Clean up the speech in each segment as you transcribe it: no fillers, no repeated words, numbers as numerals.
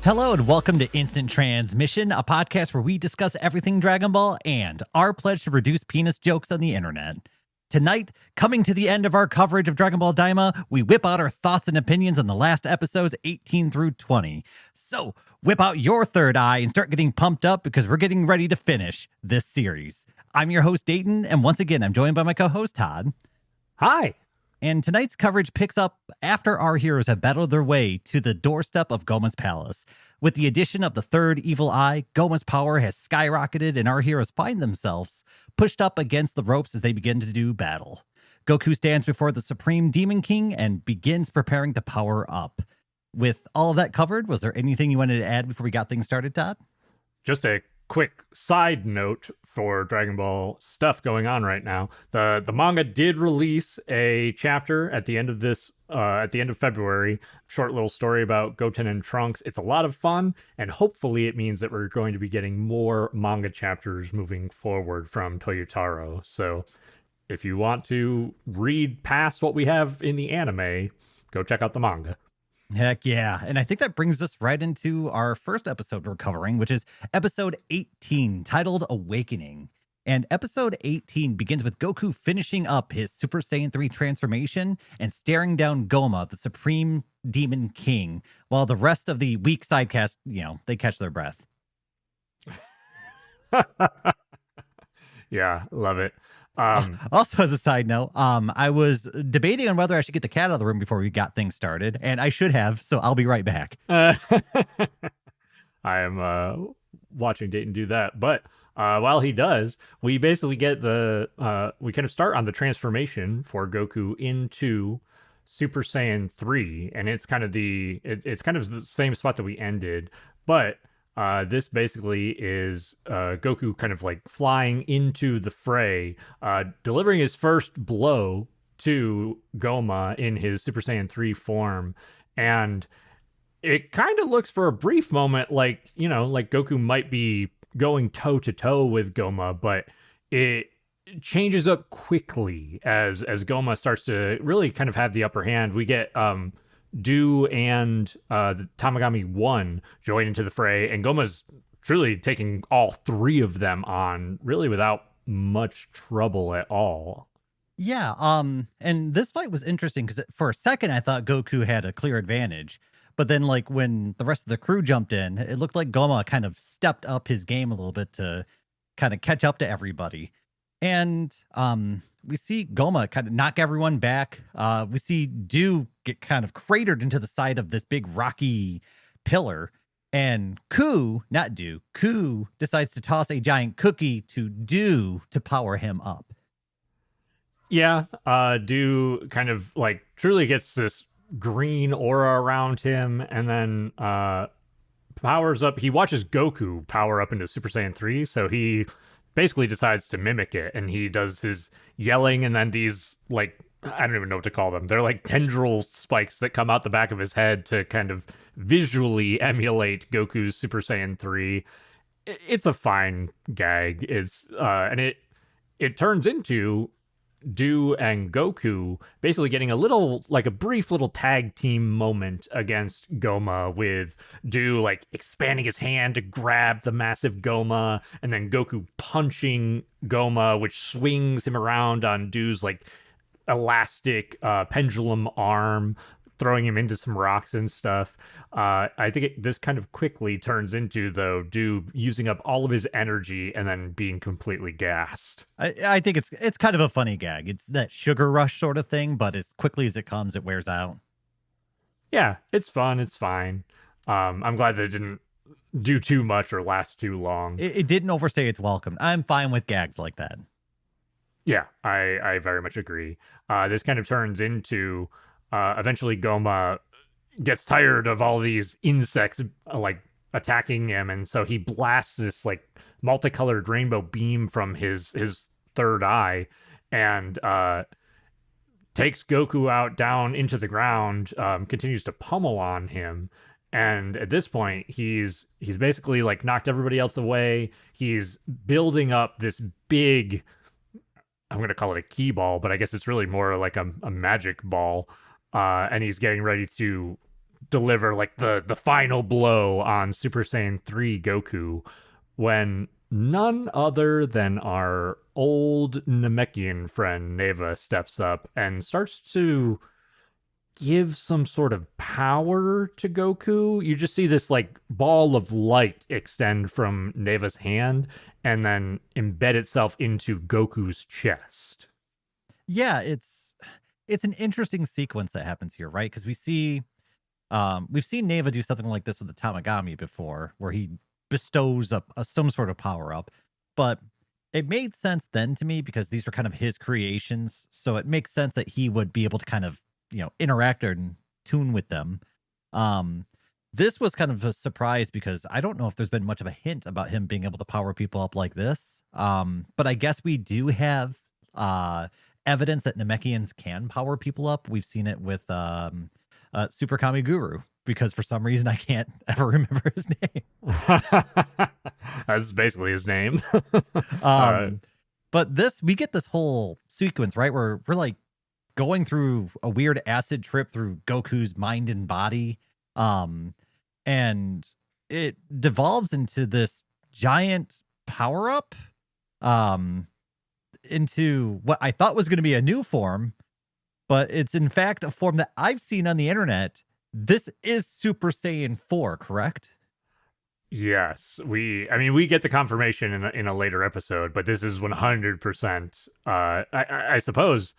Hello and welcome to Instant Transmission, a podcast where we discuss everything Dragon Ball and our pledge to reduce penis jokes on the internet. Tonight, coming to the end of our coverage of Dragon Ball Daima, we whip out our thoughts and opinions on the last episodes 18 through 20. So, whip out your third eye and start getting pumped up because we're getting ready to finish this series. I'm your host, Dayton, and once again, I'm joined by my co-host, Todd. Hi. And tonight's coverage picks up after our heroes have battled their way to the doorstep of Gomah's palace. With the addition of the third evil eye, Gomah's power has skyrocketed and our heroes find themselves pushed up against the ropes as they begin to do battle. Goku stands before the Supreme Demon King and begins preparing to power up. With all of that covered, was there anything you wanted to add before we got things started, Todd? Just a quick side note for Dragon Ball stuff going on right now. The manga did release a chapter at the end of this at the end of February, short little story about Goten and Trunks. It's a lot of fun, and hopefully it means that we're going to be getting more manga chapters moving forward from Toyotaro. So if you want to read past what we have in the anime, go check out the manga. Heck yeah. And I think that brings us right into our first episode we're covering, which is episode 18, titled Awakening. And episode 18 begins with Goku finishing up his Super Saiyan 3 transformation and staring down Gomah, the Supreme Demon King, while the rest of the weak sidecast, they catch their breath. Yeah, love it. Also, as a side note, I was debating on whether I should get the cat out of the room before we got things started, and I should have, so I'll be right back. I am watching Dayton do that, but while he does, we basically get we kind of start on the transformation for Goku into Super Saiyan 3, and it's kind of it's kind of the same spot that we ended, but this basically is Goku kind of like flying into the fray, delivering his first blow to Gomah in his Super Saiyan 3 form. And it kind of looks for a brief moment like Goku might be going toe to toe with Gomah, but it changes up quickly as Gomah starts to really kind of have the upper hand. We get Do and the Tamagami 1 join into the fray, and Gomah's truly taking all three of them on really without much trouble at all. Yeah, and this fight was interesting because for a second I thought Goku had a clear advantage, but then like when the rest of the crew jumped in, it looked like Gomah kind of stepped up his game a little bit to kind of catch up to everybody. And we see Gomah kind of knock everyone back. We see Do get kind of cratered into the side of this big rocky pillar. And Ku decides to toss a giant cookie to Do to power him up. Yeah, Do kind of like truly gets this green aura around him and then powers up. He watches Goku power up into Super Saiyan 3, so he basically decides to mimic it, and he does his yelling, and then these, like, I don't even know what to call them. They're like tendril spikes that come out the back of his head to kind of visually emulate Goku's Super Saiyan 3. It's a fine gag. And it turns into Do and Goku basically getting a brief little tag team moment against Gomah, with Do like expanding his hand to grab the massive Gomah, and then Goku punching Gomah, which swings him around on Do's like elastic pendulum arm, throwing him into some rocks and stuff. I think this kind of quickly turns into, though, Do using up all of his energy and then being completely gassed. I think it's kind of a funny gag. It's that sugar rush sort of thing, but as quickly as it comes, it wears out. Yeah, it's fun. It's fine. I'm glad that it didn't do too much or last too long. It didn't overstay its welcome. I'm fine with gags like that. Yeah, I very much agree. This kind of turns into eventually Gomah gets tired of all these insects like attacking him, and so he blasts this like multicolored rainbow beam from his third eye and takes Goku out down into the ground, continues to pummel on him. And at this point, he's basically like knocked everybody else away. He's building up this big, I'm going to call it a key ball, but I guess it's really more like a magic ball. And he's getting ready to deliver like the final blow on Super Saiyan 3 Goku when none other than our old Namekian friend Neva steps up and starts to give some sort of power to Goku. You just see this like ball of light extend from Neva's hand and then embed itself into Goku's chest. Yeah, it's an interesting sequence that happens here, right? Because we've seen Neva do something like this with the Tamagami before, where he bestows some sort of power up, but it made sense then to me because these were kind of his creations, so it makes sense that he would be able to kind of interact and tune with them. This was kind of a surprise because I don't know if there's been much of a hint about him being able to power people up like this. But I guess we do have evidence that Namekians can power people up. We've seen it with Super Kami Guru, because for some reason I can't ever remember his name. That's basically his name. But we get this whole sequence, right, where we're like going through a weird acid trip through Goku's mind and body. And it devolves into this giant power up, into what I thought was going to be a new form, but it's in fact a form that I've seen on the internet. This is Super Saiyan 4, correct? Yes, we get the confirmation in a later episode, but this is 100%. I suppose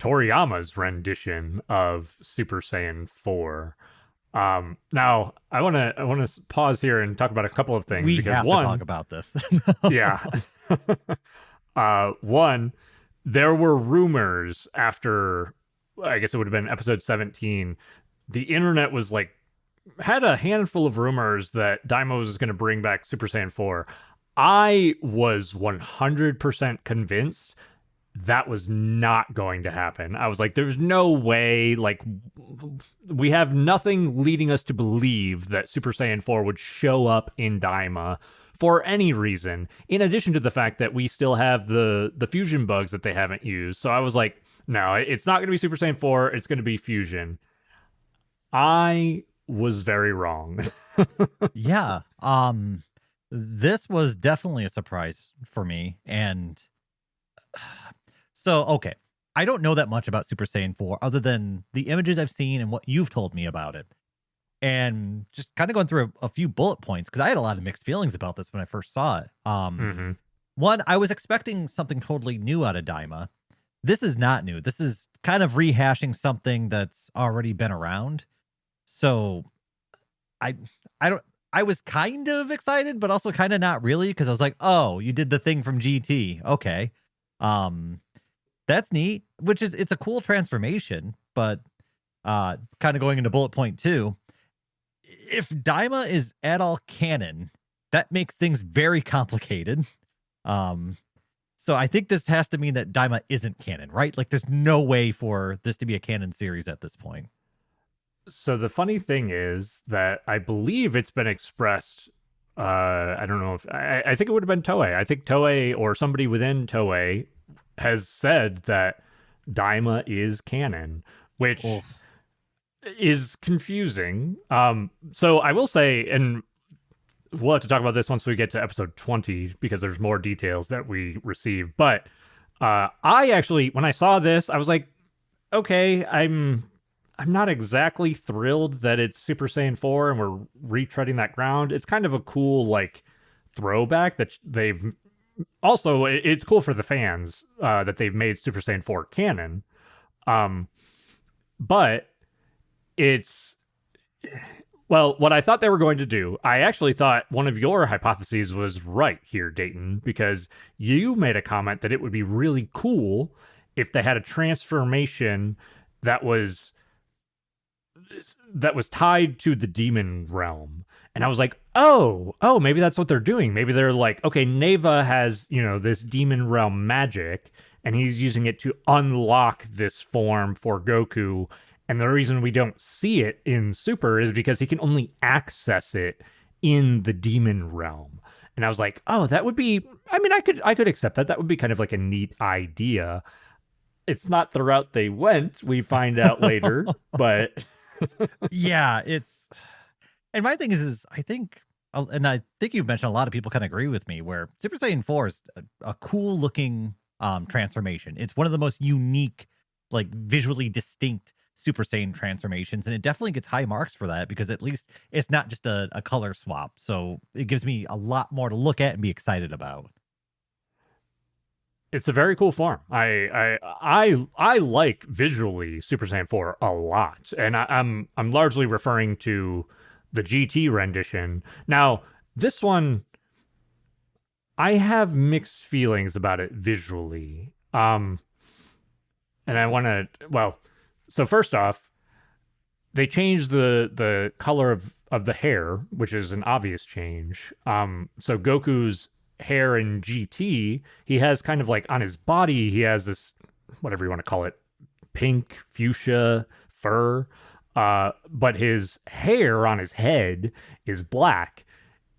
Toriyama's rendition of Super Saiyan 4. Now I want to pause here and talk about a couple of things. We because have one, to talk about this. Yeah. One, there were rumors after, I guess it would have been episode 17. The internet was like, had a handful of rumors that Daima was going to bring back Super Saiyan 4. I was 100% convinced that was not going to happen. I was like, there's no way, like, we have nothing leading us to believe that Super Saiyan 4 would show up in Daima for any reason, in addition to the fact that we still have the fusion bugs that they haven't used. So I was like, no, it's not going to be Super Saiyan 4, it's going to be fusion. I was very wrong. Yeah. This was definitely a surprise for me. And so, okay, I don't know that much about Super Saiyan 4 other than the images I've seen and what you've told me about it. And just kind of going through a few bullet points, because I had a lot of mixed feelings about this when I first saw it. One, I was expecting something totally new out of Daima. This is not new. This is kind of rehashing something that's already been around. So I was kind of excited, but also kind of not really, because I was like, oh, you did the thing from GT. Okay. That's neat, it's a cool transformation, but kind of going into bullet point 2, if Daima is at all canon, that makes things very complicated. So I think this has to mean that Daima isn't canon, right? Like, there's no way for this to be a canon series at this point. So the funny thing is that I believe it's been expressed. I don't know if I think it would have been Toei. I think Toei or somebody within Toei has said that Daima is canon, which is confusing. So I will say, and we'll have to talk about this once we get to episode 20, because there's more details that we receive. But I actually, when I saw this, I was like, okay, I'm not exactly thrilled that it's Super Saiyan 4 and we're retreading that ground. It's kind of a cool, like, throwback that they've... Also, it's cool for the fans that they've made Super Saiyan 4 canon. But it's... Well, what I thought they were going to do, I actually thought one of your hypotheses was right here, Dayton, because you made a comment that it would be really cool if they had a transformation that was tied to the demon realm. And I was like, oh, maybe that's what they're doing. Maybe they're like, okay, Neva has, this demon realm magic, and he's using it to unlock this form for Goku. And the reason we don't see it in Super is because he can only access it in the demon realm. And I was like, oh, that would be, I could accept that. That would be kind of like a neat idea. It's not the route they went, we find out later, but Yeah, it's and my thing is I think and I think you've mentioned a lot of people kind of agree with me where Super Saiyan 4 is a cool looking transformation. It's one of the most unique, like visually distinct Super Saiyan transformations, and it definitely gets high marks for that because at least it's not just a color swap. So it gives me a lot more to look at and be excited about. It's a very cool form. I like visually Super Saiyan 4 a lot, and I'm largely referring to the GT rendition. Now, this one I have mixed feelings about it visually. And I want to so first off, they changed the color of the hair, which is an obvious change. So Goku's hair in GT, he has kind of like on his body, he has this whatever you want to call it, pink fuchsia fur. But his hair on his head is black,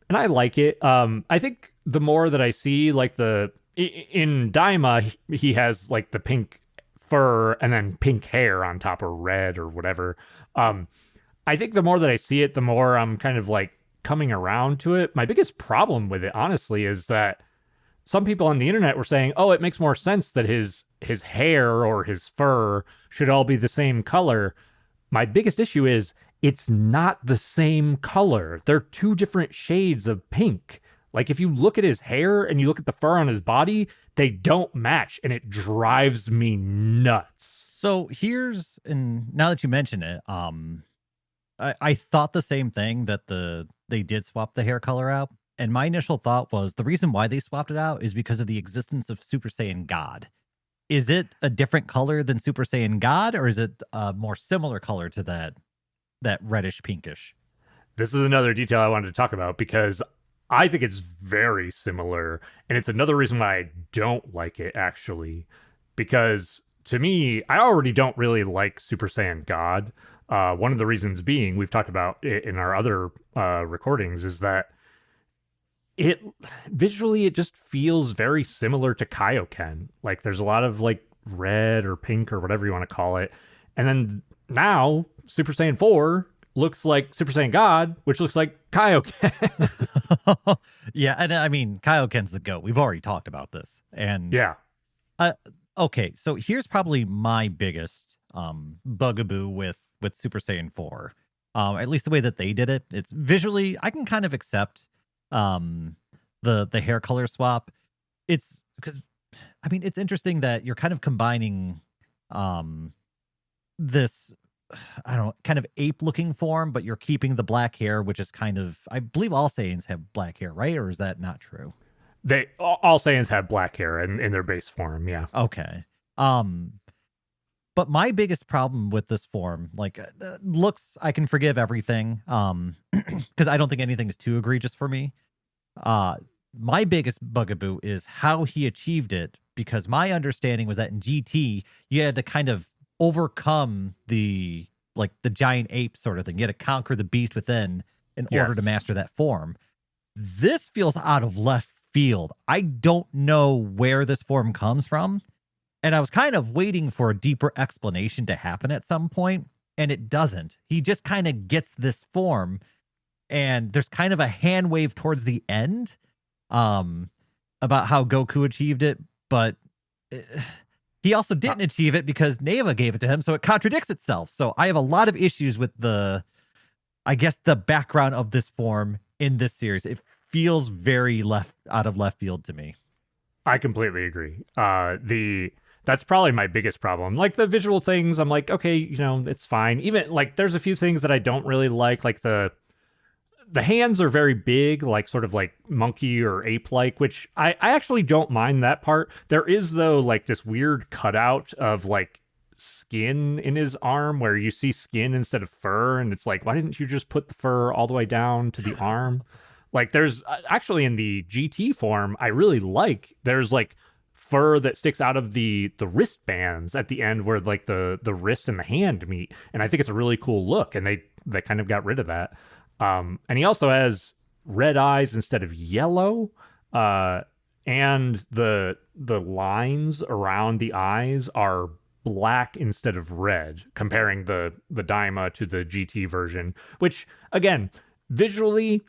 and I like it. I think the more that I see, like in Daima, he has like the pink fur and then pink hair on top of red or whatever. I think the more that I see it, the more I'm kind of like coming around to it. My biggest problem with it, honestly, is that some people on the internet were saying, "Oh, it makes more sense that his hair or his fur should all be the same color." My biggest issue is it's not the same color. They're two different shades of pink. Like if you look at his hair and you look at the fur on his body, they don't match, and it drives me nuts. So here's and now that you mention it, I thought the same thing that they did swap the hair color out. And my initial thought was the reason why they swapped it out is because of the existence of Super Saiyan God. Is it a different color than Super Saiyan God, or is it a more similar color to that reddish pinkish? This is another detail I wanted to talk about because I think it's very similar, and it's another reason why I don't like it actually. Because to me, I already don't really like Super Saiyan God. One of the reasons being, we've talked about it in our other recordings, is that it visually it just feels very similar to Kaioken. Like there's a lot of like red or pink or whatever you want to call it. And then now Super Saiyan 4 looks like Super Saiyan God, which looks like Kaioken. Yeah, and I mean Kaioken's the goat. We've already talked about this. And Yeah. uh, okay, so here's probably my biggest bugaboo with Super Saiyan 4. At least the way that they did it. It's visually I can kind of accept the hair color swap. It's because I mean it's interesting that you're kind of combining this I don't know, kind of ape looking form, but you're keeping the black hair, which is kind of I believe all Saiyans have black hair, right? Or is that not true? They all Saiyans have black hair in their base form, yeah. Okay. But my biggest problem with this form, like looks, I can forgive everything. Because I don't think anything is too egregious for me. My biggest bugaboo is how he achieved it, because my understanding was that in GT you had to kind of overcome the giant ape sort of thing. You had to conquer the beast within in order to Yes. master that form. This feels out of left field. I don't know where this form comes from. And I was kind of waiting for a deeper explanation to happen at some point, and it doesn't. He just kind of gets this form, and there's kind of a hand wave towards the end about how Goku achieved it, but he also didn't achieve it because Neva gave it to him, so it contradicts itself. So I have a lot of issues with the background of this form in this series. It feels very out of left field to me. I completely agree. That's probably my biggest problem. Like the visual things, I'm like, okay, it's fine. Even like there's a few things that I don't really like the hands are very big, like sort of like monkey or ape like, which I actually don't mind that part. There is though like this weird cutout of like skin in his arm where you see skin instead of fur, and it's like, why didn't you just put the fur all the way down to the arm? Like there's actually in the GT form, I really like there's like fur that sticks out of the wristbands at the end where like the wrist and the hand meet, and I think it's a really cool look, and they kind of got rid of that. And he also has red eyes instead of yellow, and the lines around the eyes are black instead of red, comparing the Daima to the GT version, which again, visually,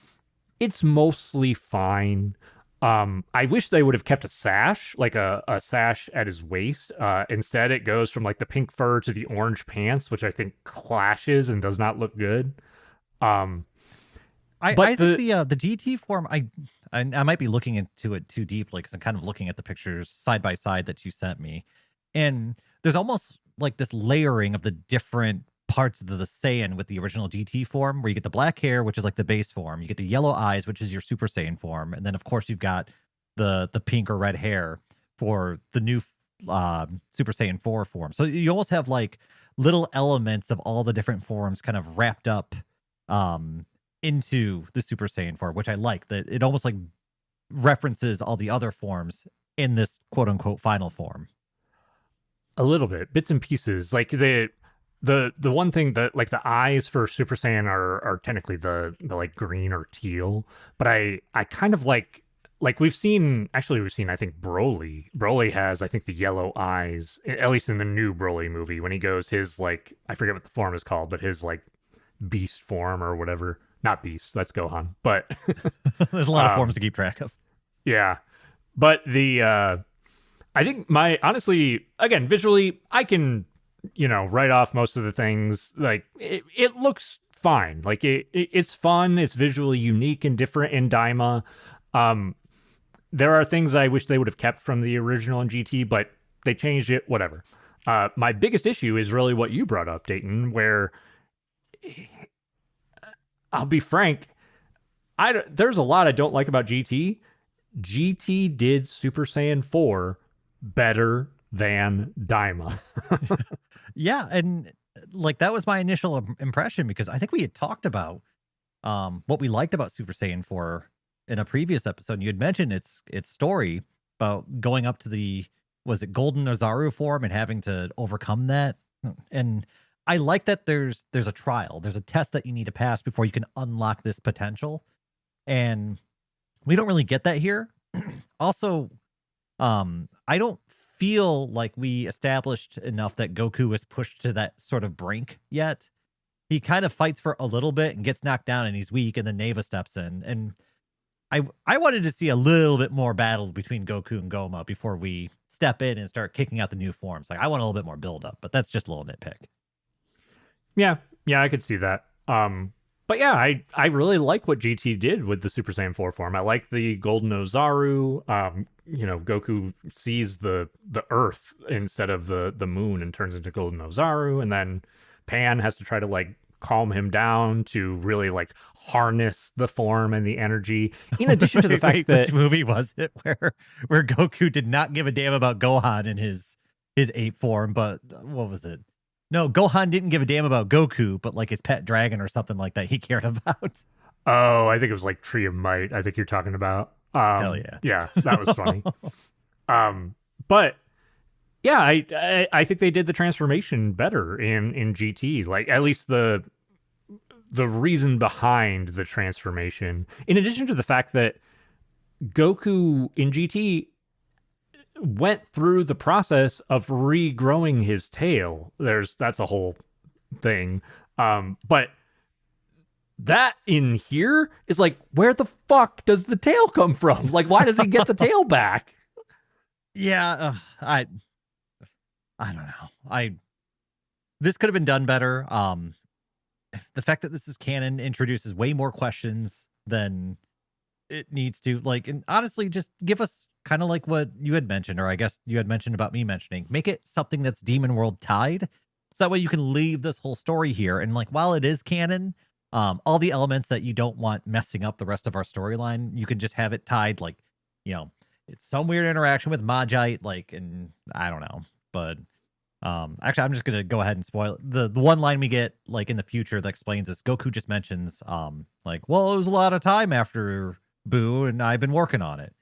it's mostly fine. I wish they would have kept a sash, like a sash at his waist. Instead, it goes from like the pink fur to the orange pants, which I think clashes and does not look good. Um, I think the GT form, I might be looking into it too deeply because I'm kind of looking at the pictures side by side that you sent me, and there's almost like this layering of the different parts of the Saiyan with the original GT form, where you get the black hair, which is like the base form, you get the yellow eyes, which is your Super Saiyan form, and then of course you've got the pink or red hair for the new Super Saiyan 4 form. So you almost have like little elements of all the different forms kind of wrapped up into the Super Saiyan form, which I like. That it almost like references all the other forms in this quote unquote final form. a little bit, bits and pieces. Like the one thing that like the eyes for Super Saiyan are technically the like green or teal, but I kind of like we've seen I think Broly has I think the yellow eyes, at least in the new Broly movie, when he goes his like I forget what the form is called, but his like beast form or whatever. Not beast, that's Gohan. But there's a lot of forms to keep track of. Yeah. But the I think honestly, again, visually, I can, write off most of the things. Like it looks fine. Like it's fun. It's visually unique and different in Daima. There are things I wish they would have kept from the original in GT, but they changed it. Whatever. My biggest issue is really what you brought up, Dayton, where I'll be frank, there's a lot I don't like about GT. GT did Super Saiyan 4 better than Daima. Yeah, and like that was my initial impression, because I think we had talked about what we liked about Super Saiyan 4 in a previous episode. And you had mentioned its story about going up to the, was it Golden Ozaru form and having to overcome that. And I like that there's a trial, there's a test that you need to pass before you can unlock this potential. And we don't really get that here. Also, I don't feel like we established enough that Goku was pushed to that sort of brink yet. He kind of fights for a little bit and gets knocked down and he's weak, and then Neva steps in. And I wanted to see a little bit more battle between Goku and Gomah before we step in and start kicking out the new forms. Like, I want a little bit more build up, but that's just a little nitpick. Yeah, I could see that. But yeah, I really like what GT did with the Super Saiyan 4 form. I like the Golden Ozaru. Goku sees the Earth instead of the moon and turns into Golden Ozaru, and then Pan has to try to like calm him down to really like harness the form and the energy. In addition to the fact that which movie was it where Goku did not give a damn about Gohan in his ape form, but what was it? No, Gohan didn't give a damn about Goku, but like his pet dragon or something like that he cared about. Oh, I think it was like Tree of Might. I think you're talking about. Hell yeah. Yeah, that was funny. But yeah, I think they did the transformation better in GT. Like at least the reason behind the transformation, in addition to the fact that Goku in GT went through the process of regrowing his tail. That's a whole thing. But that in here is like, where the fuck does the tail come from? Like, why does he get the tail back? Yeah, I don't know. This could have been done better. The fact that this is canon introduces way more questions than it needs to. Like, and honestly, just give us kind of like what you had mentioned, or I guess you had mentioned about me mentioning, make it something that's Demon World tied. So that way you can leave this whole story here. And like, while it is canon, all the elements that you don't want messing up the rest of our storyline, you can just have it tied. Like, it's some weird interaction with Majite, like, and I don't know, but actually, I'm just gonna go ahead and spoil it. The one line we get like in the future that explains this. Goku just mentions, like, well, it was a lot of time after Boo, and I've been working on it.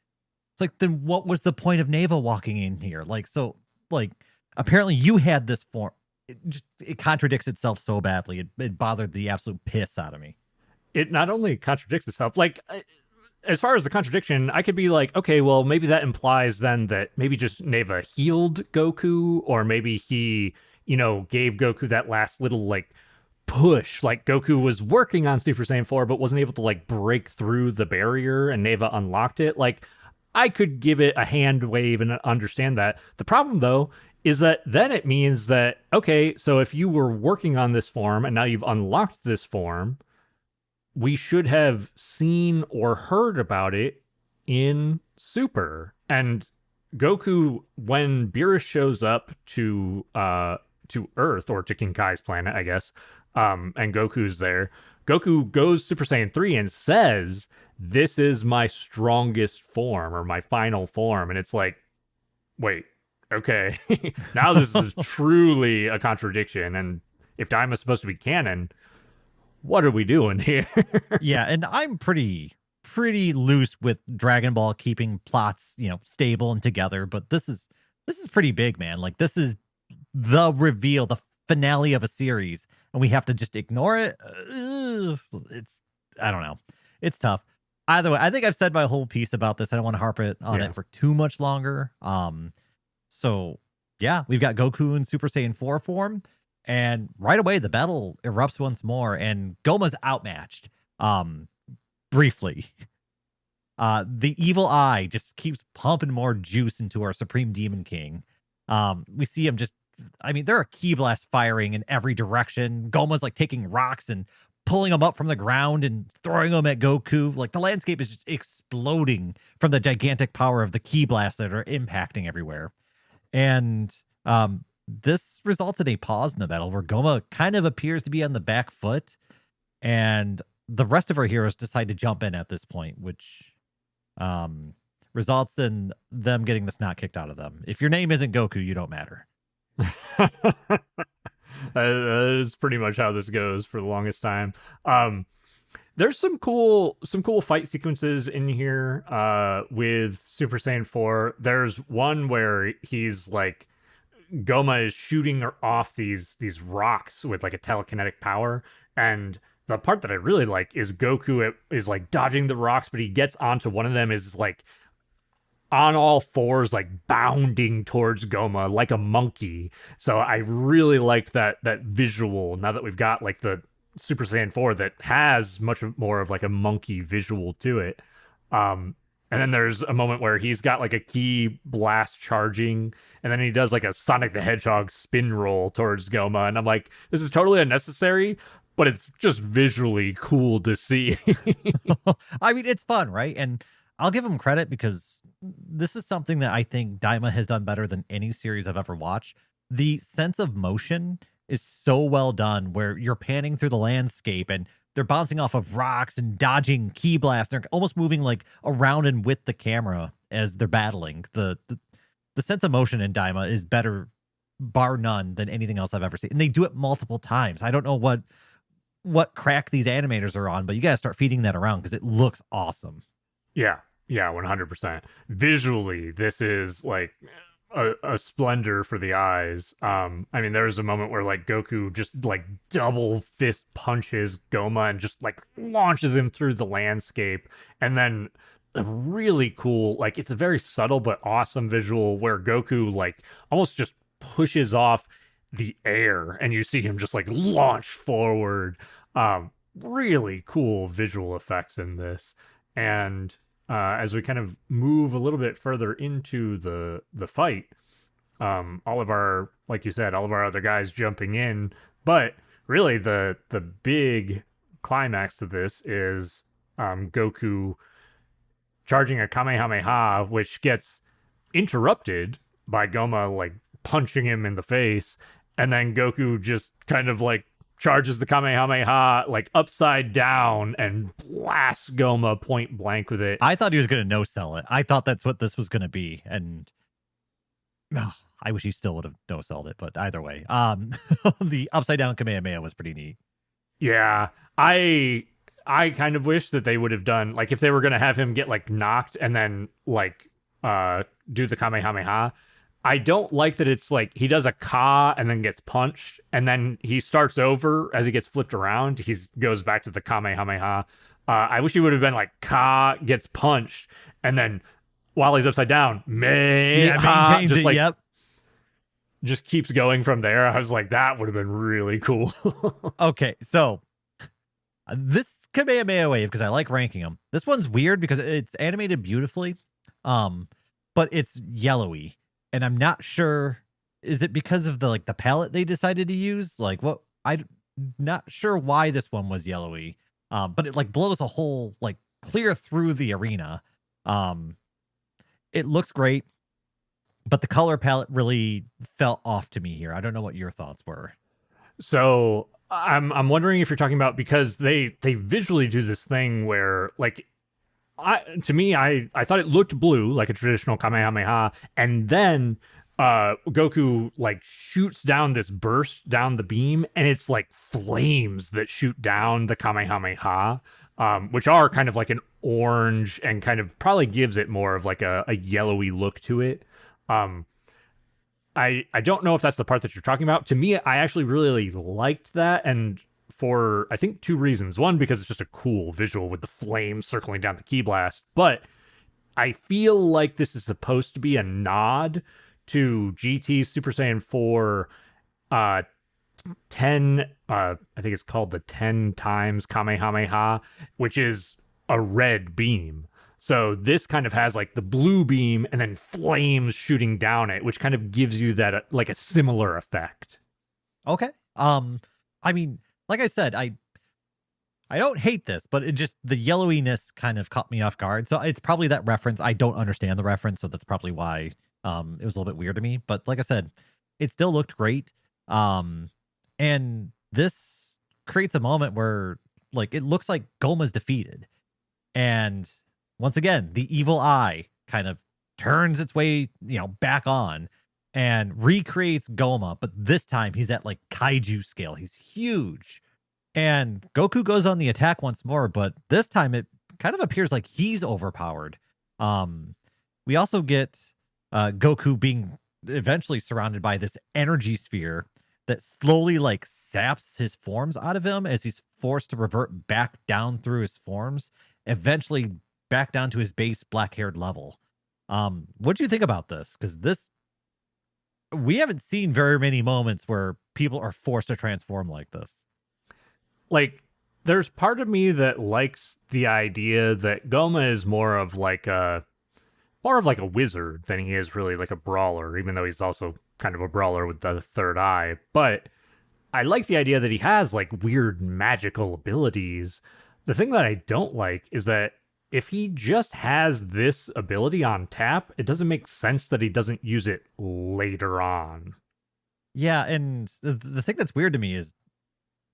It's like, then what was the point of Neva walking in here? Like, so, like, apparently you had this form. It contradicts itself so badly. It bothered the absolute piss out of me. It not only contradicts itself, like as far as the contradiction, I could be like, okay, well, maybe that implies then that maybe just Neva healed Goku, or maybe he, gave Goku that last little like push. Like Goku was working on Super Saiyan 4, but wasn't able to like break through the barrier, and Neva unlocked it. Like, I could give it a hand wave and understand that. The problem, though, is that then it means that, okay, so if you were working on this form and now you've unlocked this form, we should have seen or heard about it in Super. And Goku, when Beerus shows up to Earth, or to King Kai's planet, I guess, and Goku's there, Goku goes Super Saiyan 3 and says, "This is my strongest form, or my final form." And it's like, wait, okay. Now this is truly a contradiction. And if Daima's supposed to be canon, what are we doing here? Yeah, and I'm pretty loose with Dragon Ball keeping plots, stable and together, but this is pretty big, man. Like, this is the reveal, the finale of a series, and we have to just ignore it. It's, I don't know. It's tough. Either way, I think I've said my whole piece about this. I don't want to harp on it for too much longer. So yeah, we've got Goku in Super Saiyan 4 form, and right away the battle erupts once more, and Gomah's outmatched. Briefly. The evil eye just keeps pumping more juice into our Supreme Demon King. We see him there are ki blasts firing in every direction. Gomah's like taking rocks and pulling them up from the ground and throwing them at Goku. Like, the landscape is just exploding from the gigantic power of the ki blasts that are impacting everywhere. And this results in a pause in the battle where Gomah kind of appears to be on the back foot, and the rest of our heroes decide to jump in at this point, which results in them getting the snot kicked out of them. If your name isn't Goku, you don't matter. That is pretty much how this goes for the longest time. There's some cool fight sequences in here with Super Saiyan 4. There's one where he's like, Gomah is shooting off these rocks with like a telekinetic power, and the part that I really like is Goku is like dodging the rocks, but he gets onto one of them, is like on all fours, like bounding towards Gomah like a monkey. So I really liked that visual, now that we've got like the Super Saiyan 4 that has much more of like a monkey visual to it. And then there's a moment where he's got like a ki blast charging, and then he does like a Sonic the Hedgehog spin roll towards Gomah. And I'm like, this is totally unnecessary, but it's just visually cool to see. I mean, it's fun, right? And I'll give him credit, because this is something that I think Daima has done better than any series I've ever watched. The sense of motion is so well done, where you're panning through the landscape and they're bouncing off of rocks and dodging ki blasts. They're almost moving like around and with the camera as they're battling. The sense of motion in Daima is better, bar none, than anything else I've ever seen. And they do it multiple times. I don't know what crack these animators are on, but you got to start feeding that around, because it looks awesome. Yeah, 100%. Visually, this is like a splendor for the eyes. I mean, there's a moment where like Goku just like double fist punches Gomah and just like launches him through the landscape. And then a really cool, like, it's a very subtle but awesome visual where Goku like almost just pushes off the air, and you see him just like launch forward. Really cool visual effects in this. And as we kind of move a little bit further into the fight, all of our, like you said, all of our other guys jumping in, but really the big climax to this is Goku charging a Kamehameha, which gets interrupted by Gomah like punching him in the face, and then Goku just kind of like charges the Kamehameha like upside down and blasts Gomah point blank with it. I thought he was going to no-sell it. I thought that's what this was going to be. And I wish he still would have no-selled it, but either way. The upside down Kamehameha was pretty neat. Yeah, I kind of wish that they would have done, like, if they were going to have him get like knocked and then like do the Kamehameha, I don't like that it's like he does a ka and then gets punched, and then he starts over as he gets flipped around. He goes back to the Kamehameha. I wish he would have been like Ka gets punched, and then while he's upside down, Yeah, ha, maintains just it. like Yep. just keeps going from there. I was like, that would have been really cool. Okay, so this Kamehameha wave, because I like ranking them. This one's weird because it's animated beautifully, but it's yellowy, and I'm not sure. Is it because of the the palette they decided to use? Like what? I'm not sure why this one was yellowy, but it like blows a hole like clear through the arena. Um, it looks great, but the color palette really felt off to me here. I don't know what your thoughts were. So I'm wondering if you're talking about because they visually do this thing where like I thought it looked blue like a traditional Kamehameha, and then Goku like shoots down this burst down the beam, and it's like flames that shoot down the Kamehameha, which are kind of like an orange and kind of probably gives it more of like a yellowy look to it. Um, I don't know if that's the part that you're talking about. To me, I actually really liked that, and for I think two reasons. One, because it's just a cool visual with the flames circling down the Ki Blast, but I feel like this is supposed to be a nod to GT Super Saiyan 4 uh 10 I think it's called the 10 times Kamehameha, which is a red beam. So this kind of has like the blue beam and then flames shooting down it, which kind of gives you that like a similar effect. Okay. I mean, like I said, I don't hate this, but it just the yellowiness kind of caught me off guard. So it's probably that reference. I don't understand the reference, so that's probably why it was a little bit weird to me. But like I said, it still looked great. And this creates a moment where like it looks like Gomah's defeated. And once again, the evil eye kind of turns its way, back on and recreates Gomah, but this time he's at like kaiju scale. He's huge. And Goku goes on the attack once more, but this time it kind of appears like he's overpowered. We also get Goku being eventually surrounded by this energy sphere that slowly like saps his forms out of him as he's forced to revert back down through his forms, eventually back down to his base black-haired level. What do you think about this? Because we haven't seen very many moments where people are forced to transform like this. Like, there's part of me that likes the idea that Gomah is more of like a wizard than he is really like a brawler, even though he's also kind of a brawler with the third eye. But I like the idea that he has like weird magical abilities. The thing that I don't like is that if he just has this ability on tap, it doesn't make sense that he doesn't use it later on. Yeah, and the thing that's weird to me is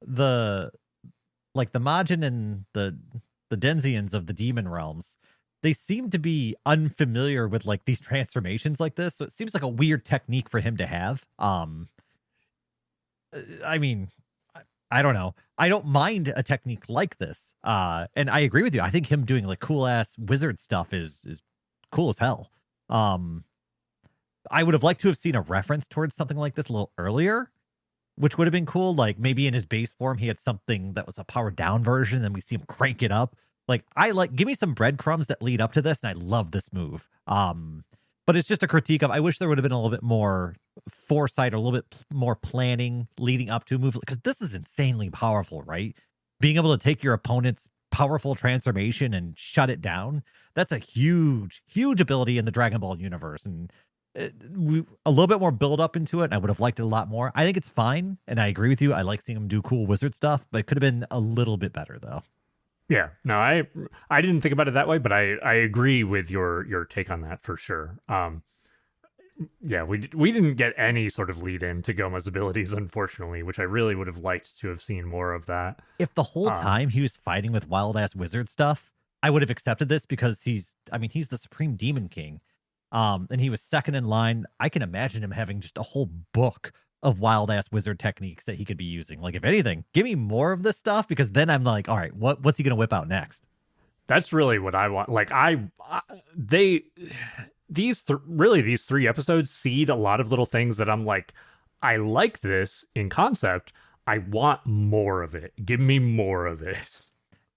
the Majin and the Denzians of the demon realms, they seem to be unfamiliar with like these transformations like this. So it seems like a weird technique for him to have. I mean, I don't know. I don't mind a technique like this. And I agree with you. I think him doing like cool ass wizard stuff is cool as hell. I would have liked to have seen a reference towards something like this a little earlier, which would have been cool. Like maybe in his base form, he had something that was a powered down version, and we see him crank it up. Like give me some breadcrumbs that lead up to this, and I love this move. But it's just a critique of I wish there would have been a little bit more foresight or a little bit more planning leading up to a move, because this is insanely powerful, right? Being able to take your opponent's powerful transformation and shut it down. That's a huge, huge ability in the Dragon Ball universe. And a little bit more build up into it, and I would have liked it a lot more. I think it's fine, and I agree with you. I like seeing him do cool wizard stuff, but it could have been a little bit better though. Yeah, no, I didn't think about it that way, but I agree with your take on that for sure. Yeah, we didn't get any sort of lead in to Gomah's abilities, unfortunately, which I really would have liked to have seen more of that. If the whole time he was fighting with wild ass wizard stuff, I would have accepted this because he's the Supreme Demon King. And he was second in line. I can imagine him having just a whole book of wild ass wizard techniques that he could be using. Like, if anything, give me more of this stuff, because then I'm like, all right, what's he gonna whip out next? That's really what I want. Like, these three episodes seed a lot of little things that I'm like, I like this in concept. I want more of it. Give me more of it.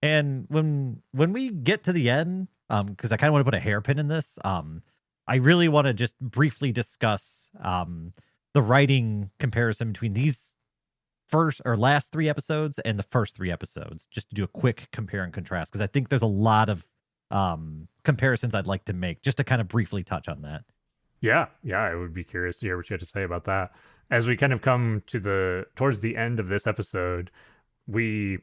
And when we get to the end, because I kind of want to put a hairpin in this, I really want to just briefly discuss the writing comparison between these first or last 3 episodes and the first 3 episodes, just to do a quick compare and contrast, because I think there's a lot of comparisons I'd like to make, just to kind of briefly touch on that. Yeah, I would be curious to hear what you had to say about that. As we kind of come to towards the end of this episode, we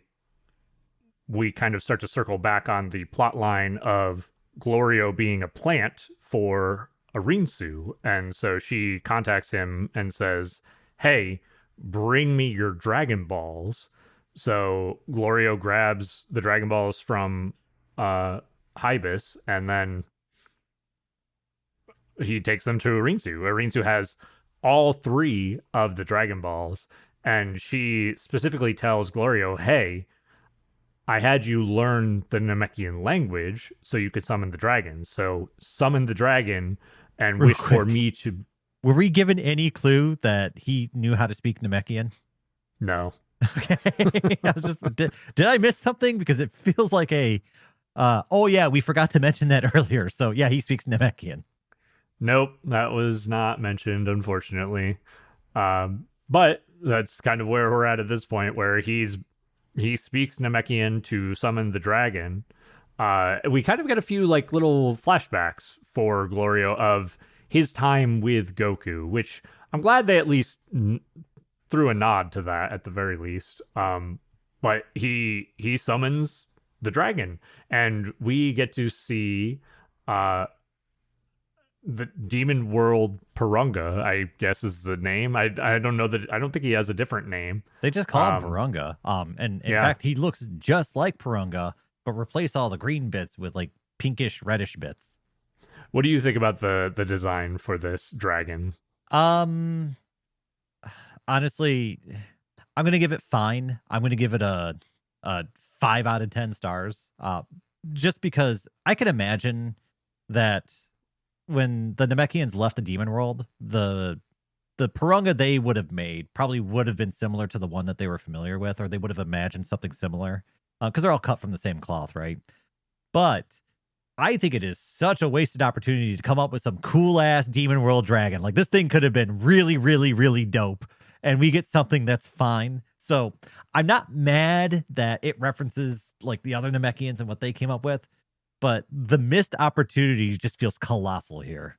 kind of start to circle back on the plot line of Glorio being a plant for a Rinsu. And so she contacts him and says, "Hey, bring me your Dragon Balls." So Glorio grabs the Dragon Balls from Hybis, and then he takes them to Rinsu. Rinsu has all 3 of the Dragon Balls, and she specifically tells Glorio, "Hey, I had you learn the Namekian language so you could summon the dragon. So summon the dragon and Real wish for quick. me to..." Were we given any clue that he knew how to speak Namekian? No. Okay. I was just did I miss something? Because it feels like a oh yeah, we forgot to mention that earlier. So yeah, he speaks Namekian. Nope, that was not mentioned, unfortunately. But that's kind of where we're at this point, where he speaks Namekian to summon the dragon. We kind of get a few like little flashbacks for Glorio of his time with Goku, which I'm glad they at least threw a nod to that at the very least. But he summons the dragon, and we get to see the Demon World Purunga, I guess is the name. I don't know that. I don't think he has a different name. They just call him Purunga. And in fact, he looks just like Purunga, but replace all the green bits with like pinkish reddish bits. What do you think about the design for this dragon? Honestly, I'm gonna give it fine. I'm gonna give it a 5 out of 10 stars. Just because I can imagine that when the Namekians left the demon world, the Purunga they would have made probably would have been similar to the one that they were familiar with, or they would have imagined something similar, because they're all cut from the same cloth, right? But I think it is such a wasted opportunity to come up with some cool ass demon world dragon. Like, this thing could have been really, really, really dope, and we get something that's fine. So I'm not mad that it references like the other Namekians and what they came up with, but the missed opportunity just feels colossal here.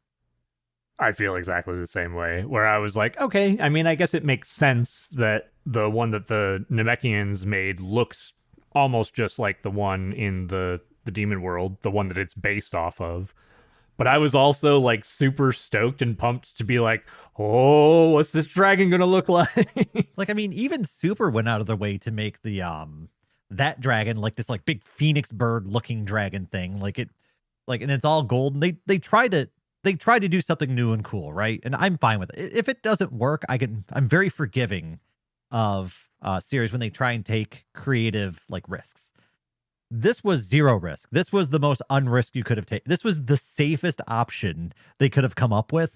I feel exactly the same way, where I was like, okay, I mean, I guess it makes sense that the one that the Namekians made looks almost just like the one in the demon world, the one that it's based off of. But I was also like super stoked and pumped to be like, oh, what's this dragon gonna look like? Like, I mean, even Super went out of their way to make the that dragon like this like big phoenix bird looking dragon thing. Like it, like, and it's all gold. And they try to do something new and cool, right? And I'm fine with it. If it doesn't work, I'm very forgiving of series when they try and take creative like risks. This was zero risk. This was the most unrisk you could have taken. This was the safest option they could have come up with.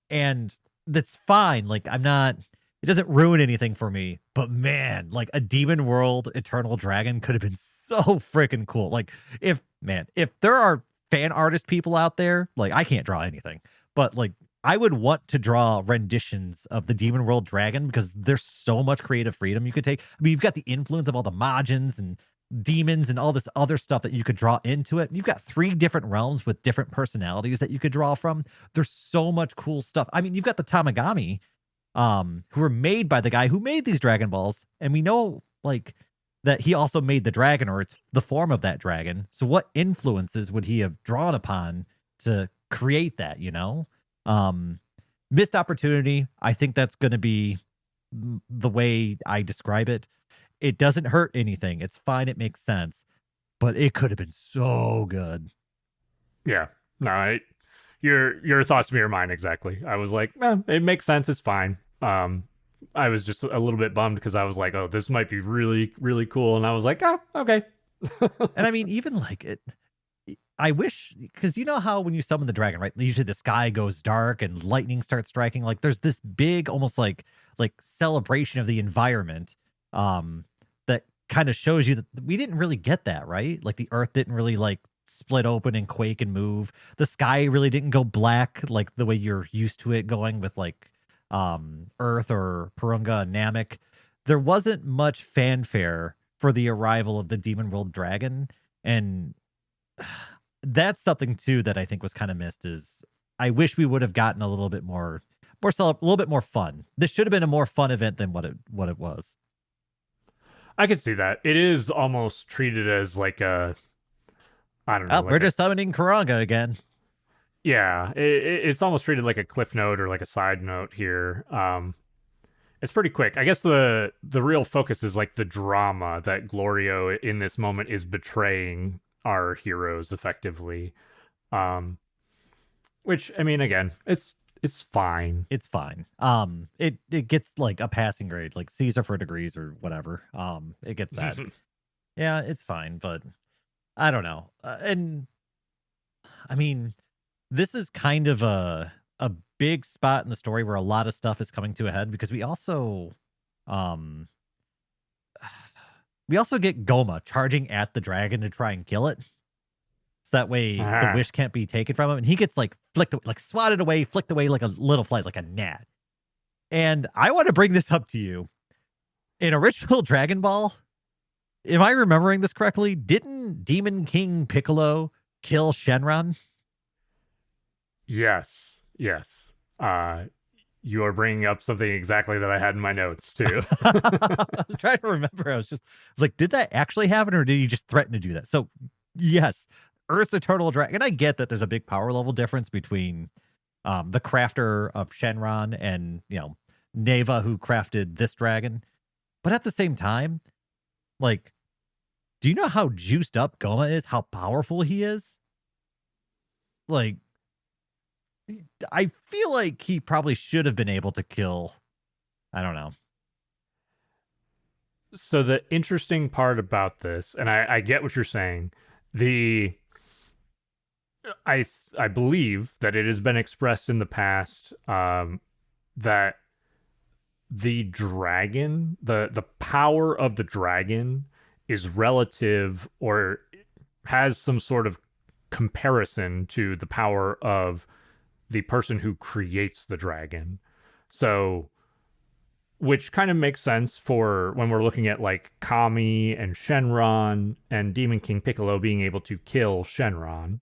And that's fine. Like, it doesn't ruin anything for me. But man, like a Demon World Eternal Dragon could have been so freaking cool. Like, if there are fan artist people out there, like, I can't draw anything, but like, I would want to draw renditions of the Demon World Dragon because there's so much creative freedom you could take. I mean, you've got the influence of all the Majins and demons and all this other stuff that you could draw into it. You've got 3 different realms with different personalities that you could draw from. There's so much cool stuff. I mean, you've got the Tamagami, who were made by the guy who made these Dragon Balls, and we know like that he also made the dragon, or it's the form of that dragon. So what influences would he have drawn upon to create that, you know? Missed opportunity. I think that's going to be the way I describe it. It doesn't hurt anything. It's fine. It makes sense, but it could have been so good. Yeah, no, your thoughts mirror mine exactly. I was like, it makes sense. It's fine. I was just a little bit bummed because I was like, oh, this might be really, really cool. And I was like, oh, okay. And I mean, even like it, I wish, because you know how when you summon the dragon, right? Usually the sky goes dark and lightning starts striking. Like there's this big, almost like celebration of the environment that kind of shows you that we didn't really get that, right? Like the Earth didn't really like split open and quake and move. The sky really didn't go black like the way you're used to it going with like Earth or Purunga and Namek. There wasn't much fanfare for the arrival of the Demon World Dragon, and that's something too that I think was kind of missed. Is I wish we would have gotten a little bit a little bit more fun. This should have been a more fun event than what it was. I could see that. It is almost treated as like a, I don't know. We're just summoning Karanga again. Yeah, it's almost treated like a cliff note or like a side note here. It's pretty quick. I guess the real focus is like the drama that Glorio in this moment is betraying our heroes effectively. Which, I mean, again, it's fine. It's fine. It gets like a passing grade, like Caesar for degrees or whatever. It gets that. Yeah, it's fine, but I don't know. And I mean, this is kind of a big spot in the story where a lot of stuff is coming to a head, because we also get Gomah charging at the dragon to try and kill it. So that way the wish can't be taken from him. And he gets like swatted away, flicked away like a little fly, like a gnat. And I want to bring this up to you. In original Dragon Ball, am I remembering this correctly? Didn't Demon King Piccolo kill Shenron? Yes. You are bringing up something exactly that I had in my notes too. I was trying to remember. I was like, did that actually happen, or did he just threaten to do that? So yes, Earth's Eternal Dragon. I get that there's a big power level difference between the crafter of Shenron and, Neva, who crafted this dragon. But at the same time, like, do you know how juiced up Gomah is? How powerful he is? Like, I feel like he probably should have been able to kill. I don't know. So the interesting part about this, and I get what you're saying, I believe that it has been expressed in the past that the dragon, the power of the dragon is relative or has some sort of comparison to the power of the person who creates the dragon. So, which kind of makes sense for when we're looking at like Kami and Shenron and Demon King Piccolo being able to kill Shenron.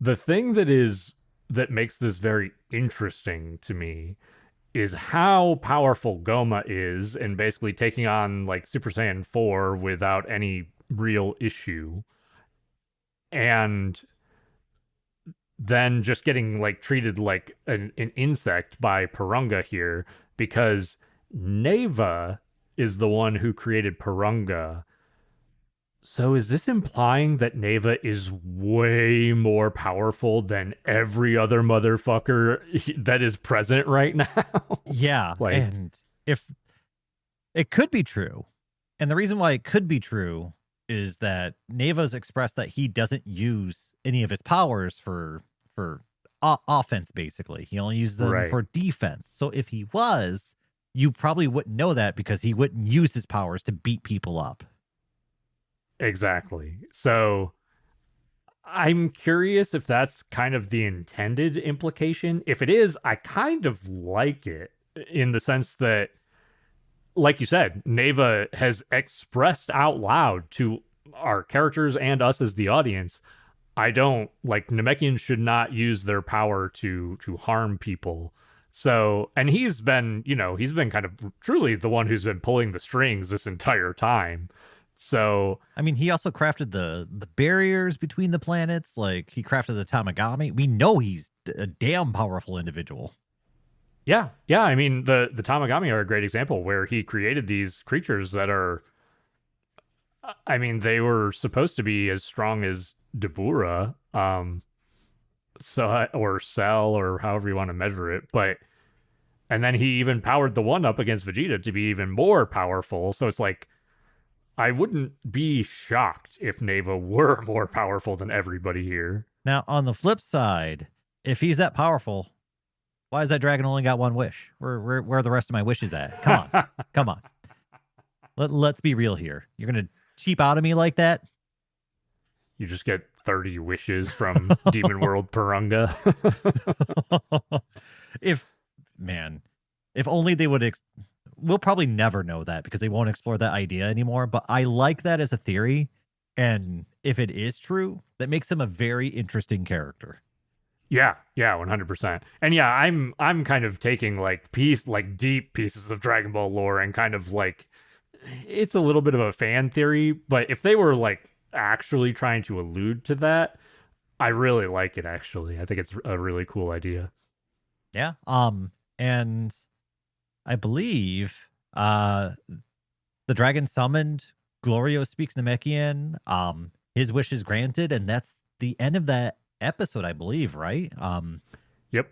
The thing that makes this very interesting to me is how powerful Gomah is in basically taking on like Super Saiyan 4 without any real issue. And then just getting like treated like an insect by Purunga here, because Neva is the one who created Purunga. So is this implying that Neva is way more powerful than every other motherfucker that is present right now? Yeah, and if it could be true, and the reason why it could be true is that Neva's expressed that he doesn't use any of his powers for offense, basically. He only uses them for defense. So if he was, you probably wouldn't know that, because he wouldn't use his powers to beat people up. Exactly. So I'm curious if that's kind of the intended implication. If it is, I kind of like it in the sense that, like you said, Neva has expressed out loud to our characters and us as the audience, Namekians should not use their power to harm people. So, and he's been kind of truly the one who's been pulling the strings this entire time. So, I mean, he also crafted the barriers between the planets. Like, he crafted the Tamagami. We know he's a damn powerful individual. Yeah. I mean, the Tamagami are a great example where he created these creatures that are, I mean, they were supposed to be as strong as Dabura, or Cell, or however you want to measure it. And then he even powered the one up against Vegeta to be even more powerful. So it's like, I wouldn't be shocked if Neva were more powerful than everybody here. Now, on the flip side, if he's that powerful, why has that dragon only got one wish? Where are the rest of my wishes at? Come on. Let's be real here. You're gonna cheap out of me like that? You just get 30 wishes from Demon World Purunga. If man, if only they would. We'll probably never know that because they won't explore that idea anymore. But I like that as a theory, and if it is true, that makes him a very interesting character. Yeah, 100%. And yeah, I'm kind of taking like deep pieces of Dragon Ball lore and kind of like it's a little bit of a fan theory, but if they were like actually trying to allude to that, I really like it actually. I think it's a really cool idea. Yeah. And I believe the dragon summoned, Glorio speaks Namekian, his wish is granted, and that's the end of that episode, I believe, right? Yep.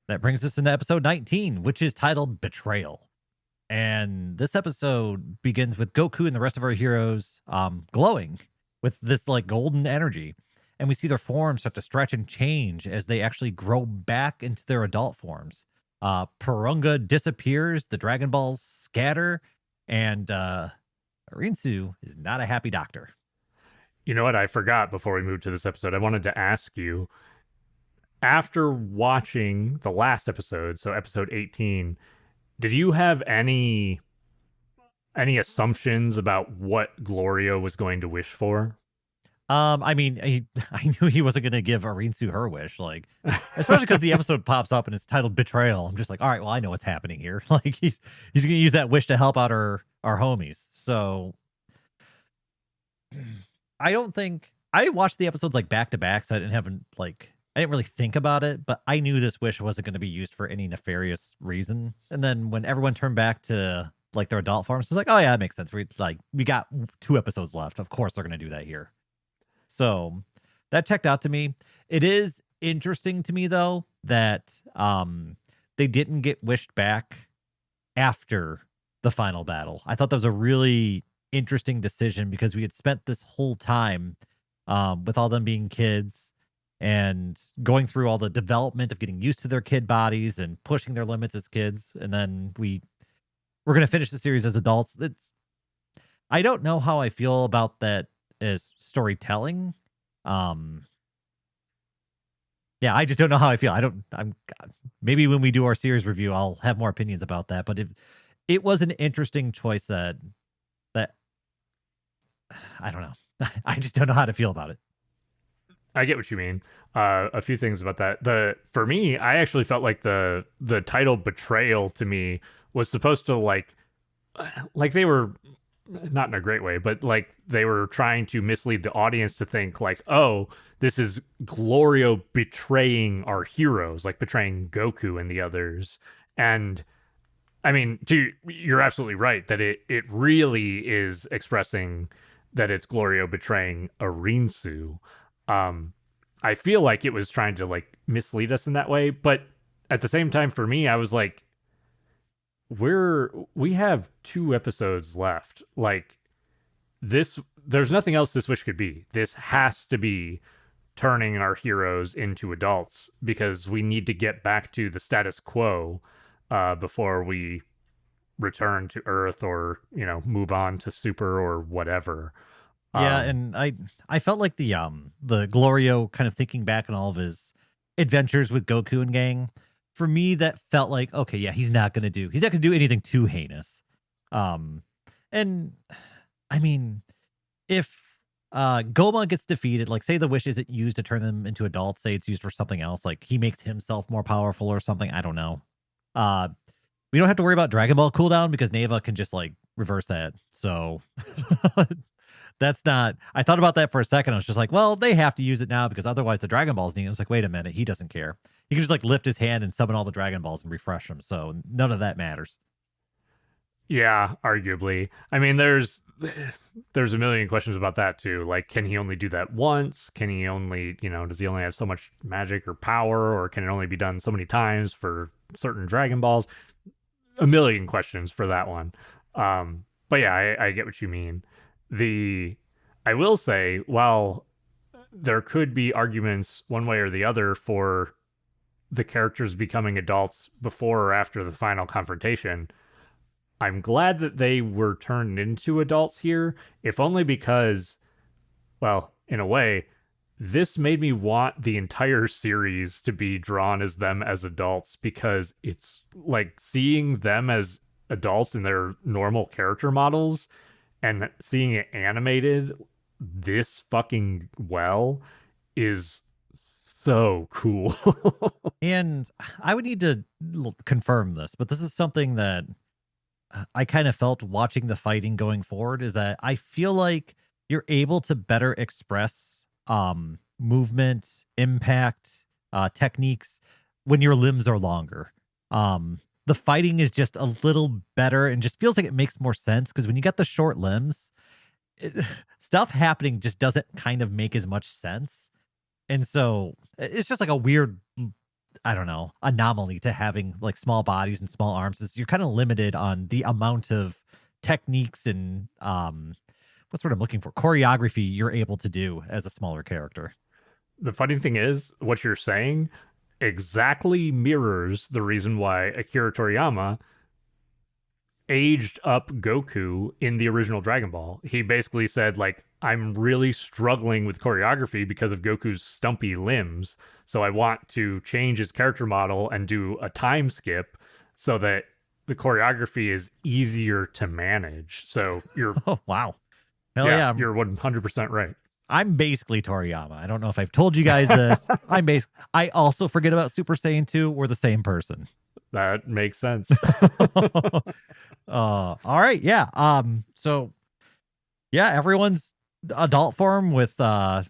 That brings us into episode 19, which is titled Betrayal. And this episode begins with Goku and the rest of our heroes glowing with this like golden energy. And we see their forms start to stretch and change as they actually grow back into their adult forms. Purunga disappears, the Dragon Balls scatter, and Rinsu is not a happy doctor. You know what? I forgot before we moved to this episode. I wanted to ask you, after watching the last episode, so episode 18, did you have any assumptions about what Glorio was going to wish for? I mean, I knew he wasn't going to give Arinsu her wish, like, especially because the episode pops up and it's titled Betrayal. I'm just like, all right, well, I know what's happening here. Like, he's going to use that wish to help out our homies. So, I don't think I watched the episodes like back to back, so I didn't really think about it. But I knew this wish wasn't going to be used for any nefarious reason. And then when everyone turned back to like their adult forms, it's like, oh yeah, that makes sense. We got 2 episodes left. Of course, they're going to do that here. So that checked out to me. It is interesting to me though that they didn't get wished back after the final battle. I thought that was a really interesting decision because we had spent this whole time with all them being kids and going through all the development of getting used to their kid bodies and pushing their limits as kids, and then we're going to finish the series as adults. I don't know how I feel about that as storytelling. Yeah, I just don't know how I feel. I'm maybe when we do our series review, I'll have more opinions about that. But it was an interesting choice that I don't know. I just don't know how to feel about it. I get what you mean. A few things about that. For me, I actually felt like the title Betrayal to me was supposed to like they were not in a great way, but like they were trying to mislead the audience to think like, oh, this is Glorio betraying our heroes, like betraying Goku and the others. And I mean, you're absolutely right that it really is expressing that it's Glorio betraying Arinsu. I feel like it was trying to like mislead us in that way, but at the same time, for me, I was like, we have 2 episodes left. Like there's nothing else this wish could be. This has to be turning our heroes into adults because we need to get back to the status quo before we return to Earth or move on to Super or whatever. Yeah, and I felt like the Glorio kind of thinking back on all of his adventures with Goku and gang. For me, that felt like, okay, yeah, he's not gonna do anything too heinous. And I mean, if Gomah gets defeated, like say the wish isn't used to turn them into adults, say it's used for something else, like he makes himself more powerful or something. I don't know. We don't have to worry about Dragon Ball cooldown because Neva can just like reverse that. So that's not. I thought about that for a second. I was just like, well, they have to use it now because otherwise the Dragon Balls need it. I was like, wait a minute, he doesn't care. He can just like lift his hand and summon all the Dragon Balls and refresh them. So none of that matters. Yeah, arguably. I mean, there's a million questions about that too. Like, can he only do that once? Can he only, does he only have so much magic or power, or can it only be done so many times for certain Dragon Balls? A million questions for that one. But yeah, I get what you mean. I will say, while there could be arguments one way or the other for the characters becoming adults before or after the final confrontation, I'm glad that they were turned into adults here, if only because, well, in a way, this made me want the entire series to be drawn as them as adults, because it's like seeing them as adults in their normal character models and seeing it animated this fucking well is so cool. And I would need to confirm this, but this is something that I kind of felt watching the fighting going forward, is that I feel like you're able to better express movement, impact, techniques when your limbs are longer. The fighting is just a little better and just feels like it makes more sense, because when you got the short limbs, stuff happening just doesn't kind of make as much sense. And so it's just like a weird, I don't know, anomaly to having like small bodies and small arms. Is you're kind of limited on the amount of techniques and what's what I'm looking for, choreography you're able to do as a smaller character. The funny thing is, what you're saying exactly mirrors the reason why Akira Toriyama aged up Goku in the original Dragon Ball. He basically said, like, I'm really struggling with choreography because of Goku's stumpy limbs. So I want to change his character model and do a time skip so that the choreography is easier to manage. So you're, Oh, wow. Hell yeah. you're 100% right. I'm basically Toriyama. I don't know if I've told you guys this. I also forget about Super Saiyan 2. We're the same person. That makes sense. All right. Yeah. So yeah, everyone's adult form with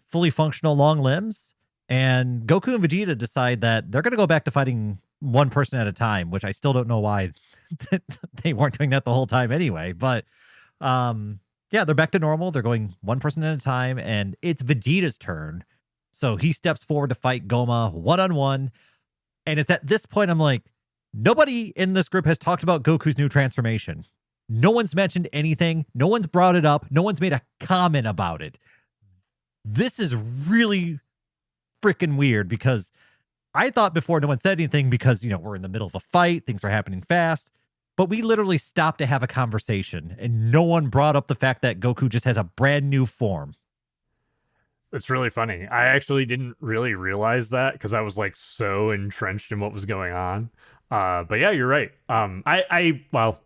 fully functional long limbs, and Goku and Vegeta decide that they're going to go back to fighting one person at a time, which I still don't know why they weren't doing that the whole time anyway. But yeah, they're back to normal. They're going one person at a time, and it's Vegeta's turn. So he steps forward to fight Gomah one-on-one. And it's at this point I'm like, nobody in this group has talked about Goku's new transformation. No one's mentioned anything. No one's brought it up. No one's made a comment about it. This is really freaking weird, because I thought before no one said anything because, you know, we're in the middle of a fight. Things are happening fast. But we literally stopped to have a conversation, and no one brought up the fact that Goku just has a brand new form. It's really funny. I actually didn't really realize that because I was like so entrenched in what was going on. But yeah, you're right. Well,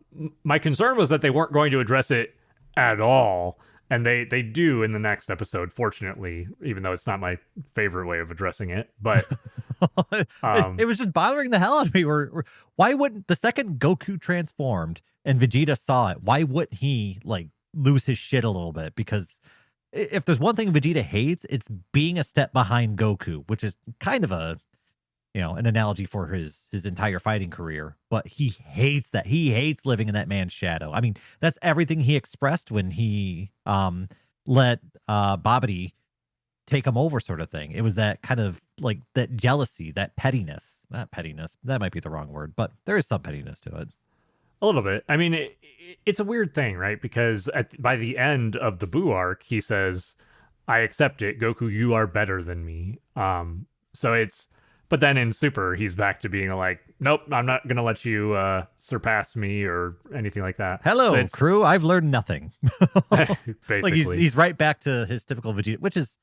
my concern was that they weren't going to address it at all, and they do in the next episode. Fortunately, even though it's not my favorite way of addressing it, but it was just bothering the hell out of me. Why wouldn't, the second Goku transformed and Vegeta saw it, why wouldn't he like lose his shit a little bit? Because if there's one thing Vegeta hates, it's being a step behind Goku, which is kind of a, you know, an analogy for his entire fighting career. But he hates that. He hates living in that man's shadow. I mean, that's everything he expressed when he let Babidi take him over, sort of thing. It was that kind of like that jealousy, that pettiness. Not pettiness, that might be the wrong word, but there is some pettiness to it. a little bit. I mean, it's a weird thing, right? Because by the end of the Buu arc, he says, "I accept it, Goku. You are better than me." So it's, but then in Super, he's back to being like, "Nope, I'm not gonna let you surpass me or anything like that." Hello, So crew. I've learned nothing. basically, Like he's right back to his typical Vegeta, which is,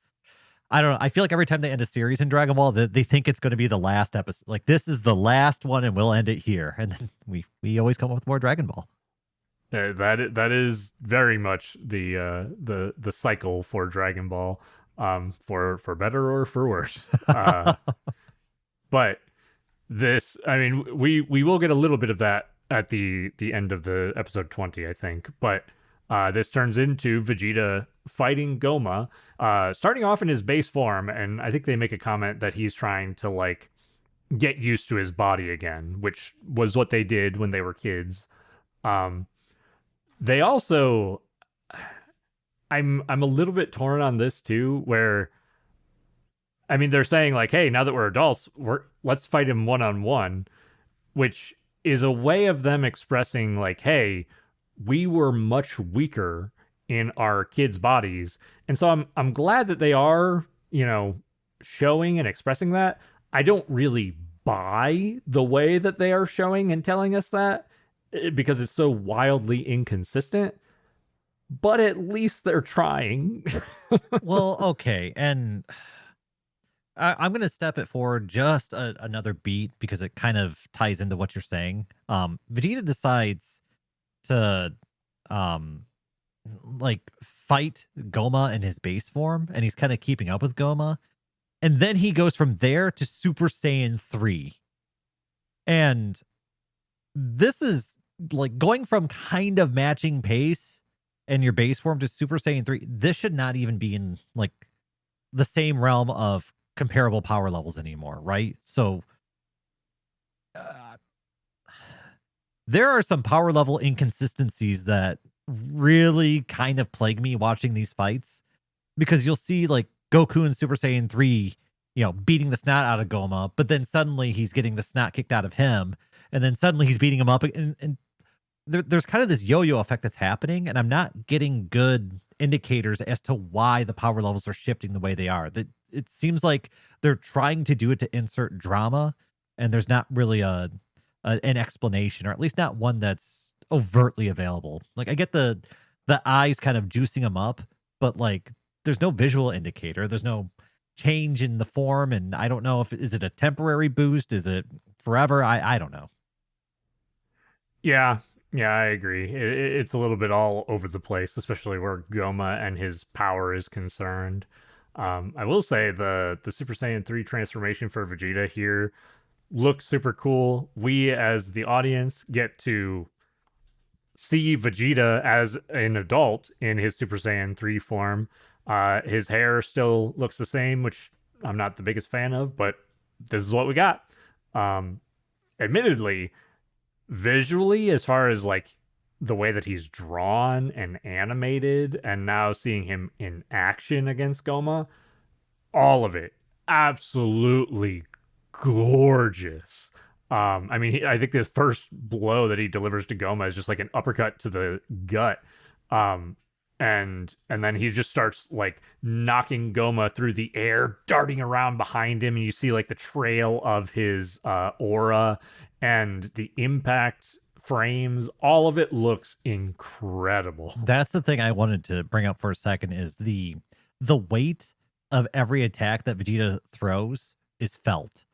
I don't know. I feel like every time they end a series in Dragon Ball, they think it's going to be the last episode. Like, this is the last one, and we'll end it here. And then we always come up with more Dragon Ball. that is very much the cycle for Dragon Ball, for better or for worse. But this, I mean, we will get a little bit of that at the end of the episode 20, I think. But this turns into Vegeta fighting Gomah, starting off in his base form, and I think they make a comment that he's trying to like get used to his body again, which was what they did when they were kids. They also, I'm a little bit torn on this too, where, I mean, they're saying like, hey, now that we're adults, let's fight him one-on-one, which is a way of them expressing like, hey, we were much weaker in our kids' bodies. And so I'm glad that they are, you know, showing and expressing that. I don't really buy the way that they are showing and telling us that. because it's so wildly inconsistent. But at least they're trying. Well, okay, and I'm going to step it forward just another beat because it kind of ties into what you're saying. Vegeta decides to um like fight Gomah in his base form, and he's kind of keeping up with Gomah, and then he goes from there to Super Saiyan 3. And this is like going from kind of matching pace in your base form to Super Saiyan 3. This should not even be in like the same realm of comparable power levels anymore, right? So uh, there are some power level inconsistencies that really kind of plague me watching these fights, because you'll see like Goku and Super Saiyan 3, beating the snot out of Gomah, but then suddenly he's getting the snot kicked out of him, and then suddenly he's beating him up, and there's kind of this yo-yo effect that's happening, and I'm not getting good indicators as to why the power levels are shifting the way they are. That it seems like they're trying to do it to insert drama, and there's not really an explanation, or at least not one that's overtly available. Like, I get the eyes kind of juicing them up, but like there's no visual indicator. There's no change in the form, and I don't know if is it a temporary boost, is it forever? I don't know. Yeah, yeah, I agree. It's a little bit all over the place, especially where Goma and his power is concerned. I will say the Super Saiyan 3 transformation for Vegeta here looks super cool. We, as the audience, get to see Vegeta as an adult in his Super Saiyan 3 form. His hair still looks the same, which I'm not the biggest fan of, but this is what we got. Admittedly, visually, as far as like the way that he's drawn and animated, and now seeing him in action against Goma, all of it absolutely gorgeous. I mean, I think the first blow that he delivers to Goma is just like an uppercut to the gut. Um, and then he just starts like knocking Goma through the air, darting around behind him, and you see like the trail of his aura and the impact frames. All of it looks incredible. That's the thing I wanted to bring up for a second, is the weight of every attack that Vegeta throws is felt.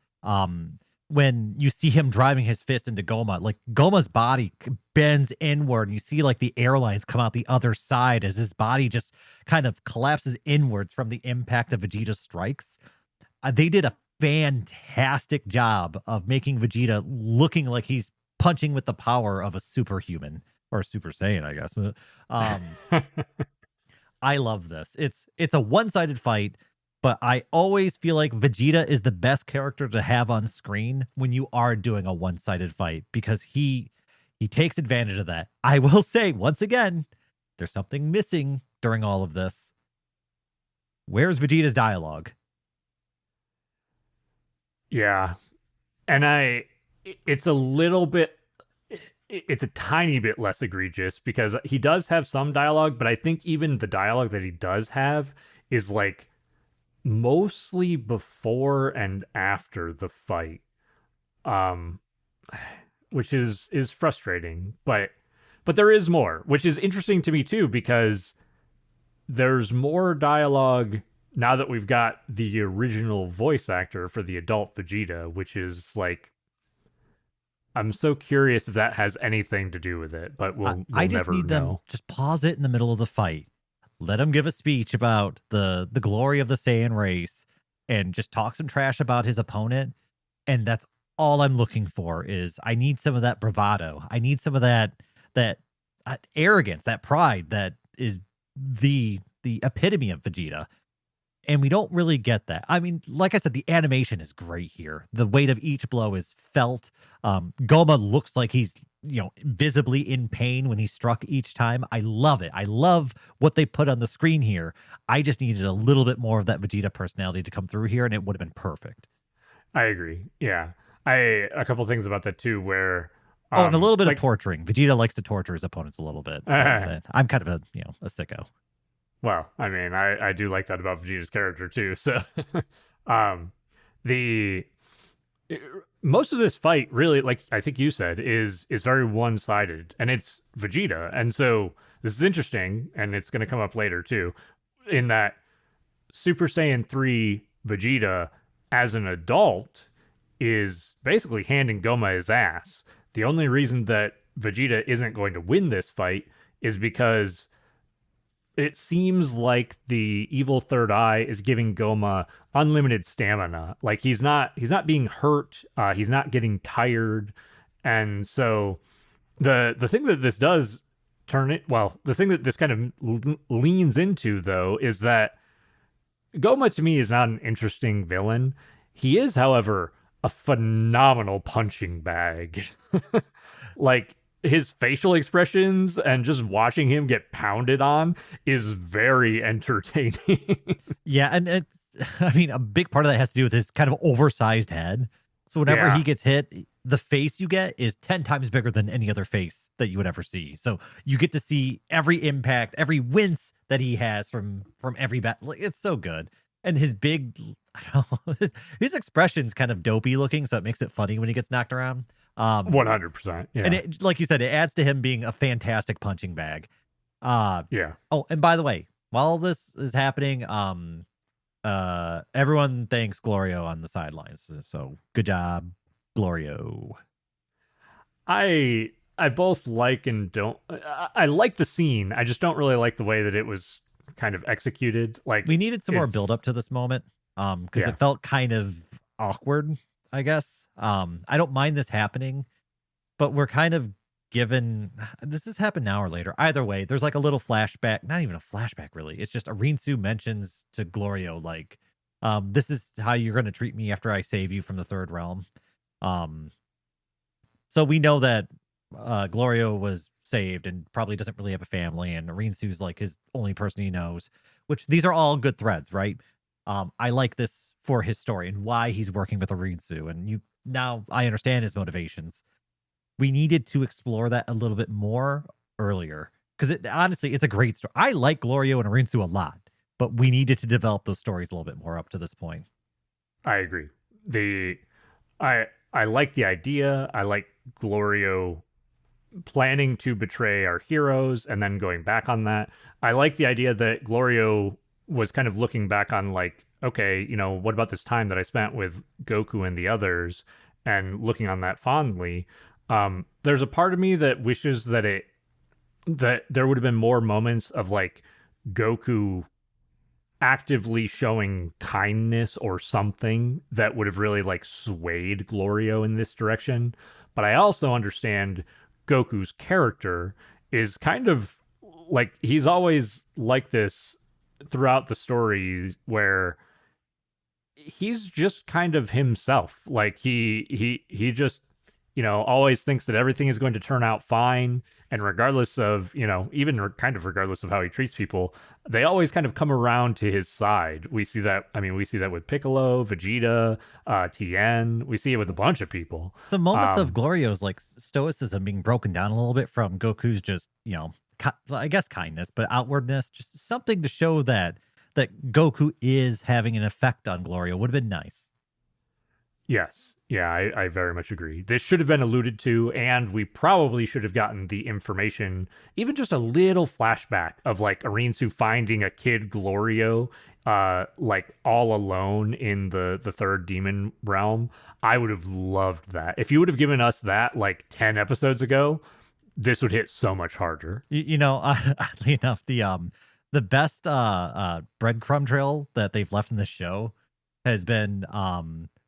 When you see him driving his fist into Goma, like Goma's body bends inward, and you see like the airlines come out the other side as his body just kind of collapses inwards from the impact of Vegeta's strikes. They did a fantastic job of making Vegeta looking like he's punching with the power of a superhuman, or a Super Saiyan, I guess. I love this. It's a one-sided fight, but I always feel like Vegeta is the best character to have on screen when you are doing a one-sided fight, because he takes advantage of that. I will say, once again, there's something missing during all of this. Where's Vegeta's dialogue? Yeah. And it's a little bit, it's a tiny bit less egregious because he does have some dialogue, but I think even the dialogue that he does have is like mostly before and after the fight, um which is frustrating, but there is more, which is interesting to me too, because there's more dialogue now that we've got the original voice actor for the adult Vegeta, which is like, I'm so curious if that has anything to do with it, but we'll I just never need them know. just pause it in the middle of the fight, let him give a speech about the glory of the Saiyan race, and just talk some trash about his opponent, and that's all I'm looking for. Is I need some of that bravado. I need some of that arrogance, that pride that is the epitome of Vegeta. And we don't really get that. I mean, like I said, the animation is great here. The weight of each blow is felt. Goma looks like he's, visibly in pain when he's struck each time. I love it. I love what they put on the screen here. I just needed a little bit more of that Vegeta personality to come through here, and it would have been perfect. I agree. Yeah. A couple things about that too, where And a little bit like, of torturing. Vegeta likes to torture his opponents a little bit. I'm kind of a sicko. well, I mean, I do like that about Vegeta's character too. So, um, the most of this fight really, like I think you said, is very one-sided, and it's Vegeta. And so this is interesting, and it's going to come up later too, in that Super Saiyan 3 Vegeta as an adult is basically handing Goma his ass. The only reason that Vegeta isn't going to win this fight is because it seems like the evil third eye is giving Goma unlimited stamina. Like he's not being hurt, he's not getting tired. And so the thing that this does the thing that this kind of leans into though is that Goma to me is not an interesting villain. He is, however, a phenomenal punching bag. Like his facial expressions and just watching him get pounded on is very entertaining. Yeah, and it's, I mean, a big part of that has to do with his kind of oversized head. So whenever he gets hit, the face you get is 10 times bigger than any other face that you would ever see. So you get to see every impact, every wince that he has from every battle. It's so good. And his big, I don't know, his expression's kind of dopey looking, so it makes it funny when he gets knocked around. 100%. Yeah. And it, like you said, it adds to him being a fantastic punching bag. Yeah. Oh, and by the way, while this is happening, everyone thanks Glorio on the sidelines. So good job, Glorio. I both like and don't. I like the scene. I just don't really like the way that it was kind of executed. Like We needed some more build up to this moment, because it felt kind of awkward, I guess. I don't mind this happening, but we're kind of given, does this happen now or later? Either way, there's like a little flashback, not even a flashback really. It's just Rinsu mentions to Glorio, like, this is how you're going to treat me after I save you from the third realm. So we know that Glorio was saved and probably doesn't really have a family, and Rinsu's like his only person he knows, which these are all good threads, right? I like this for his story and why he's working with Rinsu, and now I understand his motivations. We needed to explore that a little bit more earlier, because honestly, it's a great story. I like Glorio and Rinsu a lot, but we needed to develop those stories a little bit more up to this point. I agree. I like the idea. I like Glorio planning to betray our heroes and then going back on that. I like the idea that Glorio was kind of looking back on, like, okay, what about this time that I spent with Goku and the others, and looking on that fondly. There's a part of me that wishes that there would have been more moments of like Goku actively showing kindness or something that would have really like swayed Glorio in this direction. But I also understand Goku's character is kind of like, he's always like this throughout the story, where he's just kind of himself. Like he just always thinks that everything is going to turn out fine. And regardless of, even kind of regardless of how he treats people, they always kind of come around to his side. We see that with Piccolo, Vegeta, Tien. We see it with a bunch of people. Some moments of Glorio's like stoicism being broken down a little bit from Goku's just, I guess kindness, but outwardness, just something to show that Goku is having an effect on Glorio would have been nice. Yes. Yeah, I very much agree. This should have been alluded to, and we probably should have gotten the information, even just a little flashback of like Rinsu finding a kid Glorio, like all alone in the third demon realm. I would have loved that. If you would have given us that like 10 episodes ago, this would hit so much harder. Oddly enough, the best breadcrumb trail that they've left in this show has been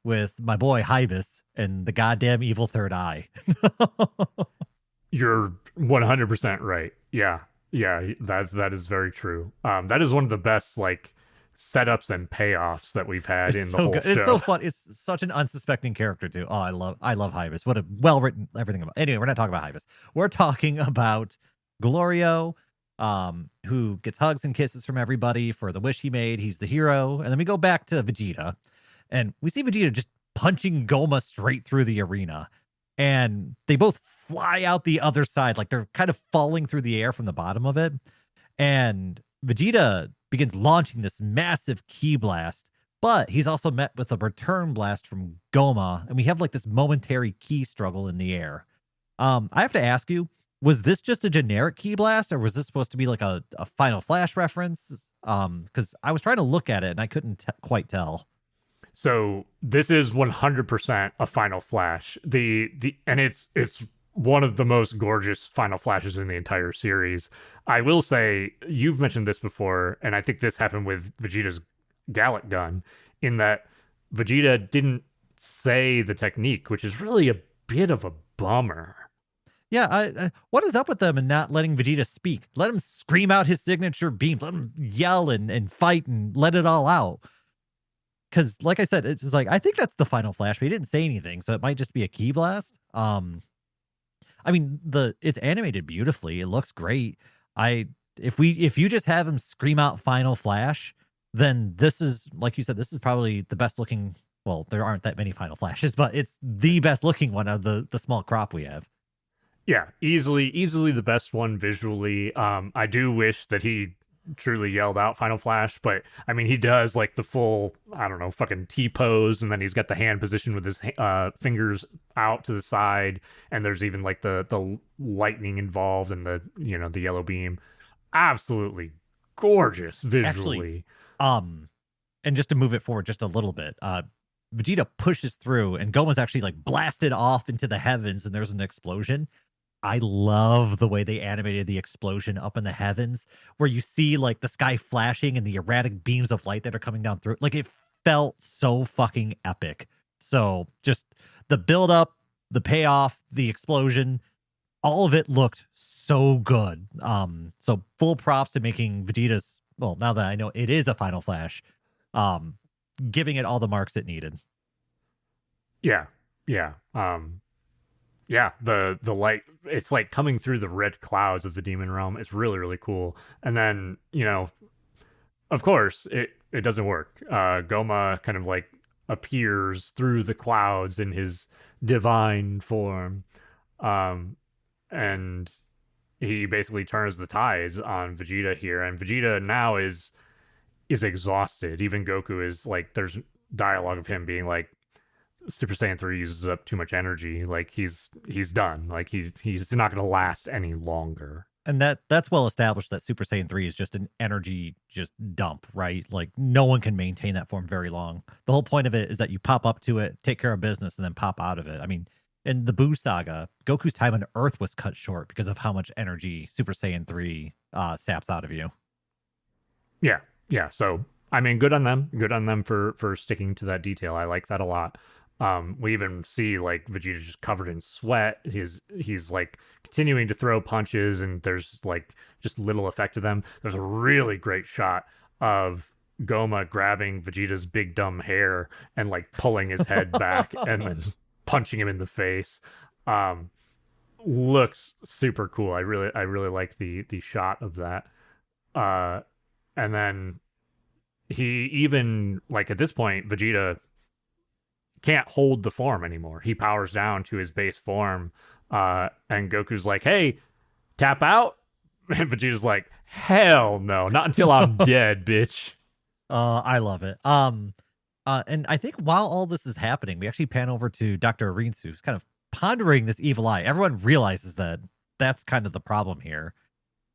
with my boy Hybis and the goddamn evil third eye. You're 100% right. Yeah, that is very true. That is one of the best like setups and payoffs that we've had in the whole show. It's so fun. It's such an unsuspecting character too. Oh, I love Hybis. What a well written everything about. Anyway, we're not talking about Hybis. We're talking about Glorio, who gets hugs and kisses from everybody for the wish he made. He's the hero. And then we go back to Vegeta, and we see Vegeta just punching Goma straight through the arena. And they both fly out the other side, like they're kind of falling through the air from the bottom of it. And Vegeta begins launching this massive ki blast, But he's also met with a return blast from Gomah, and we have like this momentary key struggle in the air. I have to ask you, was this just a generic key blast, or was this supposed to be like a Final Flash reference? Because I was trying to look at it and I couldn't quite tell. So this is 100% a Final Flash. And it's one of the most gorgeous Final Flashes in the entire series. I will say, you've mentioned this before, and I think this happened with Vegeta's Gallic gun, in that Vegeta didn't say the technique, which is really a bit of a bummer. Yeah, what is up with them and not letting Vegeta speak? Let him scream out his signature beams. Let him yell and fight and let it all out. Because, like I said, it was like, I think that's the Final Flash, but he didn't say anything, so it might just be a key blast. I mean, it's animated beautifully. It looks great. If you just have him scream out Final Flash, then this is, like you said, this is probably the best looking. Well, there aren't that many Final Flashes, but it's the best looking one of the small crop we have. Yeah, easily the best one visually. I do wish that he truly yelled out Final Flash, but I mean, he does like the full, I don't know, fucking T pose, and then he's got the hand position with his fingers out to the side, and there's even like the lightning involved and the the yellow beam. Absolutely gorgeous visually. Actually, and just to move it forward just a little bit, Vegeta pushes through, and Goma's actually like blasted off into the heavens, and there's an explosion. I love the way they animated the explosion up in the heavens, where you see like the sky flashing and the erratic beams of light that are coming down through it. Like, it felt so fucking epic. So just the build up, the payoff, the explosion, all of it looked so good. So full props to making Vegeta's, well, now that I know it is a Final Flash, giving it all the marks it needed. Yeah. Yeah, the light, it's like coming through the red clouds of the demon realm. It's really, really cool. And then, of course, it doesn't work. Gomah kind of like appears through the clouds in his divine form. And he basically turns the tides on Vegeta here. And Vegeta now is exhausted. Even Goku is like, there's dialogue of him being like, Super Saiyan 3 uses up too much energy. Like, he's done. Like, he's not going to last any longer. And that's well established that Super Saiyan 3 is just an energy just dump, right? Like, no one can maintain that form very long. The whole point of it is that you pop up to it, take care of business, and then pop out of it. I mean, in the Buu saga, Goku's time on Earth was cut short because of how much energy Super Saiyan 3 saps out of you. Yeah. So, I mean, good on them. Good on them for sticking to that detail. I like that a lot. We even see like Vegeta just covered in sweat. He's like continuing to throw punches, and there's like just little effect of them. There's a really great shot of Gomah grabbing Vegeta's big dumb hair and like pulling his head back and then punching him in the face. Looks super cool. I really like the shot of that. And then he even, like, at this point, Vegeta can't hold the form anymore. He powers down to his base form, and Goku's like, "Hey, tap out," and Vegeta's like, "Hell no, not until I'm dead, bitch." I love it. And I think while all this is happening, we actually pan over to Dr. Rinsu, who's kind of pondering this evil eye. Everyone realizes that that's kind of the problem here,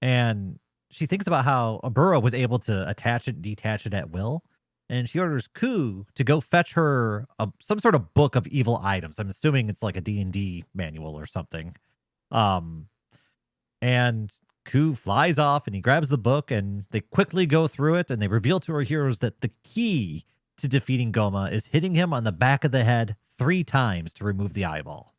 and she thinks about how Abura was able to attach it and detach it at will. And she orders Ku to go fetch her some sort of book of evil items. I'm assuming it's like a D&D manual or something. And Ku flies off and he grabs the book, and they quickly go through it, and they reveal to our heroes that the key to defeating Gomah is hitting him on the back of the head 3 times to remove the eyeball.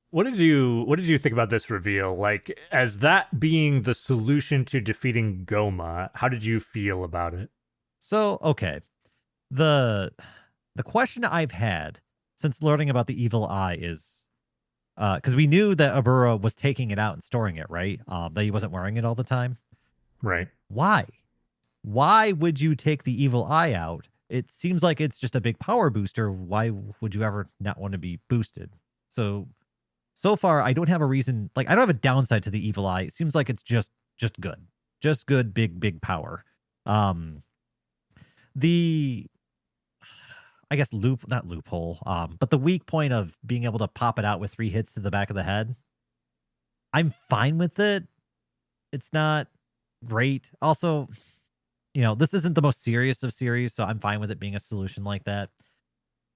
What did you think about this reveal? Like, as that being the solution to defeating Gomah, how did you feel about it? So, okay, the question I've had since learning about the evil eye is, because we knew that Abura was taking it out and storing it, right? That he wasn't wearing it all the time. Right. Why? Why would you take the evil eye out? It seems like it's just a big power booster. Why would you ever not want to be boosted? So far, I don't have a reason. Like, I don't have a downside to the evil eye. It seems like it's just good, big power. The I guess not loophole, but the weak point of being able to pop it out with 3 hits to the back of the head, I'm fine with it. It's not great. Also, this isn't the most serious of series, so I'm fine with it being a solution like that.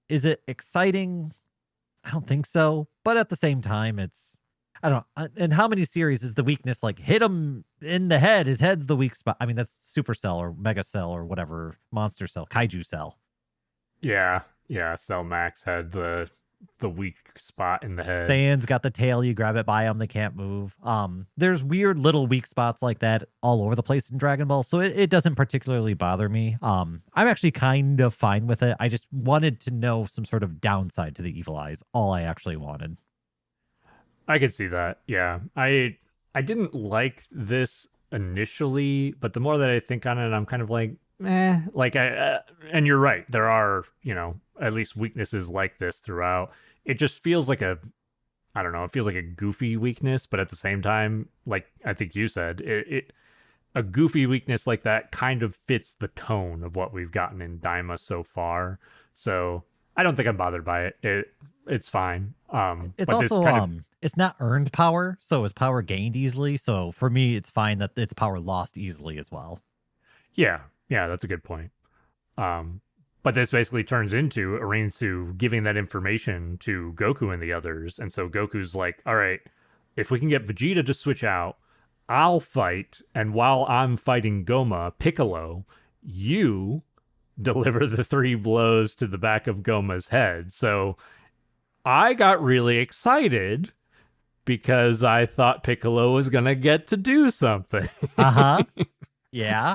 Is it exciting? I don't think so. But at the same time, I don't know. And how many series is the weakness like hit him in the head? His head's the weak spot. I mean, that's Super Cell or Mega Cell or whatever, Monster Cell, Kaiju Cell. Yeah. Cell Max had the weak spot in the head. Saiyan's got the tail. You grab it by them, they can't move. There's weird little weak spots like that all over the place in Dragon Ball, so it doesn't particularly bother me. I'm actually kind of fine with it. I just wanted to know some sort of downside to the evil eyes. All I actually wanted. I could see that. Yeah, I didn't like this initially, but the more that I think on it, I'm kind of like, like and you're right. There are, at least weaknesses like this throughout. It just feels like I don't know, it feels like a goofy weakness, but at the same time, like I think you said, a goofy weakness like that kind of fits the tone of what we've gotten in Daima so far. So I don't think I'm bothered by it. It's fine. It's also it's not earned power, so it's power gained easily. So for me, it's fine that it's power lost easily as well. Yeah, that's a good point. But this basically turns into Arinsu giving that information to Goku and the others. And so Goku's like, all right, if we can get Vegeta to switch out, I'll fight. And while I'm fighting Gomah, Piccolo, you deliver the 3 blows to the back of Gomah's head. So I got really excited because I thought Piccolo was going to get to do something. Uh-huh. Yeah.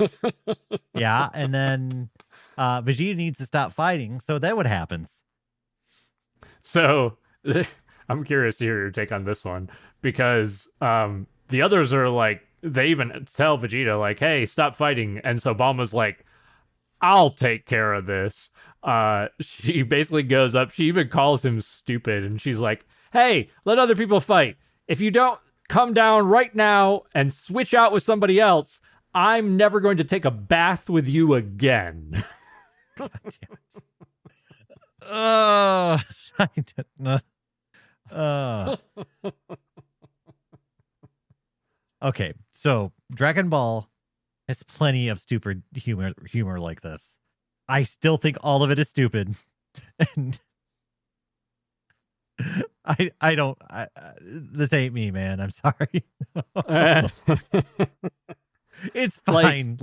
Yeah. And then Vegeta needs to stop fighting. So then what happens? So I'm curious to hear your take on this one, because the others are like, they even tell Vegeta like, hey, stop fighting. And so Bulma's like, I'll take care of this. She basically goes up. She even calls him stupid. And she's like, hey, let other people fight. If you don't come down right now and switch out with somebody else, I'm never going to take a bath with you again. God damn it. I didn't. Okay, so Dragon Ball has plenty of stupid humor like this. I still think all of it is stupid, and I don't. This ain't me, man. I'm sorry. It's fine.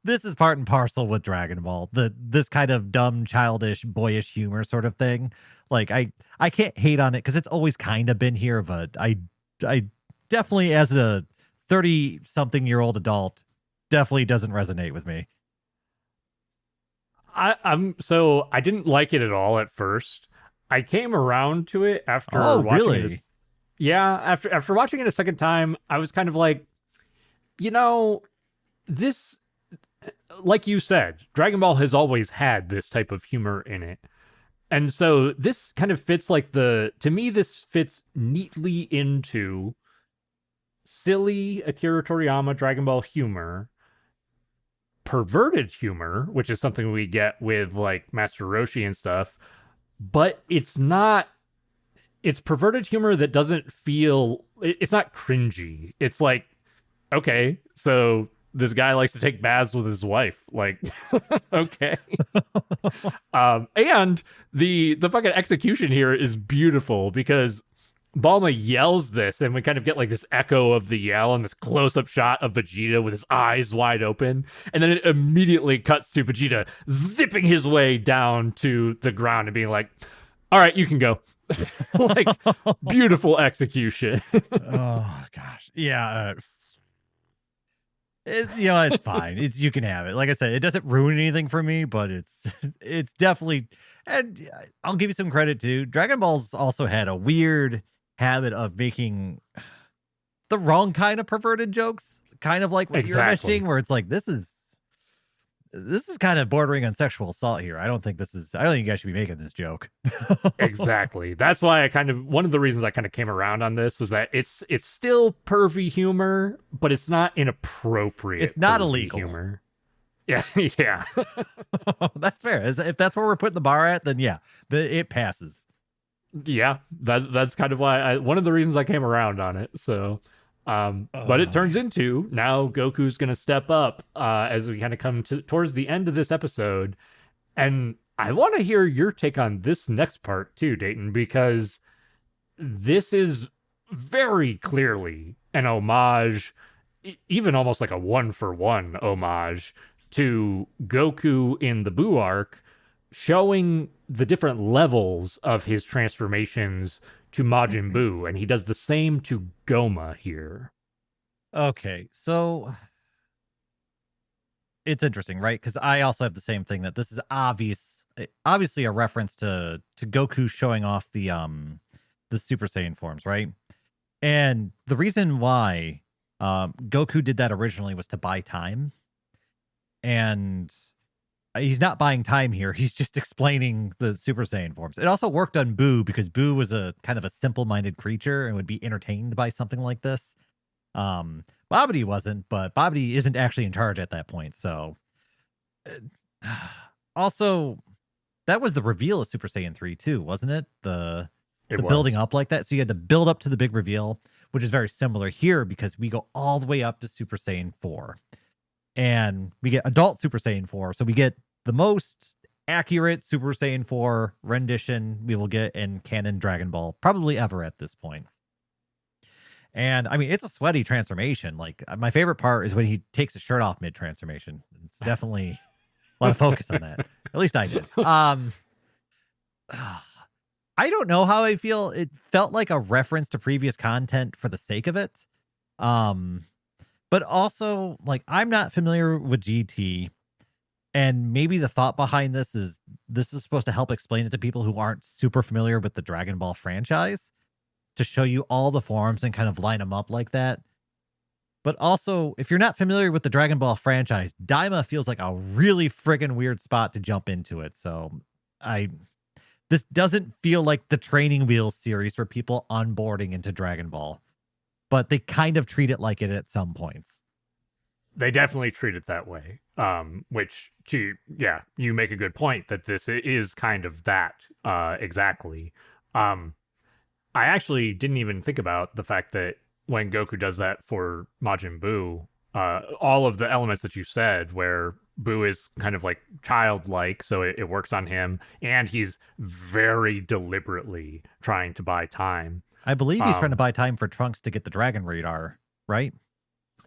This is part and parcel with Dragon Ball. This kind of dumb, childish, boyish humor sort of thing. Like I can't hate on it because it's always kind of been here, but I definitely, as a 30-something-year-old adult, definitely doesn't resonate with me. I didn't like it at all at first. I came around to it after watching really? it. Yeah, after watching it a second time, I was kind of like, this, like you said, Dragon Ball has always had this type of humor in it. And so this kind of fits to me, this fits neatly into silly Akira Toriyama Dragon Ball humor, perverted humor, which is something we get with like Master Roshi and stuff, but it's perverted humor that doesn't feel, it's not cringy. It's like, okay, so this guy likes to take baths with his wife. Like, okay. And the fucking execution here is beautiful because Bulma yells this, and we kind of get like this echo of the yell and this close-up shot of Vegeta with his eyes wide open. And then it immediately cuts to Vegeta zipping his way down to the ground and being like, all right, you can go. Like, beautiful execution. Oh, gosh. Yeah. It's fine. You can have it. Like I said, it doesn't ruin anything for me, but it's definitely, and I'll give you some credit too. Dragon Ball's also had a weird habit of making the wrong kind of perverted jokes, kind of like what you're mentioning, where it's like this is kind of bordering on sexual assault here. I don't think you guys should be making this joke. Exactly. That's why one of the reasons I kind of came around on this was that it's still pervy humor, but it's not inappropriate. It's not illegal humor. Yeah, yeah. That's fair. If that's where we're putting the bar at, then yeah, it passes. Yeah, that's kind of why one of the reasons I came around on it. So, but it Oh turns man. into now Goku's going to step up as we kind of come towards the end of this episode, and I want to hear your take on this next part too, Dayton, because this is very clearly an homage, even almost like a one for one homage to Goku in the Buu arc, showing the different levels of his transformations to Majin Buu, and he does the same to Gomah here. Okay, so it's interesting, right? Because I also have the same thing that this is obviously a reference to Goku showing off the Super Saiyan forms, right? And the reason why Goku did that originally was to buy time, and he's not buying time here. He's just explaining the Super Saiyan forms. It also worked on Boo because Boo was a kind of a simple-minded creature and would be entertained by something like this. Bobbity wasn't, but Bobbity isn't actually in charge at that point. So, also, that was the reveal of Super Saiyan 3 too, wasn't it? The building up like that. So you had to build up to the big reveal, which is very similar here because we go all the way up to Super Saiyan 4. And we get adult Super Saiyan 4. So we get the most accurate Super Saiyan 4 rendition we will get in canon Dragon Ball, probably ever at this point. And I mean, it's a sweaty transformation. Like, my favorite part is when he takes his shirt off mid transformation. It's definitely a lot of focus on that. At least I did. I don't know how I feel. It felt like a reference to previous content for the sake of it. But also, like, I'm not familiar with GT, and maybe the thought behind this is supposed to help explain it to people who aren't super familiar with the Dragon Ball franchise, to show you all the forms and kind of line them up like that. But also, if you're not familiar with the Dragon Ball franchise, Daima feels like a really friggin' weird spot to jump into it. So this doesn't feel like the Training Wheels series for people onboarding into Dragon Ball, but they kind of treat it like it at some points. They definitely treat it that way. Which, you make a good point that this is kind of that exactly. I actually didn't even think about the fact that when Goku does that for Majin Buu, all of the elements that you said, where Buu is kind of like childlike, so it works on him, and he's very deliberately trying to buy time. I believe he's trying to buy time for Trunks to get the Dragon Radar, right?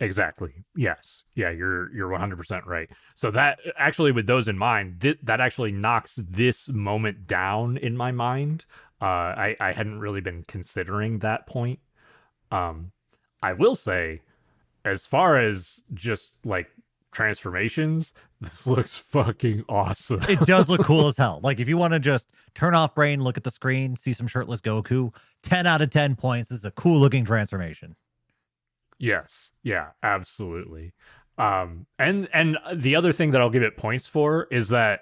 Exactly. Yes. Yeah, you're 100% right. So that actually, with those in mind, that actually knocks this moment down in my mind. I hadn't really been considering that point. I will say, as far as just like transformations, this looks fucking awesome. It does look cool as hell. Like, if you want to just turn off brain, look at the screen, see some shirtless Goku, 10 out of 10 points. This is a cool looking transformation. Yes. Yeah, absolutely. And the other thing that I'll give it points for is that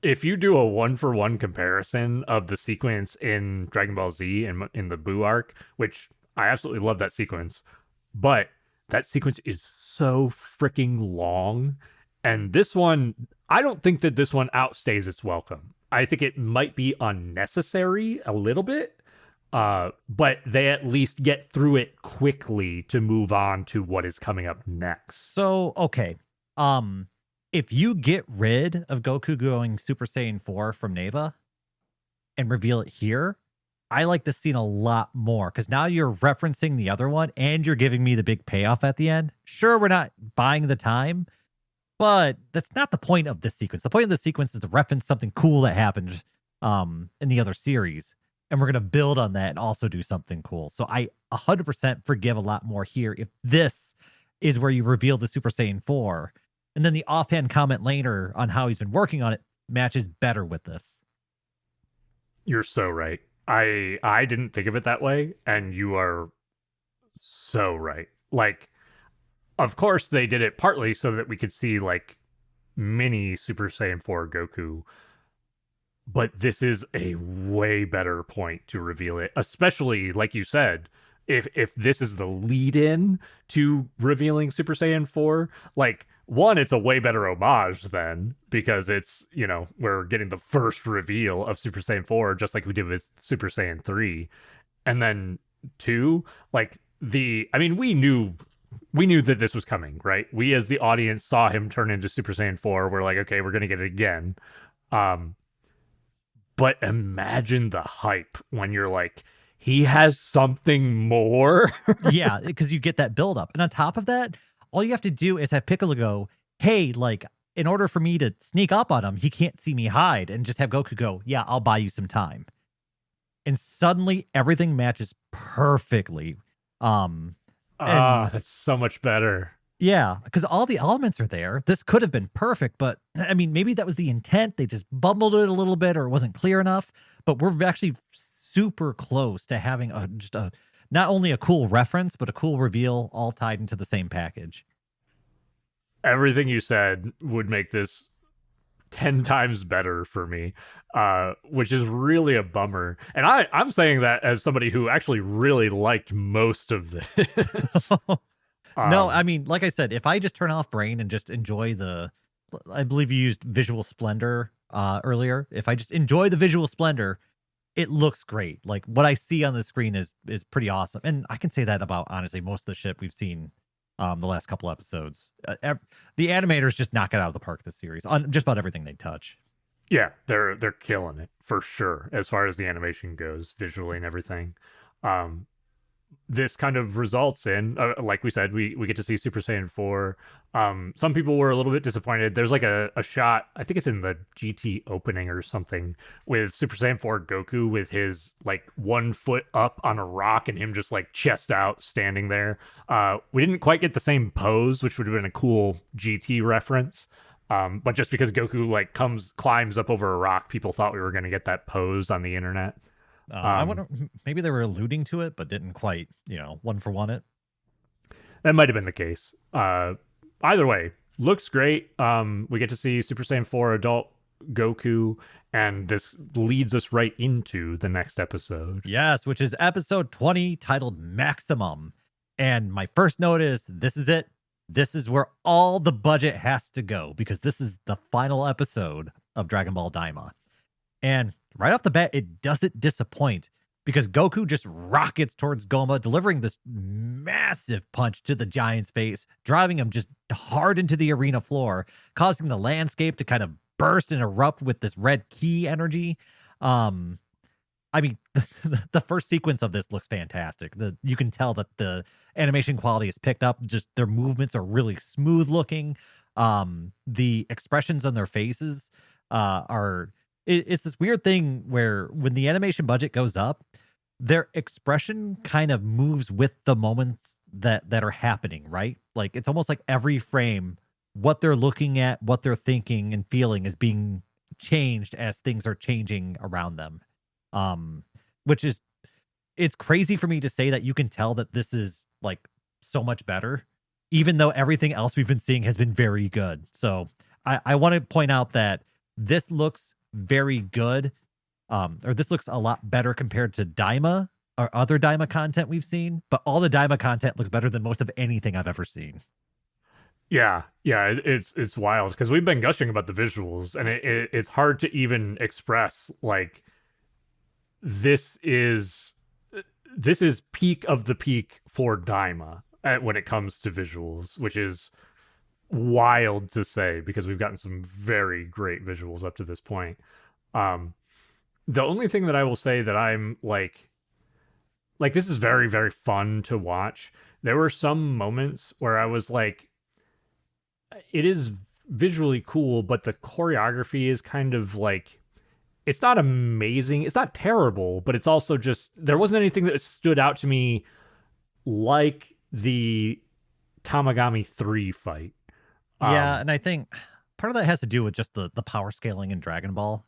if you do a 1-for-1 comparison of the sequence in Dragon Ball Z and in the Buu arc, which I absolutely love that sequence, but that sequence is so freaking long. And this one, I don't think that this one outstays its welcome. I think it might be unnecessary a little bit, but they at least get through it quickly to move on to what is coming up next. So, okay. If you get rid of Goku going Super Saiyan 4 from Neva and reveal it here, I like this scene a lot more, because now you're referencing the other one and you're giving me the big payoff at the end. Sure, we're not buying the time, but that's not the point of this sequence. The point of the sequence is to reference something cool that happened in the other series, and we're going to build on that and also do something cool. So I 100% forgive a lot more here if this is where you reveal the Super Saiyan 4. And then the offhand comment later on how he's been working on it matches better with this. You're so right. I didn't think of it that way, and you are so right. Like, of course they did it partly so that we could see like mini Super Saiyan 4 Goku, but this is a way better point to reveal it, especially like you said, if this is the lead in to revealing Super Saiyan 4, like one, it's a way better homage then because it's, we're getting the first reveal of Super Saiyan 4 just like we did with Super Saiyan 3. And then two, like we knew that this was coming, right? We as the audience saw him turn into Super Saiyan 4. We're like, okay, we're gonna get it again. Um, but imagine the hype when you're like, he has something more. Yeah, because you get that build up. And on top of that, all you have to do is have Piccolo go, hey, like, in order for me to sneak up on him, he can't see me hide, and just have Goku go, yeah, I'll buy you some time. And suddenly everything matches perfectly. And That's so much better. yeah, because all the elements are there. This could have been perfect, but I mean, maybe that was the intent. They just bumbled it a little bit, or it wasn't clear enough. But we're actually super close to having just a not only a cool reference, but a cool reveal, all tied into the same package. Everything you said would make this 10 times better for me, which is really a bummer. And I'm saying that as somebody who actually really liked most of this. No, I mean, like I said, if I just turn off brain and just enjoy I believe you used visual splendor earlier. If I just enjoy the visual splendor, it looks great. Like what I see on the screen is pretty awesome. And I can say that about honestly most of the shit we've seen the last couple episodes. The animators just knock it out of the park this series on just about everything they touch. Yeah, they're killing it for sure as far as the animation goes, visually and everything. This kind of results in, like we said, we get to see Super Saiyan 4. Some people were a little bit disappointed. There's like a shot, I think it's in the GT opening or something, with Super Saiyan 4 Goku with his like 1 foot up on a rock and him just like chest out standing there. We didn't quite get the same pose, which would have been a cool GT reference. But just because Goku like climbs up over a rock, people thought we were going to get that pose on the internet. I wonder, maybe they were alluding to it, but didn't quite, one for one it. That might have been the case. Either way, looks great. We get to see Super Saiyan 4 adult Goku, and this leads us right into the next episode. Yes, which is episode 20, titled Maximum. And my first note is, this is it. This is where all the budget has to go, because this is the final episode of Dragon Ball Daima. And right off the bat, it doesn't disappoint, because Goku just rockets towards Gomah, delivering this massive punch to the giant's face, driving him just hard into the arena floor, causing the landscape to kind of burst and erupt with this red ki energy. I mean, the first sequence of this looks fantastic. You can tell that the animation quality is picked up. Just their movements are really smooth looking. The expressions on their faces it's this weird thing where when the animation budget goes up, their expression kind of moves with the moments that are happening, right? Like it's almost like every frame, what they're looking at, what they're thinking and feeling is being changed as things are changing around them. Which is, it's crazy for me to say that you can tell that this is like so much better, even though everything else we've been seeing has been very good. So I want to point out that this looks very good, or this looks a lot better compared to Daima or other Daima content we've seen, but all the Daima content looks better than most of anything I've ever seen. Yeah, it's wild because we've been gushing about the visuals, and it's hard to even express like this is peak of the peak for Daima when it comes to visuals, which is wild to say because we've gotten some very great visuals up to this point. The only thing that I will say that I'm like this is very, very fun to watch. There were some moments where I was like, it is visually cool, but the choreography is kind of like, it's not amazing. It's not terrible, but it's also just, there wasn't anything that stood out to me like the Tamagami 3 fight. Yeah, and I think part of that has to do with just the power scaling in Dragon Ball.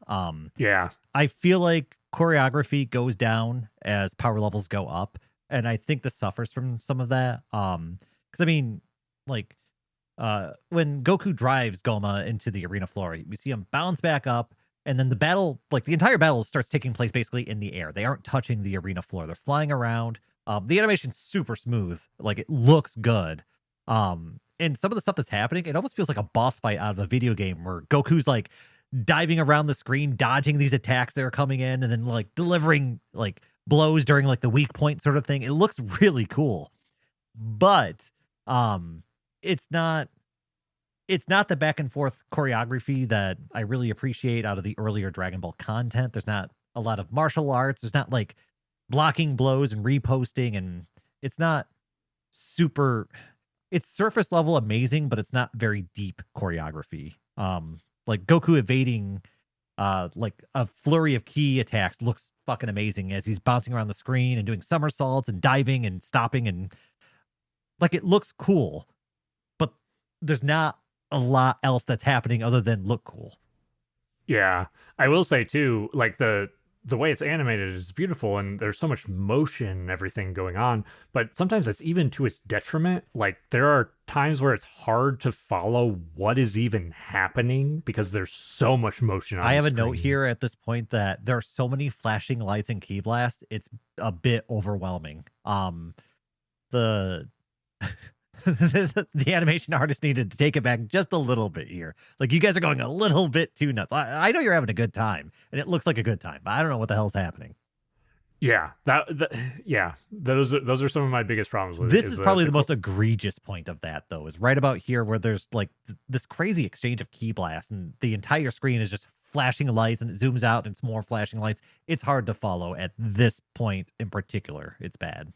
Yeah. I feel like choreography goes down as power levels go up, and I think this suffers from some of that. Because I mean, like, when Goku drives Gomah into the arena floor, we see him bounce back up, and then the battle, like the entire battle, starts taking place basically in the air. They aren't touching the arena floor; they're flying around. The animation's super smooth. Like, it looks good. And some of the stuff that's happening, it almost feels like a boss fight out of a video game where Goku's like diving around the screen, dodging these attacks that are coming in, and then like delivering like blows during like the weak point sort of thing. It looks really cool. But it's not the back and forth choreography that I really appreciate out of the earlier Dragon Ball content. There's not a lot of martial arts. There's not like blocking blows and reposting, and it's not super, it's surface level amazing, but it's not very deep choreography. Like Goku evading like a flurry of key attacks looks fucking amazing as he's bouncing around the screen and doing somersaults and diving and stopping, and like it looks cool, but there's not a lot else that's happening other than look cool. Yeah, I will say too, like the way it's animated is beautiful, and there's so much motion and everything going on. But sometimes it's even to its detriment. Like there are times where it's hard to follow what is even happening because there's so much motion on I have the a note screen. here at this point that there are so many flashing lights and key blasts. It's a bit overwhelming. The the animation artist needed to take it back just a little bit here. Like you guys are going a little bit too nuts. I know you're having a good time, and it looks like a good time, but I don't know what the hell's happening. Yeah, yeah, those are some of my biggest problems with This it. is probably the most egregious point of that, though, is right about here where there's like this crazy exchange of key blasts, and the entire screen is just flashing lights, and it zooms out and it's more flashing lights. It's hard to follow at this point in particular. It's bad.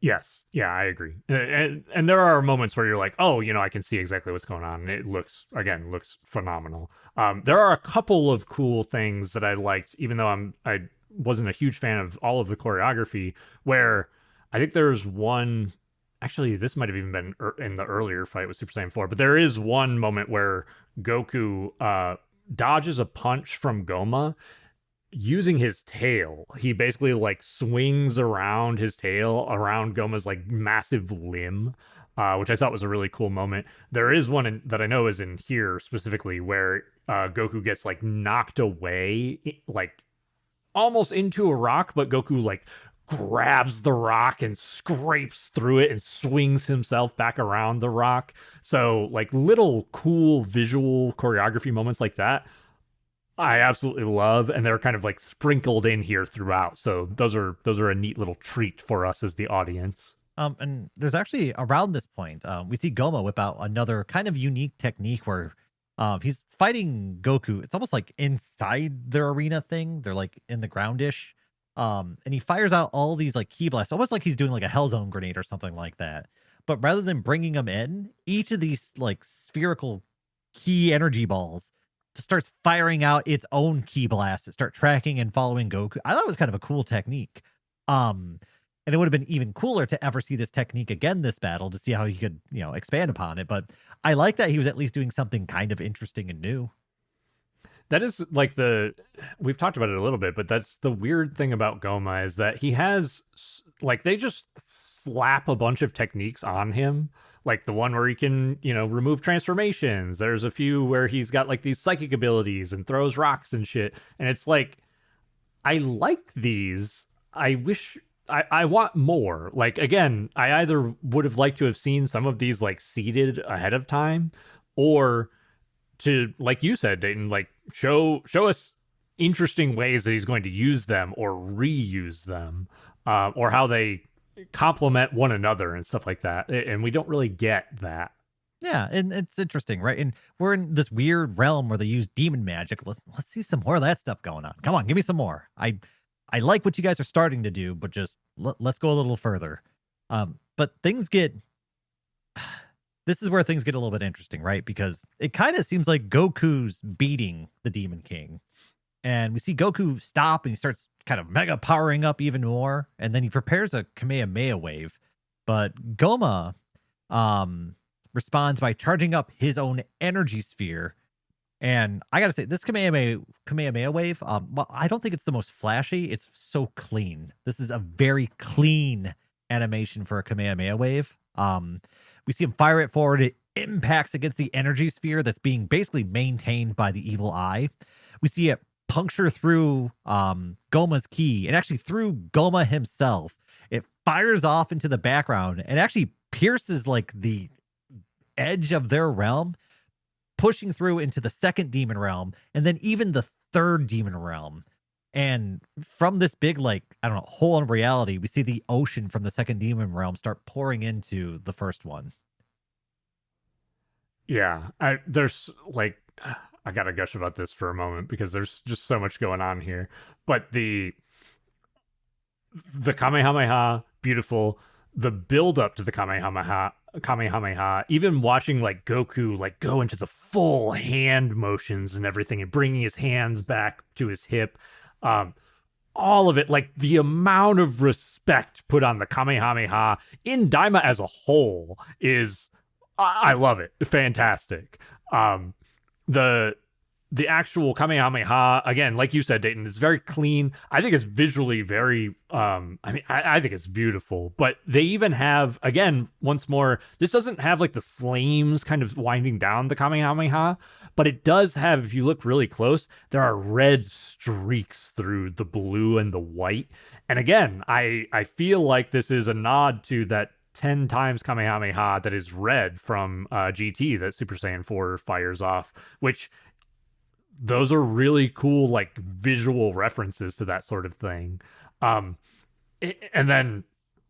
Yes, yeah, I agree. And there are moments where you're like, oh, I can see exactly what's going on. And it looks phenomenal. There are a couple of cool things that I liked, even though I wasn't a huge fan of all of the choreography. Where I think there's one. Actually, this might have even been in the earlier fight with Super Saiyan 4. But there is one moment where Goku dodges a punch from Gomah using his tail. He basically like swings around his tail around Gomah's like massive limb, which I thought was a really cool moment. There is one that I know is in here specifically where Goku gets like knocked away, like almost into a rock, but Goku like grabs the rock and scrapes through it and swings himself back around the rock. So like little cool visual choreography moments like that I absolutely love, and they're kind of like sprinkled in here throughout. So those are a neat little treat for us as the audience. And there's actually around this point, we see Gomah whip out another kind of unique technique where he's fighting Goku. It's almost like inside their arena thing. They're like in the groundish. And he fires out all these like key blasts, almost like he's doing like a Hellzone grenade or something like that. But rather than bringing them in, each of these like spherical key energy balls starts firing out its own key blasts that start tracking and following Goku. I thought it was kind of a cool technique. And it would have been even cooler to ever see this technique again this battle to see how he could, expand upon it. But I like that he was at least doing something kind of interesting and new. That is like we've talked about it a little bit, but that's the weird thing about Gomah is that he has like they just slap a bunch of techniques on him. Like the one where he can, remove transformations. There's a few where he's got like these psychic abilities and throws rocks and shit. And it's like, I like these. I wish I want more. Like, again, I either would have liked to have seen some of these like seeded ahead of time, or to, like you said, Dayton, like show us interesting ways that he's going to use them or reuse them, or how they complement one another and stuff like that, and we don't really get that. Yeah, and it's interesting, right? And we're in this weird realm where they use demon magic. Let's see some more of that stuff going on. Come on, give me some more. I like what you guys are starting to do, but just let's go a little further. But things get this is where things get a little bit interesting, right? Because it kind of seems like Goku's beating the Demon King. And we see Goku stop and he starts kind of mega powering up even more. And then he prepares a Kamehameha wave. But Gomah responds by charging up his own energy sphere. And I got to say, this Kamehameha wave, well, I don't think it's the most flashy. It's so clean. This is a very clean animation for a Kamehameha wave. We see him fire it forward. It impacts against the energy sphere that's being basically maintained by the evil eye. We see it puncture through Gomah's ki and actually through Gomah himself. It fires off into the background and actually pierces like the edge of their realm, pushing through into the second demon realm and then even the third demon realm. And from this big, like, I don't know, hole in reality, we see the ocean from the second demon realm start pouring into the first one. Yeah, there's like, I gotta gush about this for a moment because there's just so much going on here. But the Kamehameha, beautiful. The build up to the Kamehameha, even watching like Goku like go into the full hand motions and everything and bringing his hands back to his hip. All of it, like the amount of respect put on the Kamehameha in Daima as a whole is, I love it. Fantastic. The actual Kamehameha, again, like you said, Dayton, it's very clean. I think it's visually very, I think it's beautiful. But they even have, again, once more, this doesn't have like the flames kind of winding down the Kamehameha, but it does have, if you look really close, there are red streaks through the blue and the white. And again, I feel like this is a nod to that 10 times Kamehameha that is red from GT that Super Saiyan 4 fires off, which those are really cool, like visual references to that sort of thing. And then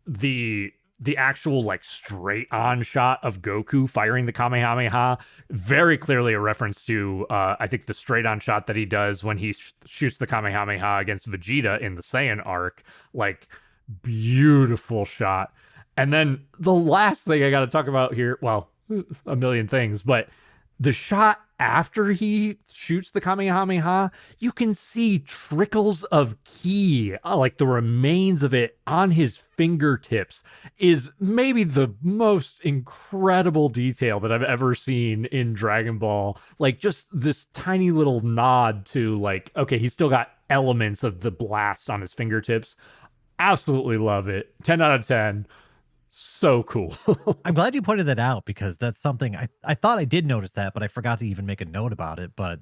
the actual like straight on shot of Goku firing the Kamehameha, very clearly a reference to I think the straight on shot that he does when he shoots the Kamehameha against Vegeta in the Saiyan arc. Like, beautiful shot. And then the last thing I got to talk about here, well, a million things, but the shot after he shoots the Kamehameha, you can see trickles of ki, like the remains of it on his fingertips, is maybe the most incredible detail that I've ever seen in Dragon Ball. Like, just this tiny little nod to, like, okay, he's still got elements of the blast on his fingertips. Absolutely love it. 10 out of 10. So cool. I'm glad you pointed that out because that's something I thought I did notice that, but I forgot to even make a note about it. But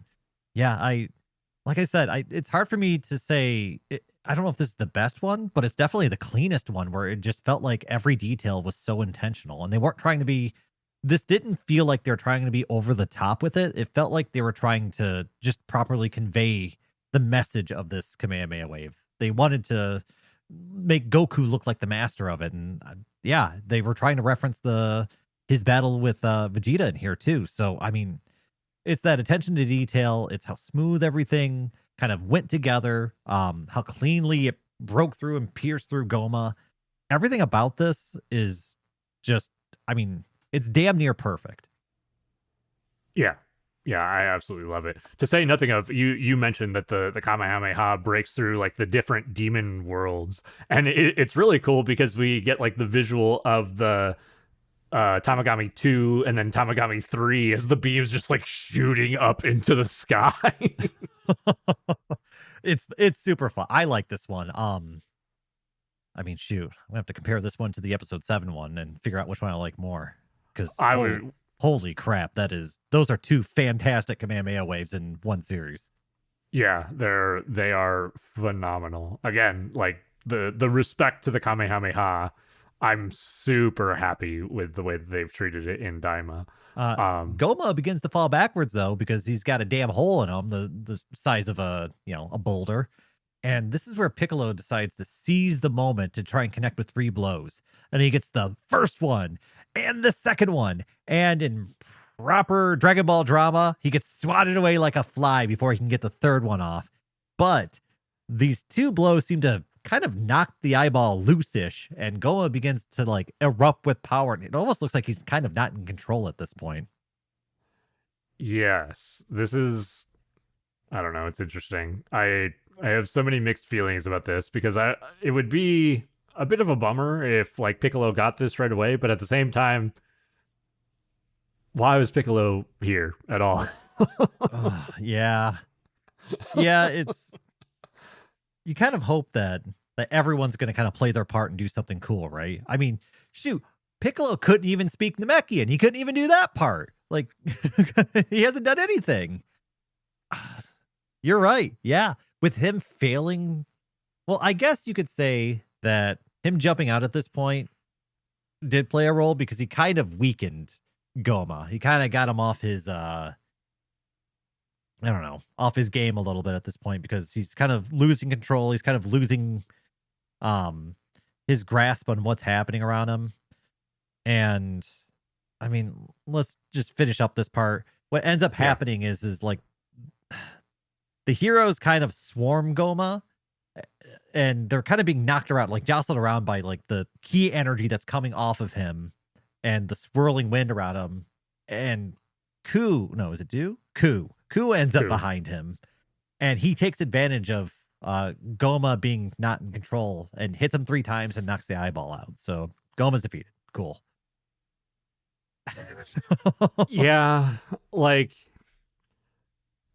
yeah, like I said, it's hard for me to say. I don't know if this is the best one, but it's definitely the cleanest one where it just felt like every detail was so intentional and they weren't trying to be. This didn't feel like they're trying to be over the top with it. It felt like they were trying to just properly convey the message of this Kamehameha wave. They wanted to make Goku look like the master of it, and yeah, they were trying to reference his battle with Vegeta in here too. So I mean, it's that attention to detail. It's how smooth everything kind of went together. How cleanly it broke through and pierced through Gomah. Everything about this is just, I mean, it's damn near perfect. Yeah. Yeah, I absolutely love it. To say nothing of, you mentioned that the Kamehameha breaks through like the different demon worlds, and it's really cool because we get like the visual of the Tamagami 2 and then Tamagami 3 as the beams just like shooting up into the sky. It's super fun. I like this one. I mean, shoot, I'm gonna have to compare this one to the episode 7 one and figure out which one I like more. Because holy crap, those are two fantastic Kamehameha waves in one series. Yeah, they are phenomenal. Again, like the respect to the Kamehameha, I'm super happy with the way that they've treated it in Daima. Gomah begins to fall backwards though because he's got a damn hole in him, the size of a boulder. And this is where Piccolo decides to seize the moment to try and connect with 3 blows. And he gets the first one and the second one. And in proper Dragon Ball drama, he gets swatted away like a fly before he can get the third one off. But these 2 blows seem to kind of knock the eyeball loose-ish. And Gomah begins to like erupt with power. It almost looks like he's kind of not in control at this point. Yes, this is, I don't know, it's interesting. I have so many mixed feelings about this because it would be a bit of a bummer if like Piccolo got this right away, but at the same time, why was Piccolo here at all? Yeah, it's, you kind of hope that everyone's going to kind of play their part and do something cool, right? I mean, shoot, Piccolo couldn't even speak Namekian. He couldn't even do that part. Like, he hasn't done anything. You're right. Yeah. With him failing, well, I guess you could say that him jumping out at this point did play a role because he kind of weakened Goma. He kind of got him off his I don't know, off his game a little bit at this point because he's kind of losing control. He's kind of losing his grasp on what's happening around him. And I mean, let's just finish up this part. What ends up happening is like the heroes kind of swarm Goma and they're kind of being knocked around, like jostled around by like the key energy that's coming off of him and the swirling wind around him. And Ku ends up behind him and he takes advantage of Goma being not in control and hits him 3 times and knocks the eyeball out. So Goma's defeated. Cool. Yeah, like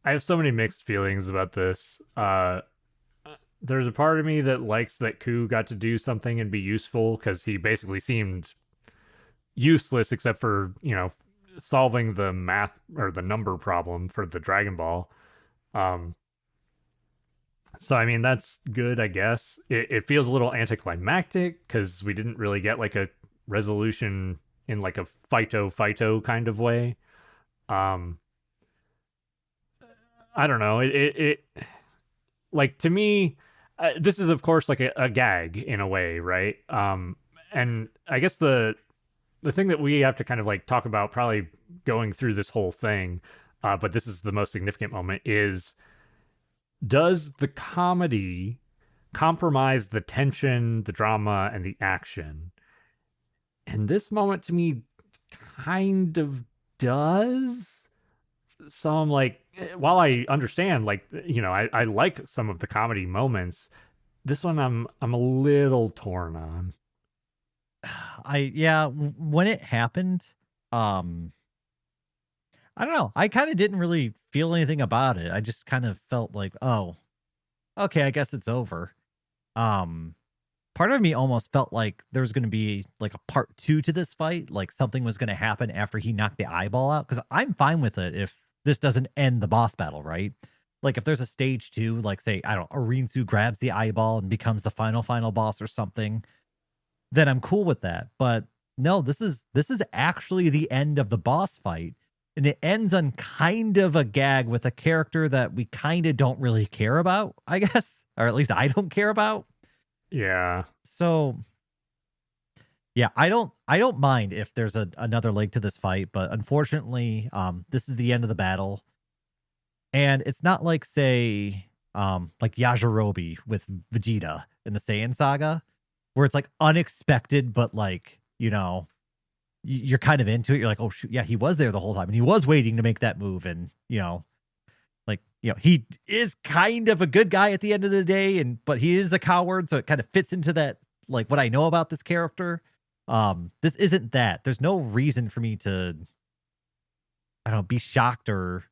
I have so many mixed feelings about this. There's a part of me that likes that Ku got to do something and be useful because he basically seemed useless except for, solving the math or the number problem for the Dragon Ball. So, I mean, that's good, I guess. It feels a little anticlimactic because we didn't really get like a resolution in like a fighto kind of way. I don't know. It like to me, this is of course like a gag in a way, right? And I guess the thing that we have to kind of like talk about probably going through this whole thing, but this is the most significant moment, is does the comedy compromise the tension, the drama, and the action? And this moment to me kind of does. So I'm like, while I understand, like, I like some of the comedy moments, this one I'm a little torn on. When it happened, I don't know. I kind of didn't really feel anything about it. I just kind of felt like, oh, okay, I guess it's over. Part of me almost felt like there was going to be like a part 2 to this fight, like something was going to happen after he knocked the eyeball out. Because I'm fine with it if this doesn't end the boss battle, right? Like if there's a stage 2, like say, I don't know, Arinsu grabs the eyeball and becomes the final boss or something, then I'm cool with that. But no, this is actually the end of the boss fight. And it ends on kind of a gag with a character that we kind of don't really care about, I guess. Or at least I don't care about. Yeah. So yeah, I don't mind if there's another leg to this fight, but unfortunately, this is the end of the battle. And it's not like, say, like Yajirobe with Vegeta in the Saiyan saga, where it's like unexpected, but like, you're kind of into it. You're like, oh shoot, yeah, he was there the whole time and he was waiting to make that move. And, he is kind of a good guy at the end of the day, but he is a coward. So it kind of fits into that, like what I know about this character. This isn't that. There's no reason for me to, I don't know, be shocked or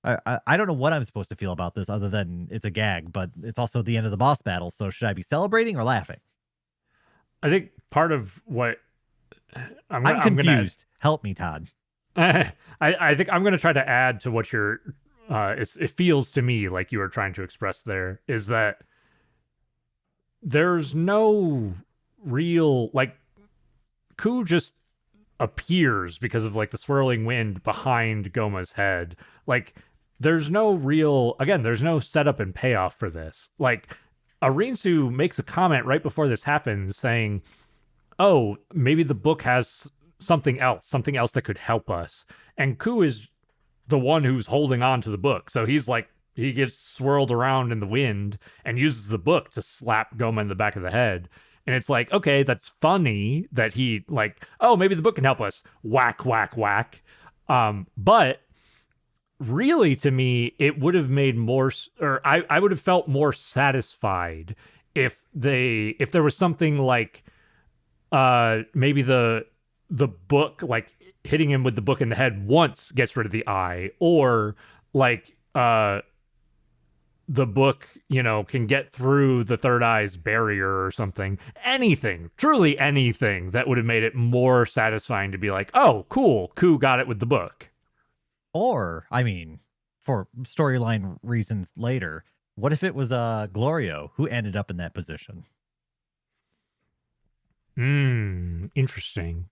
I don't know what I'm supposed to feel about this other than it's a gag, but it's also the end of the boss battle. So should I be celebrating or laughing? I think part of what I'm confused. Help me, Todd. I think I'm going to try to add to what you're. It feels to me like you were trying to express there is that there's no real like Ku just appears because of like the swirling wind behind Goma's head. Like there's no setup and payoff for this. Like Arinsu makes a comment right before this happens saying, oh, maybe the book has something else that could help us. And Ku is the one who's holding on to the book. So he's like, he gets swirled around in the wind and uses the book to slap Goma in the back of the head. And it's like, okay, that's funny that he like, oh, maybe the book can help us. Whack, whack, whack. But really to me, it would have made more, or I would have felt more satisfied if there was something like, maybe the book, like hitting him with the book in the head once gets rid of the eye, or like the book, can get through the third eye's barrier or something. Anything, truly anything that would have made it more satisfying to be like, oh, cool, Ku got it with the book. Or, I mean, for storyline reasons later, what if it was Glorio who ended up in that position? Interesting.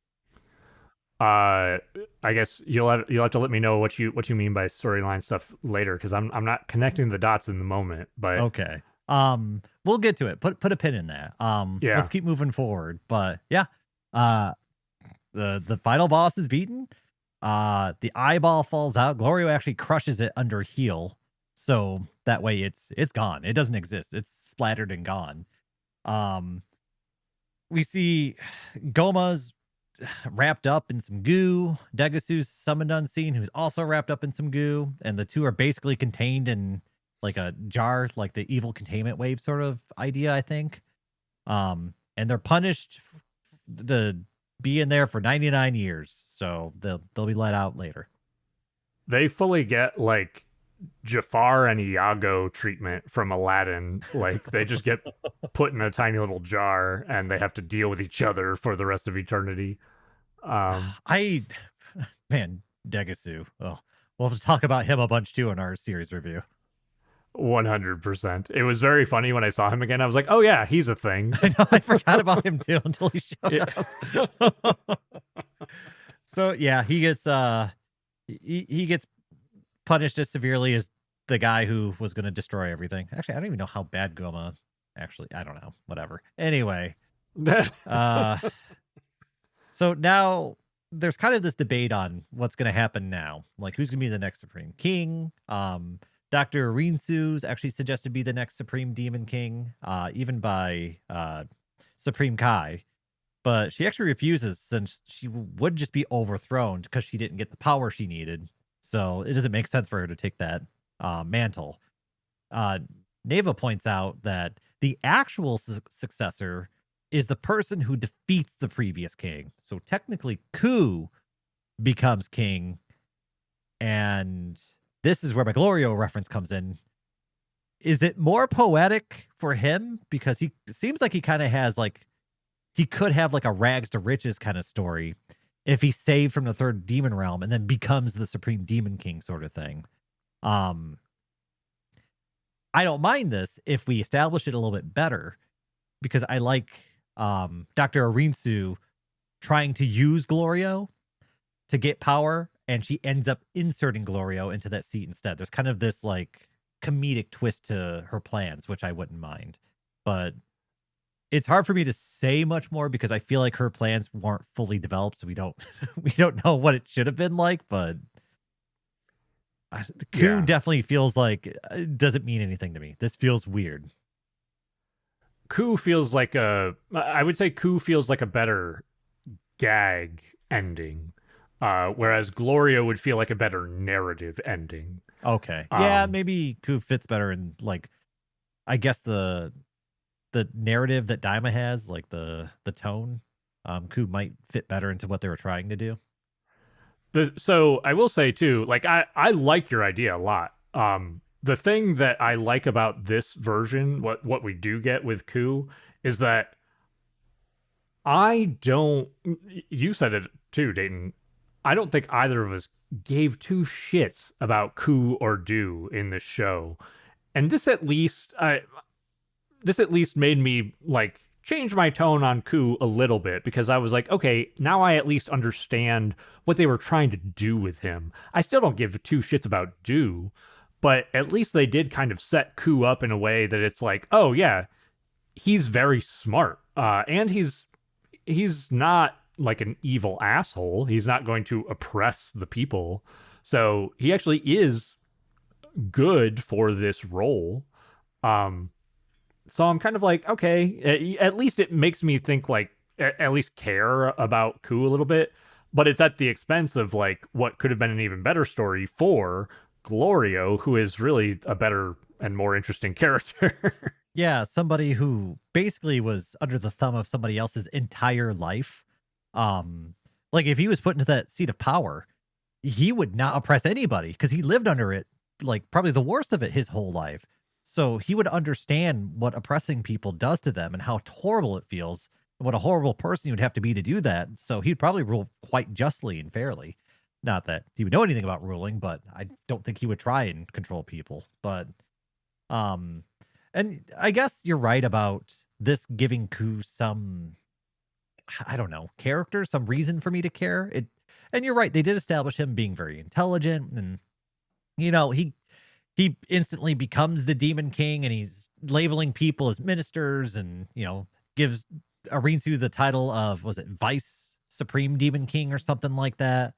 Uh, I guess you'll have to let me know what you mean by storyline stuff later, because I'm not connecting the dots in the moment. But Okay. We'll get to it. Put a pin in that. Let's yeah, keep moving forward. But yeah, uh, the final boss is beaten. The eyeball falls out. Glorio actually crushes it under heel, so that way it's gone. It doesn't exist. It's splattered and gone. Um, we see Gomah's wrapped up in some goo. Degasu's summoned unseen, who's also wrapped up in some goo, and the two are basically contained in like a jar, like the evil containment wave sort of idea, I think. And they're punished to be in there for 99 years, so they'll be let out later. they fully get like Jafar and Iago treatment from Aladdin. Like they just get put in a tiny little jar and they have to deal with each other for the rest of eternity. I man, Degasu. Oh, we'll have to talk about him a bunch too in our series review. 100%. It was very funny when I saw him again. I was like, oh yeah, he's a thing. I know, I forgot about him too until he showed Yeah. up. So yeah, he gets punished as severely as the guy who was going to destroy everything. Actually, I don't even know how bad Goma. Actually, I don't know. Whatever. Anyway, uh, so now there's kind of this debate on what's going to happen now. Like, who's going to be the next Supreme King? Dr. Rinsu's actually suggested to be the next Supreme Demon King, even by Supreme Kai. But she actually refuses, since she would just be overthrown because she didn't get the power she needed. So it doesn't make sense for her to take that mantle. Neva points out that the actual successor is the person who defeats the previous king. So technically, Ku becomes king. And this is where my Glorio reference comes in. Is it more poetic for him? Because he seems like he kind of has like, he could have like a rags to riches kind of story if he's saved from the third demon realm and then becomes the supreme demon king sort of thing. I don't mind this if we establish it a little bit better, because I like Dr. Arinsu trying to use Glorio to get power, and she ends up inserting Glorio into that seat instead. There's kind of this like comedic twist to her plans, which I wouldn't mind. But it's hard for me to say much more because I feel like her plans weren't fully developed, so we don't we don't know what it should have been like. But Ku definitely feels like it doesn't mean anything to me. This feels weird. Ku feels like I would say Ku feels like a better gag ending, whereas Gloria would feel like a better narrative ending. Okay, yeah, maybe Ku fits better in like, I guess the narrative that Daima has, like the tone. Ku might fit better into what they were trying to do. So I will say too, like I like your idea a lot. The thing that I like about this version, what we do get with Ku, is that I don't. You said it too, Dayton. I don't think either of us gave two shits about Ku or Do in this show, and this at least made me like change my tone on Ku a little bit, because I was like, okay, now I at least understand what they were trying to do with him. I still don't give two shits about Do, but at least they did kind of set Ku up in a way that it's like, oh yeah, he's very smart, and he's not like an evil asshole. He's not going to oppress the people, so he actually is good for this role. Um, so I'm kind of like, okay, at least it makes me think, like, at least care about Ku a little bit, but it's at the expense of like what could have been an even better story for Glorio, who is really a better and more interesting character. Yeah, somebody who basically was under the thumb of somebody else's entire life. Like if he was put into that seat of power, he would not oppress anybody because he lived under it, like probably the worst of it his whole life. So he would understand what oppressing people does to them and how horrible it feels, and what a horrible person you would have to be to do that. So he'd probably rule quite justly and fairly. Not that he would know anything about ruling, but I don't think he would try and control people. But and I guess you're right about this giving Ku some I don't know, character, some reason for me to care. And you're right, they did establish him being very intelligent, and he instantly becomes the Demon King, and he's labeling people as ministers, and gives Arinsu the title of, was it Vice Supreme Demon King or something like that.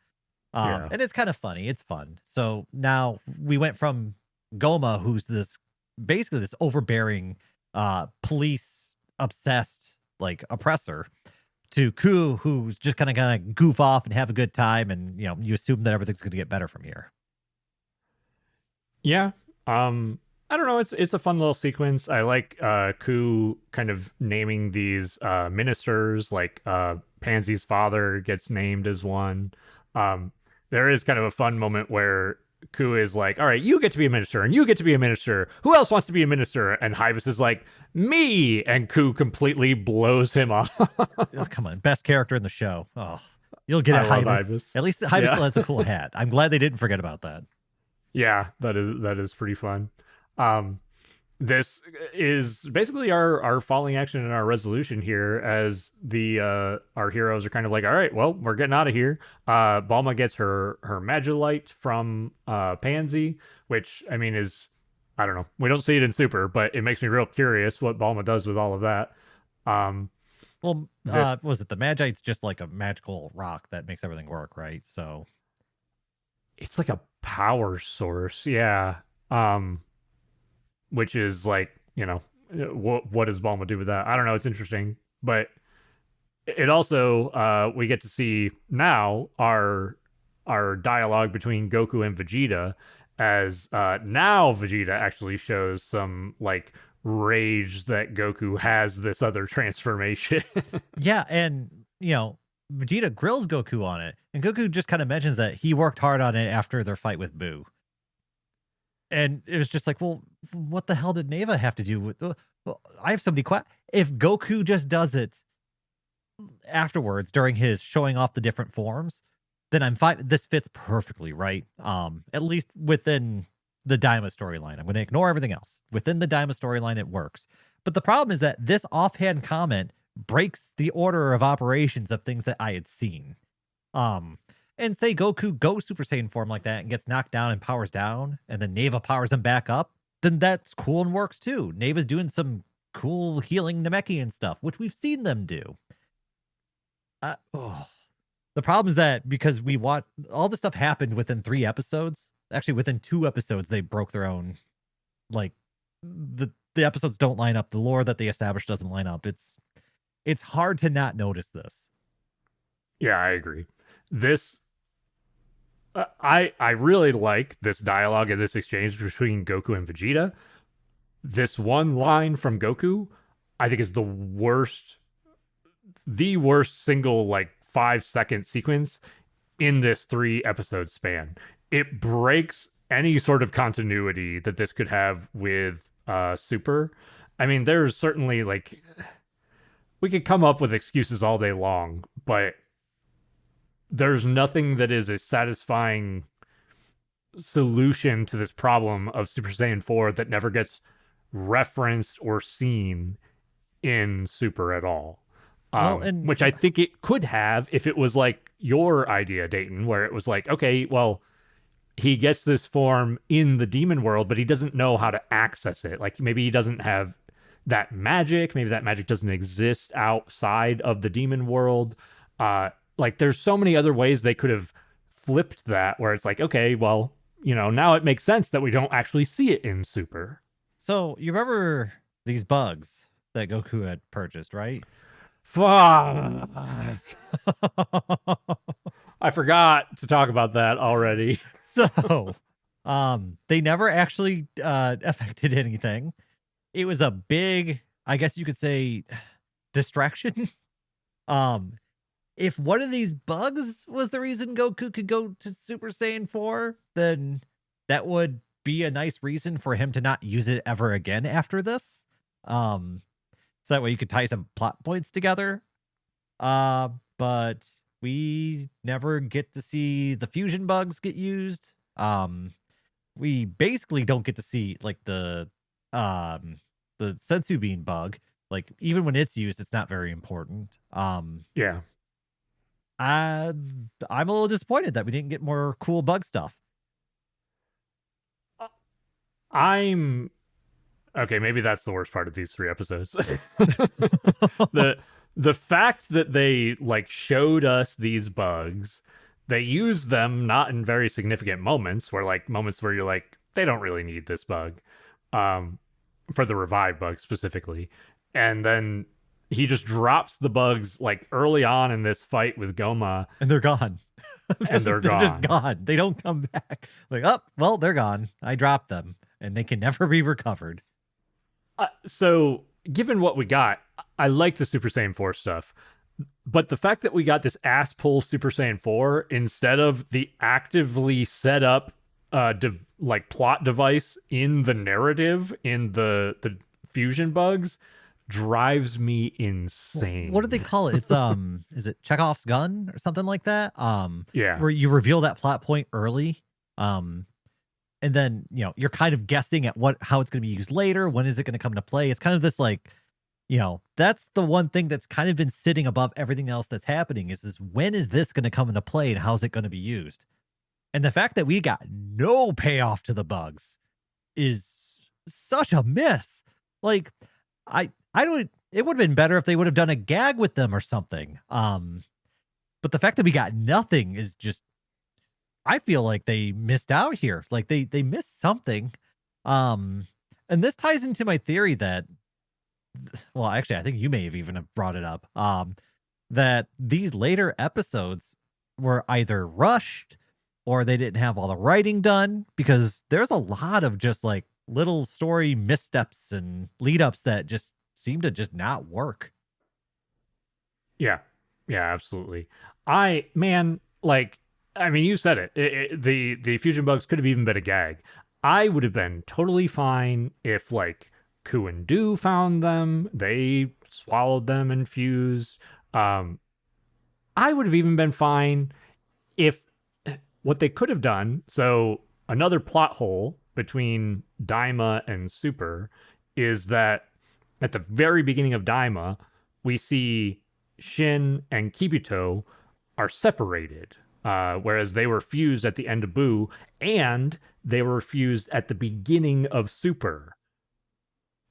Yeah. And it's kind of funny. It's fun. So now we went from Gomah, who's basically this overbearing, police obsessed, like, oppressor, to Ku, who's just kind of goof off and have a good time, and you assume that everything's going to get better from here. Yeah. I don't know. It's a fun little sequence. I like Ku kind of naming these ministers. Like Pansy's father gets named as one. There is kind of a fun moment where Ku is like, all right, you get to be a minister, and you get to be a minister. Who else wants to be a minister? And Hybus is like, me. And Ku completely blows him off. Oh, come on. Best character in the show. Oh, you'll get a Hybus. At least Hybus still has a cool hat. I'm glad they didn't forget about that. Yeah, that is pretty fun. This is basically our falling action and our resolution here, as the our heroes are kind of like, all right, well, we're getting out of here. Bulma gets her Magilite from Pansy, which I mean is, I don't know, we don't see it in Super, but it makes me real curious what Bulma does with all of that. Was it the Magite's just like a magical rock that makes everything work, right? So it's like a power source, yeah. Which is like, what does Bulma do with that? I don't know. It's interesting, but it also we get to see now our dialogue between Goku and Vegeta, as now Vegeta actually shows some like rage that Goku has this other transformation. Yeah, and Vegeta grills Goku on it, and Goku just kind of mentions that he worked hard on it after their fight with Boo. And it was just like, well, what the hell did Neva have to do with? Well, I have somebody if Goku just does it afterwards during his showing off the different forms, then I'm fine. This fits perfectly, right? At least within the Daima storyline. I'm going to ignore everything else. Within the Daima storyline, it works. But the problem is that this offhand comment breaks the order of operations of things that I had seen. And say Goku goes Super Saiyan form like that and gets knocked down and powers down, and then Neva powers him back up, then that's cool and works too. Neva's doing some cool healing Namekian stuff, which we've seen them do. The problem is that because we watch all this stuff happened within 3 episodes. Actually, within 2 episodes, they broke their own. Like the episodes don't line up. The lore that they established doesn't line up. It's hard to not notice this. Yeah, I agree. This. I really like this dialogue and this exchange between Goku and Vegeta. This one line from Goku, I think, is the worst single like 5-second sequence in this 3 episode span. It breaks any sort of continuity that this could have with Super. I mean, there's certainly like, we could come up with excuses all day long, but there's nothing that is a satisfying solution to this problem of Super Saiyan 4 that never gets referenced or seen in Super at all. Which I think it could have if it was like your idea, Dayton, where it was like, okay, well, he gets this form in the demon world, but he doesn't know how to access it. Like maybe he doesn't have that magic. Maybe that magic doesn't exist outside of the demon world. Like there's so many other ways they could have flipped that, where it's like, okay, well, now it makes sense that we don't actually see it in Super. So you remember these bugs that Goku had purchased, right? Fuck. I forgot to talk about that already. So, they never actually affected anything. It was a big, I guess you could say, distraction. If one of these bugs was the reason Goku could go to Super Saiyan 4, then that would be a nice reason for him to not use it ever again after this. So that way you could tie some plot points together. But we never get to see the fusion bugs get used. We basically don't get to see like the sensu bean bug. Like even when it's used, it's not very important. Yeah. I'm a little disappointed that we didn't get more cool bug stuff. I'm okay. Maybe that's the worst part of these 3 episodes. the fact that they like showed us these bugs, they used them not in very significant moments, where like moments where you're like, they don't really need this bug, for the revive bug specifically, and then he just drops the bugs like early on in this fight with Gomah, And they're gone. and they're gone. Just gone. They don't come back. Like, oh, well, they're gone. I dropped them, and they can never be recovered. So, given what we got, I like the Super Saiyan 4 stuff. But the fact that we got this ass pull Super Saiyan 4 instead of the actively set up like plot device in the narrative in the fusion bugs drives me insane. What do they call it? It's is it Chekhov's gun or something like that? Yeah. Where you reveal that plot point early. And then, you're kind of guessing at how it's going to be used later. When is it going to come into play? It's kind of this like, that's the one thing that's kind of been sitting above everything else that's happening is when is this going to come into play and how's it going to be used? And the fact that we got no payoff to the bugs is such a miss. Like, I don't, it would have been better if they would have done a gag with them or something. But the fact that we got nothing is just, I feel like they missed out here. Like they missed something. And this ties into my theory that, well, actually, I think you may have even have brought it up. That these later episodes were either rushed or they didn't have all the writing done, because there's a lot of just like little story missteps and lead ups that just seem to just not work. Yeah, absolutely. You said it. The fusion bugs could have even been a gag. I would have been totally fine if like Ku and Du found them, they swallowed them and fused. I would have even been fine if what they could have done. So another plot hole between Daima and Super is that at the very beginning of Daima, we see Shin and Kibito are separated, whereas they were fused at the end of Buu, and they were fused at the beginning of Super.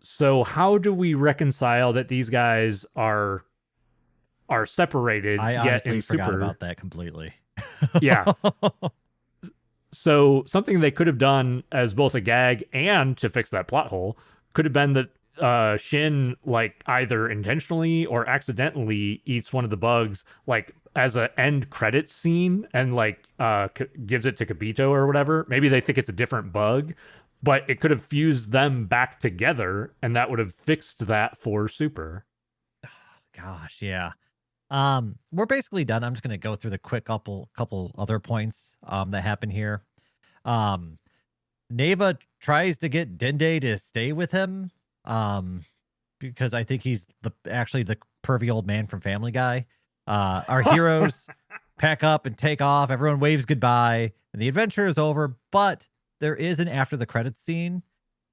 So how do we reconcile that these guys are separated? I yet honestly in forgot Super, about that completely. Yeah. So something they could have done as both a gag and to fix that plot hole could have been that Shin like either intentionally or accidentally eats one of the bugs like as an end credits scene and like gives it to Kibito or whatever. Maybe they think it's a different bug, but it could have fused them back together and that would have fixed that for Super. Gosh, yeah. We're basically done. I'm just gonna go through the quick couple other points that happen here. Neva tries to get Dende to stay with him, because I think he's actually the pervy old man from Family Guy. Our heroes pack up and take off. Everyone waves goodbye, and the adventure is over. But there is an after the credits scene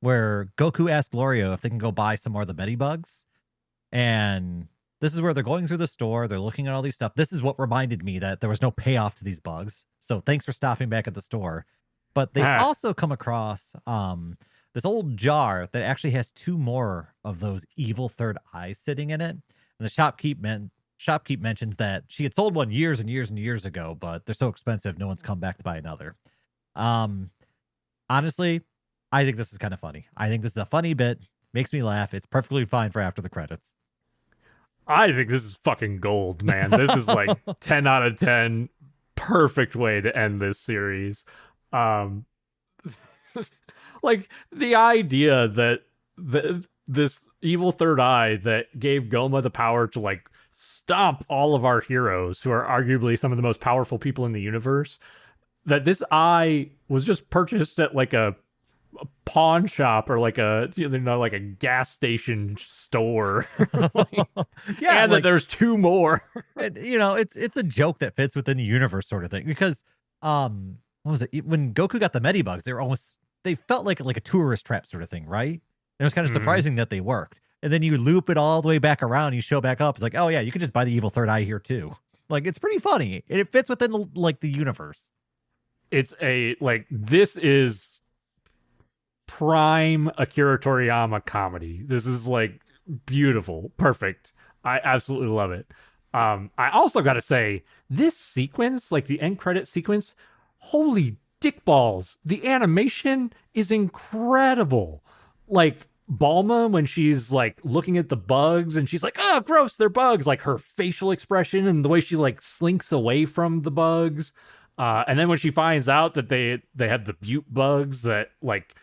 where Goku asks Glorio if they can go buy some more of the Medibugs, and this is where they're going through the store. They're looking at all these stuff. This is what reminded me that there was no payoff to these bugs. So thanks for stopping back at the store. But they also come across this old jar that actually has 2 more of those evil third eyes sitting in it. And the shopkeep mentions that she had sold one years and years and years ago, but they're so expensive, no one's come back to buy another. Honestly, I think this is kind of funny. I think this is a funny bit. Makes me laugh. It's perfectly fine for after the credits. I think this is fucking gold, man. This is like 10 out of 10. Perfect way to end this series. Like the idea that this evil third eye that gave Gomah the power to like stomp all of our heroes, who are arguably some of the most powerful people in the universe, that this eye was just purchased at like a pawn shop or like like a gas station store. Yeah, and that there's 2 more. It's a joke that fits within the universe sort of thing, because what was it, when Goku got the Medibugs, they felt like a tourist trap sort of thing, right? And it was kind of surprising that they worked. and then you loop it all the way back around. You show back up. It's like, oh yeah, you can just buy the evil third eye here too. Like it's pretty funny, and it fits within like the universe. It's this is prime Akira Toriyama comedy. This is like beautiful, perfect. I absolutely love it. I also got to say, this sequence, like the end credit sequence, holy dick balls! The animation is incredible. Like Balma, when she's like looking at the bugs and she's like, "Oh, gross, they're bugs!" Like her facial expression and the way she like slinks away from the bugs. And then when she finds out that they have the butte bugs that like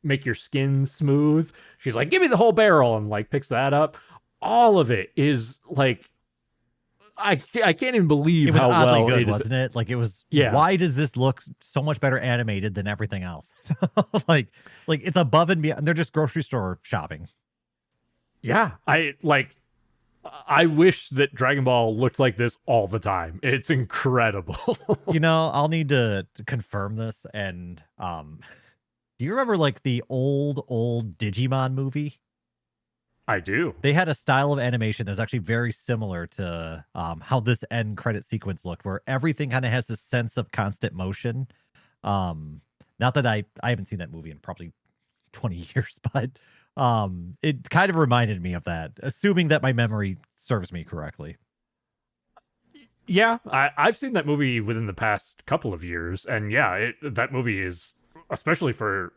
make your skin smooth, she's like, "Give me the whole barrel," and like picks that up. All of it is like, I can't even believe it was how oddly well good, it is. wasn't it? Like it was. Yeah. Why does this look so much better animated than everything else? like it's above and beyond. They're just grocery store shopping. Yeah, I wish that Dragon Ball looked like this all the time. It's incredible. I'll need to confirm this. And do you remember like the old Digimon movie? I do. They had a style of animation that's actually very similar to how this end credit sequence looked, where everything kind of has this sense of constant motion. Not that I haven't seen that movie in probably 20 years, but it kind of reminded me of that, assuming that my memory serves me correctly. Yeah, I've seen that movie within the past couple of years, and yeah, that movie is, especially for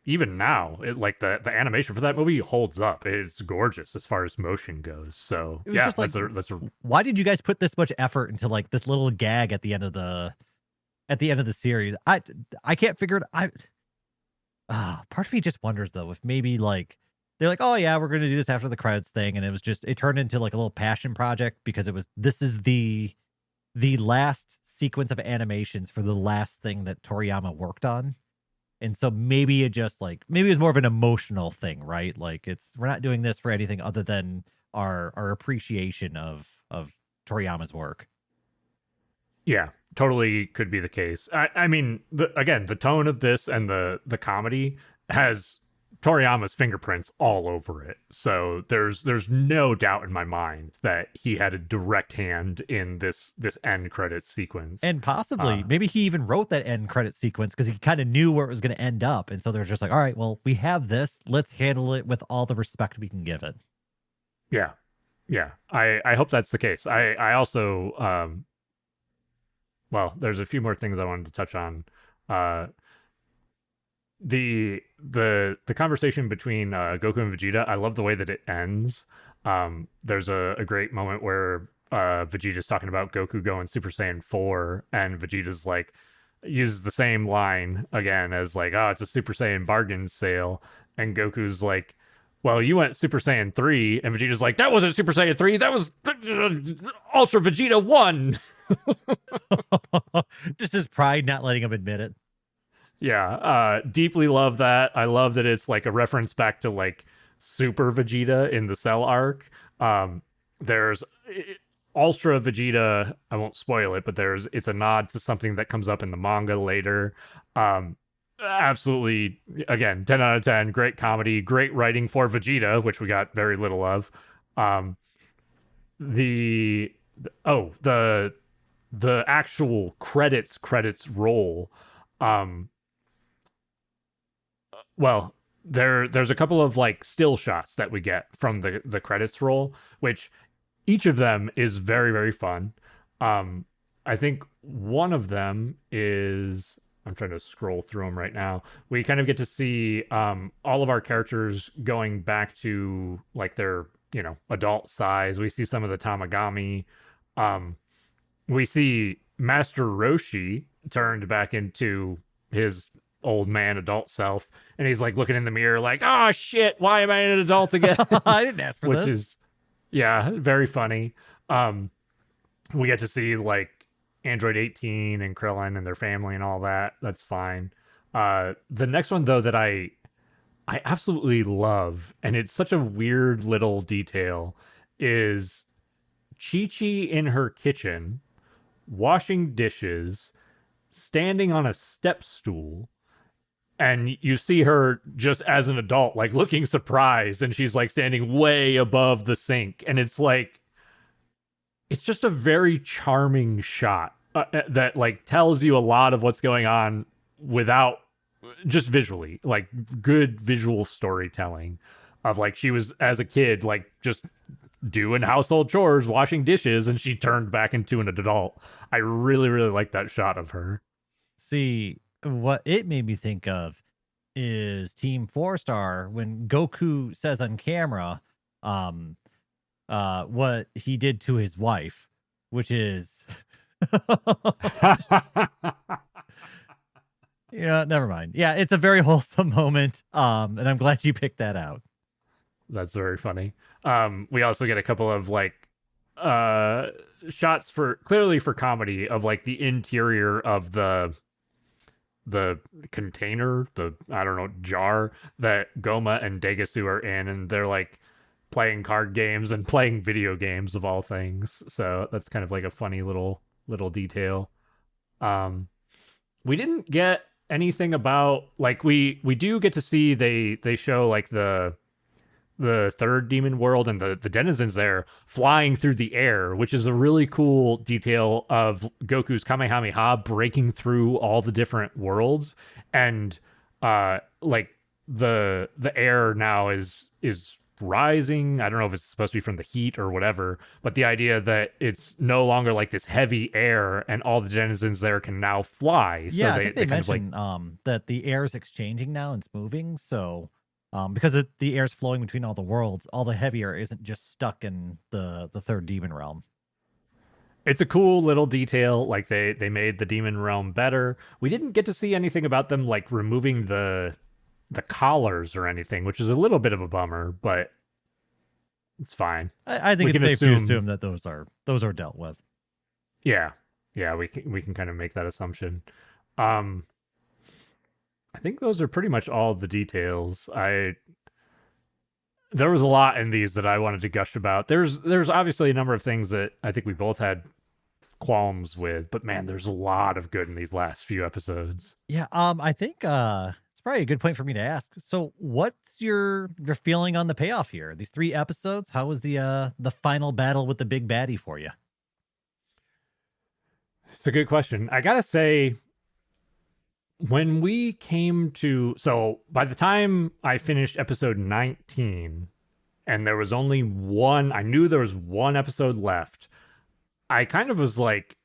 even now, like the animation for that movie holds up. It's gorgeous as far as motion goes. So yeah, just like, that's a why did you guys put this much effort into like this little gag at the end of the series? I can't figure it. Part of me just wonders though if maybe like they're like, oh yeah, we're gonna do this after the credits thing, and it turned into like a little passion project because this is the last sequence of animations for the last thing that Toriyama worked on. And so maybe it was more of an emotional thing, right? Like we're not doing this for anything other than our appreciation of Toriyama's work. Yeah, totally could be the case. I mean, the tone of this and the comedy has Toriyama's fingerprints all over it. So there's no doubt in my mind that he had a direct hand in this end credits sequence. And possibly, maybe he even wrote that end credit sequence because he kind of knew where it was going to end up. And so they're just like, all right, well, we have this. Let's handle it with all the respect we can give it. Yeah. Yeah. I hope that's the case. I also, well, there's a few more things I wanted to touch on. The conversation between Goku and Vegeta, I love the way that it ends. There's a great moment where Vegeta's talking about Goku going Super Saiyan 4, and Vegeta's like uses the same line again as like, oh, it's a Super Saiyan bargain sale, and Goku's like, well, you went Super Saiyan 3, and Vegeta's like, that wasn't Super Saiyan 3, that was Ultra Vegeta 1. Just his pride not letting him admit it. Yeah, deeply love that. I love that it's like a reference back to like Super Vegeta in the Cell arc. There's Ultra Vegeta. I won't spoil it, but it's a nod to something that comes up in the manga later. Absolutely, again, 10 out of 10. Great comedy, great writing for Vegeta, which we got very little of. The actual credits roll. Well, there's a couple of like still shots that we get from the credits roll, which each of them is very, very fun. I think one of them is, I'm trying to scroll through them right now. We kind of get to see all of our characters going back to like their, adult size. We see some of the Tamagami. We see Master Roshi turned back into his old man adult self, and he's like looking in the mirror like, oh shit, why am I an adult again? I didn't ask for Which this. Is very funny. We get to see like Android 18 and Krillin and their family and all that. That's fine. The next one though that I absolutely love, and it's such a weird little detail, is Chi-Chi in her kitchen washing dishes, standing on a step stool, and you see her just as an adult, like looking surprised, and she's like standing way above the sink, and it's like it's just a very charming shot that like tells you a lot of what's going on without just visually, like good visual storytelling of like she was as a kid like just doing household chores, washing dishes, and she turned back into an adult. I really really like that shot of her. See, what it made me think of is Team Four Star when Goku says on camera, um, what he did to his wife, which is, yeah, never mind. Yeah, it's a very wholesome moment. And I'm glad you picked that out. That's very funny. We also get a couple of like uh shots for clearly for comedy of like the interior of the container, the I don't know, jar that Goma and Degasu are in, and they're like playing card games and playing video games of all things. So that's kind of like a funny little detail. Um we didn't get anything about like we do get to see they show like the third demon world and the denizens there flying through the air, which is a really cool detail of Goku's Kamehameha breaking through all the different worlds. And like the air now is rising. I don't know if it's supposed to be from the heat or whatever, but the idea that it's no longer like this heavy air and all the denizens there can now fly. Yeah, So I think they kind of like mentioned that the air is exchanging now and it's moving. So because the air's flowing between all the worlds, all the heavy air isn't just stuck in the third demon realm. it's a cool little detail. Like they made the demon realm better. We didn't get to see anything about them like removing the collars or anything, which is a little bit of a bummer, but it's fine. I think We it's can safe to assume that those are dealt with. Yeah, yeah, we can kind of make that assumption. Um, I think those are pretty much all the details. There was a lot in these that I wanted to gush about. There's obviously a number of things that I think we both had qualms with, but man, there's a lot of good in these last few episodes. Yeah, I think it's probably a good point for me to ask. So, what's your feeling on the payoff here? These 3 episodes, how was the final battle with the big baddie for you? It's a good question. I gotta say, when we came to so by the time I finished episode 19 and there was only one, I knew there was one episode left. I kind of was like,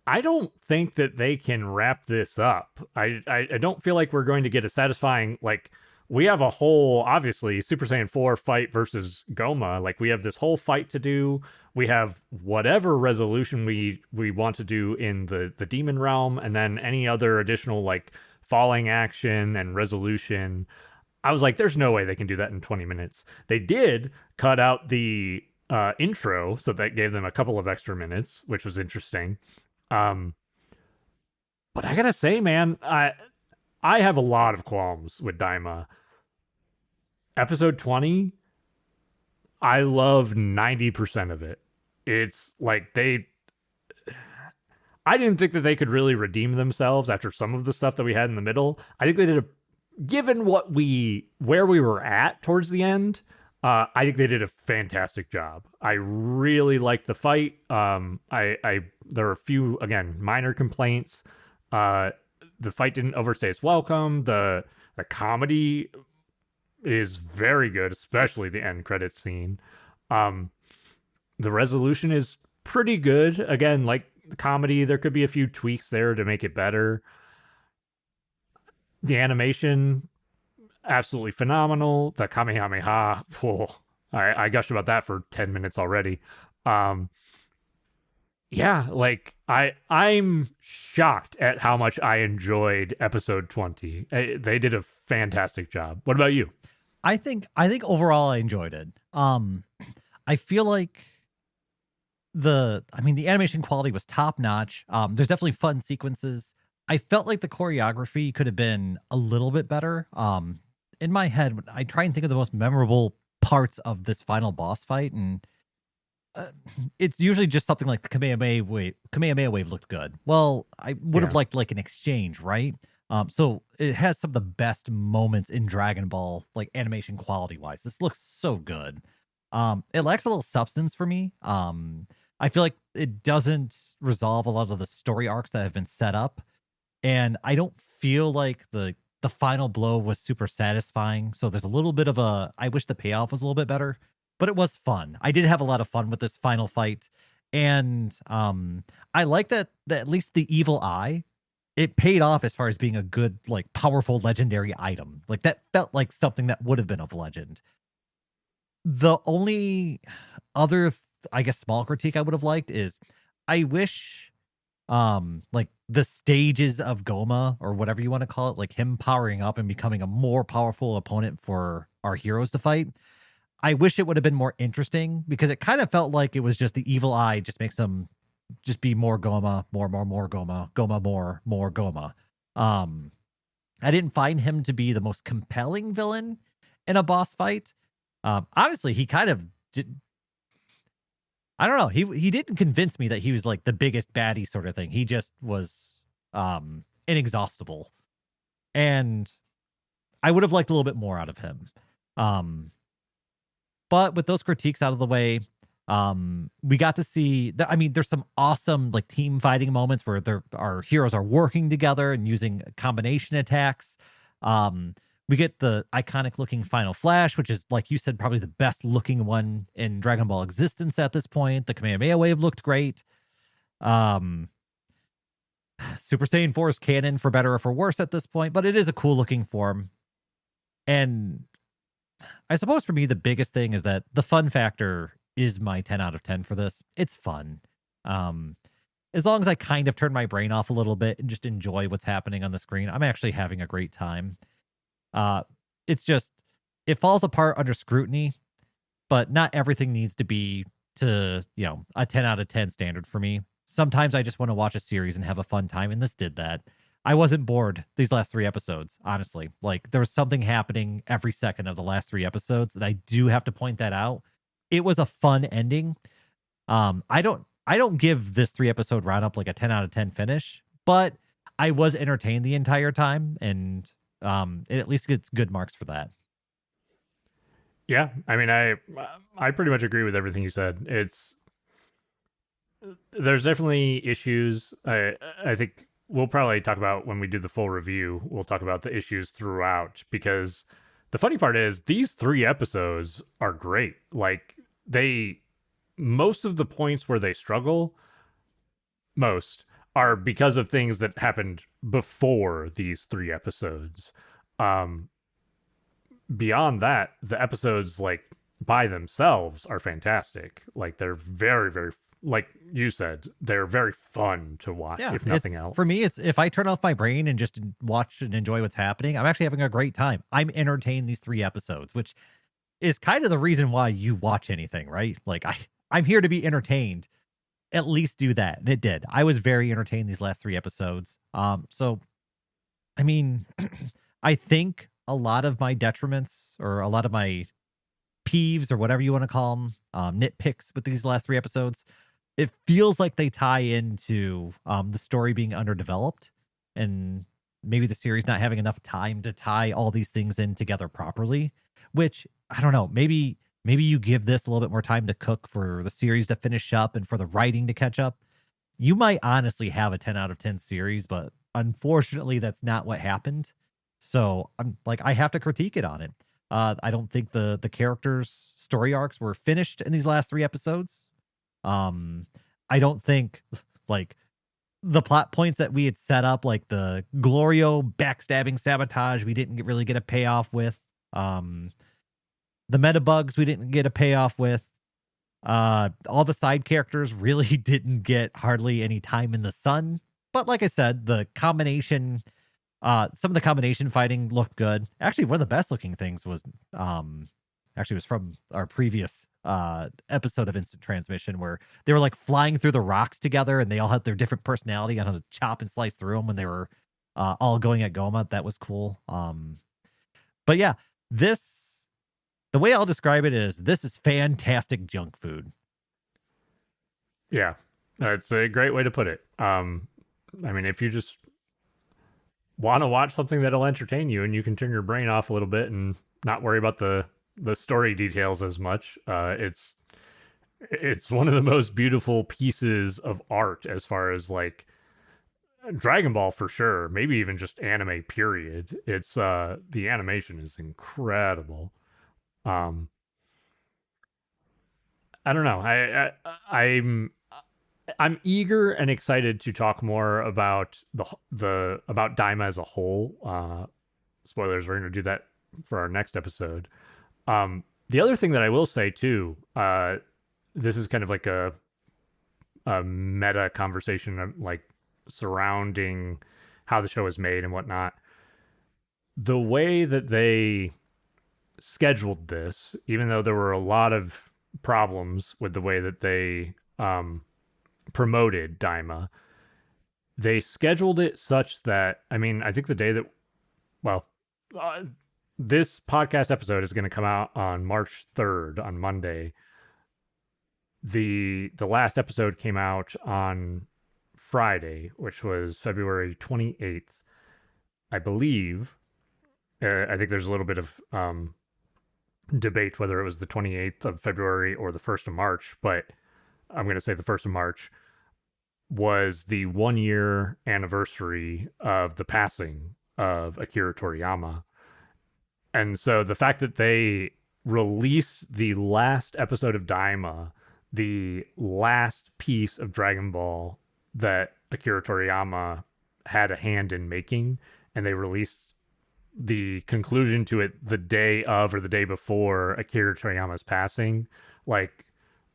I don't think that they can wrap this up. I don't feel like we're going to get a satisfying like we have a whole obviously Super Saiyan 4 fight versus Goma. Like we have this whole fight to do. We have whatever resolution we want to do in the demon realm, and then any other additional like falling action and resolution. I was like, there's no way they can do that in 20 minutes. They did cut out the intro, so that gave them a couple of extra minutes, which was interesting. Um, but I gotta say, man, I have a lot of qualms with Daima. Episode 20, I love 90% of it. It's like I didn't think that they could really redeem themselves after some of the stuff that we had in the middle. I think they did given where we were at towards the end. I think they did a fantastic job. I really liked the fight. There were a few again minor complaints. The fight didn't overstay its welcome. The comedy is very good, especially the end credits scene. The resolution is pretty good. Again, like the comedy, there could be a few tweaks there to make it better. The animation, absolutely phenomenal. The Kamehameha, I gushed about that for 10 minutes already. Yeah, like I'm shocked at how much I enjoyed episode 20. They did a fantastic job. What about you? I think overall I enjoyed it. I feel like the animation quality was top notch. There's definitely fun sequences. I felt like the choreography could have been a little bit better. In my head, I try and think of the most memorable parts of this final boss fight, and it's usually just something like the Kamehameha wave. Kamehameha wave looked good. Well, I would have liked like an exchange, right? So it has some of the best moments in Dragon Ball, like animation quality wise. This looks so good. It lacks a little substance for me. I feel like it doesn't resolve a lot of the story arcs that have been set up, and I don't feel like the final blow was super satisfying. So there's a little bit of a I wish the payoff was a little bit better, but it was fun. I did have a lot of fun with this final fight, and I like that at least the evil eye, it paid off as far as being a good, like, powerful legendary item. Like, that felt like something that would have been of legend. The only other, I guess, small critique I would have liked is I wish, like, the stages of Goma or whatever you want to call it, like him powering up and becoming a more powerful opponent for our heroes to fight. I wish it would have been more interesting because it kind of felt like it was just the evil eye just makes him just be more Goma, more Goma, Goma, more Goma. Um, I didn't find him to be the most compelling villain in a boss fight. Honestly, he kind of did. I don't know. He didn't convince me that he was like the biggest baddie sort of thing. He just was inexhaustible, and I would have liked a little bit more out of him. Um, but with those critiques out of the way, we got to see that. I mean, there's some awesome like team fighting moments where our heroes are working together and using combination attacks. We get the iconic looking final flash, which is, like you said, probably the best looking one in Dragon Ball existence at this point. The Kamehameha wave looked great. um Super Saiyan 4 is canon for better or for worse at this point, but it is a cool looking form. And I suppose for me, the biggest thing is that the fun factor is my 10 out of 10 for this. It's fun. Um, as long as I kind of turn my brain off a little bit and just enjoy what's happening on the screen, I'm actually having a great time. Uh, it's just, it falls apart under scrutiny, but not everything needs to be to, a 10 out of 10 standard for me. Sometimes I just want to watch a series and have a fun time, and this did that. I wasn't bored these last 3 episodes, honestly. Like, there was something happening every second of the last 3 episodes, and I do have to point that out. It was a fun ending. I don't give this 3 episode roundup like a 10 out of 10 finish, but I was entertained the entire time, and it at least gets good marks for that. Yeah, I mean, I pretty much agree with everything you said. There's definitely issues. I think we'll probably talk about when we do the full review. We'll talk about the issues throughout, because the funny part is these 3 episodes are great. Like, most of the points where they struggle most are because of things that happened before these 3 episodes. Um, Beyond that, the episodes, like, by themselves are fantastic. Like, they're very, very, like you said, they're very fun to watch, Yeah, if nothing else. for me, it's if I turn off my brain and just watch and enjoy what's happening, I'm actually having a great time. I'm entertained these 3 episodes, which is kind of the reason why you watch anything, right? Like, I'm here to be entertained. At least do that, and it did. I was very entertained these last 3 episodes. So I mean, I think a lot of my detriments or a lot of my peeves or whatever you want to call them, nitpicks with these last 3 episodes, it feels like they tie into the story being underdeveloped and maybe the series not having enough time to tie all these things in together properly. Which, I don't know, maybe you give this a little bit more time to cook for the series to finish up and for the writing to catch up. You might honestly have a 10 out of 10 series, but unfortunately, that's not what happened. So I'm like, I have to critique it on it. I don't think the characters' story arcs were finished in these last 3 episodes. I don't think like the plot points that we had set up, like the Glorio backstabbing sabotage, we didn't really get a payoff with. The meta bugs we didn't get a payoff with. All the side characters really didn't get hardly any time in the sun. But like I said, the combination, some of the combination fighting looked good. Actually, one of the best looking things was was from our previous episode of Instant Transmission, where they were like flying through the rocks together and they all had their different personality on how to chop and slice through them when they were all going at Goma. That was cool. But yeah, the way I'll describe it is this is fantastic junk food. Yeah, it's a great way to put it. I mean, if you just want to watch something that'll entertain you and you can turn your brain off a little bit and not worry about the story details as much. It's one of the most beautiful pieces of art as far as like Dragon Ball for sure, maybe even just anime period. It's the animation is incredible. Um I don't know. I'm eager and excited to talk more about the about Daima as a whole. Spoilers, we're going to do that for our next episode. The other thing that I will say too, this is kind of like a meta conversation of like surrounding how the show is made and whatnot. The way that they scheduled this, even though there were a lot of problems with the way that they promoted Daima, they scheduled it such that, I mean, I think the day that, well, this podcast episode is going to come out on March 3rd, on Monday. The last episode came out on Friday, which was February 28th, I believe. I think there's a little bit of debate whether it was the 28th of February or the 1st of March, but I'm going to say the 1st of March was the 1-year anniversary of the passing of Akira Toriyama. And so the fact that they released the last episode of Daima, the last piece of Dragon Ball that Akira Toriyama had a hand in making, and they released the conclusion to it the day of or the day before Akira Toriyama's passing, like,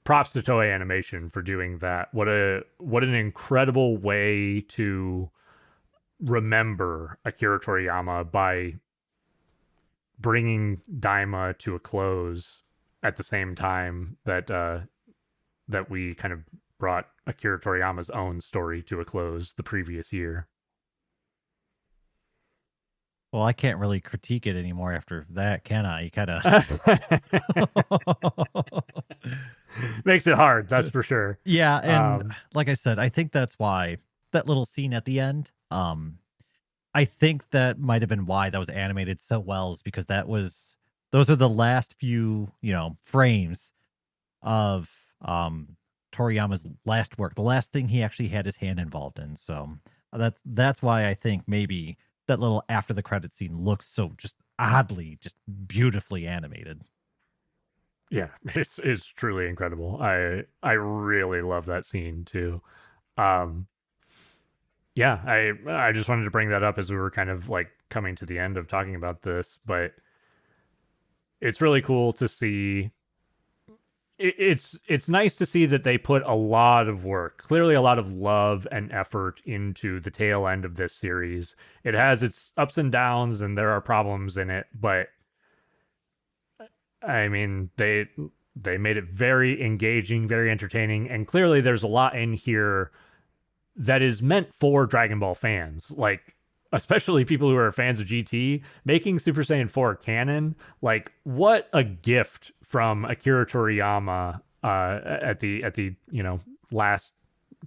props to Toei Animation for doing that. What an incredible way to remember Akira Toriyama by bringing Daima to a close at the same time that that we kind of brought Akira Toriyama's own story to a close the previous year. Well, I can't really critique it anymore after that, can I? You kind of makes it hard, that's for sure. Yeah, and like I said, I think that's why that little scene at the end, I think that might have been why that was animated so well, is because those are the last few, frames of Toriyama's last work, the last thing he actually had his hand involved in. So that's why I think maybe that little after the credit scene looks so just oddly, just beautifully animated. Yeah, it's truly incredible. I really love that scene too. Yeah, I just wanted to bring that up as we were kind of like coming to the end of talking about this, but it's really cool to see. It's nice to see that they put a lot of work, clearly a lot of love and effort into the tail end of this series. It has its ups and downs and there are problems in it, but I mean, they made it very engaging, very entertaining, and clearly there's a lot in here that is meant for Dragon Ball fans, like especially people who are fans of GT. Making Super Saiyan 4 canon, like, what a gift from Akira Toriyama at the last,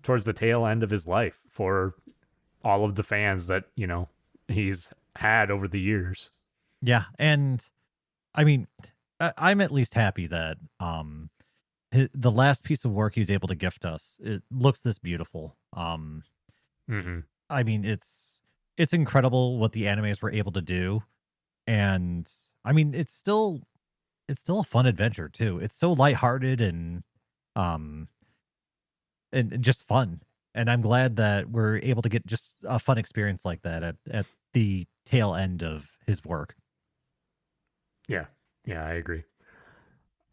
towards the tail end of his life, for all of the fans that he's had over the years. Yeah, and I mean, I'm at least happy that the last piece of work he was able to gift us, it looks this beautiful. I mean, it's incredible what the animes were able to do, and I mean, it's still a fun adventure too. It's so lighthearted and just fun, and I'm glad that we're able to get just a fun experience like that at the tail end of his work. Yeah, I agree.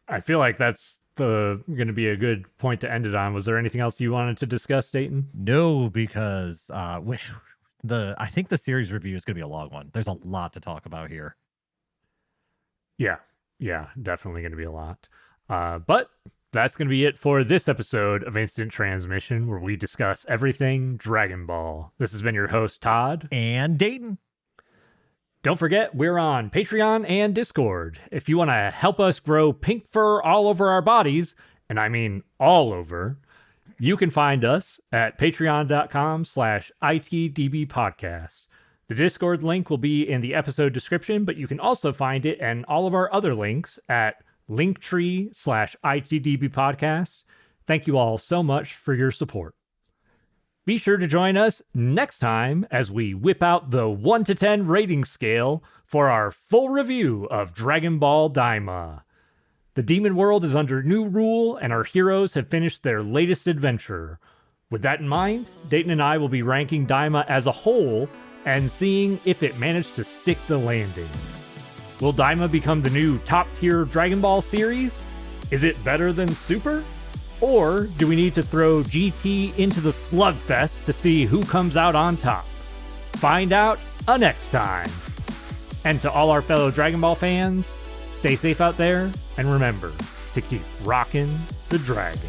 I feel like that's going to be a good point to end it on. Was there anything else you wanted to discuss, Dayton? No, because I think the series review is going to be a long one. There's a lot to talk about here. Yeah, definitely going to be a lot. But that's going to be it for this episode of Instant Transmission, where we discuss everything Dragon Ball. This has been your host, Todd. And Dayton. Don't forget, we're on Patreon and Discord. If you want to help us grow pink fur all over our bodies, and I mean all over, you can find us at patreon.com/ITDBpodcast. The Discord link will be in the episode description, but you can also find it and all of our other links at linktree/ITDB podcast. Thank you all so much for your support. Be sure to join us next time as we whip out the 1 to 10 rating scale for our full review of Dragon Ball Daima. The demon world is under new rule, and our heroes have finished their latest adventure. With that in mind, Dayton and I will be ranking Daima as a whole and seeing if it managed to stick the landing. Will Daima become the new top-tier Dragon Ball series? Is it better than Super? Or do we need to throw GT into the slugfest to see who comes out on top? Find out next time. And to all our fellow Dragon Ball fans, stay safe out there, and remember to keep rocking the dragon.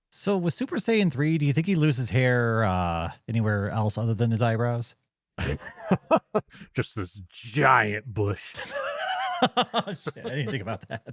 So with Super Saiyan 3, do you think he loses hair anywhere else other than his eyebrows? Just this giant bush. Shit, I didn't think about that.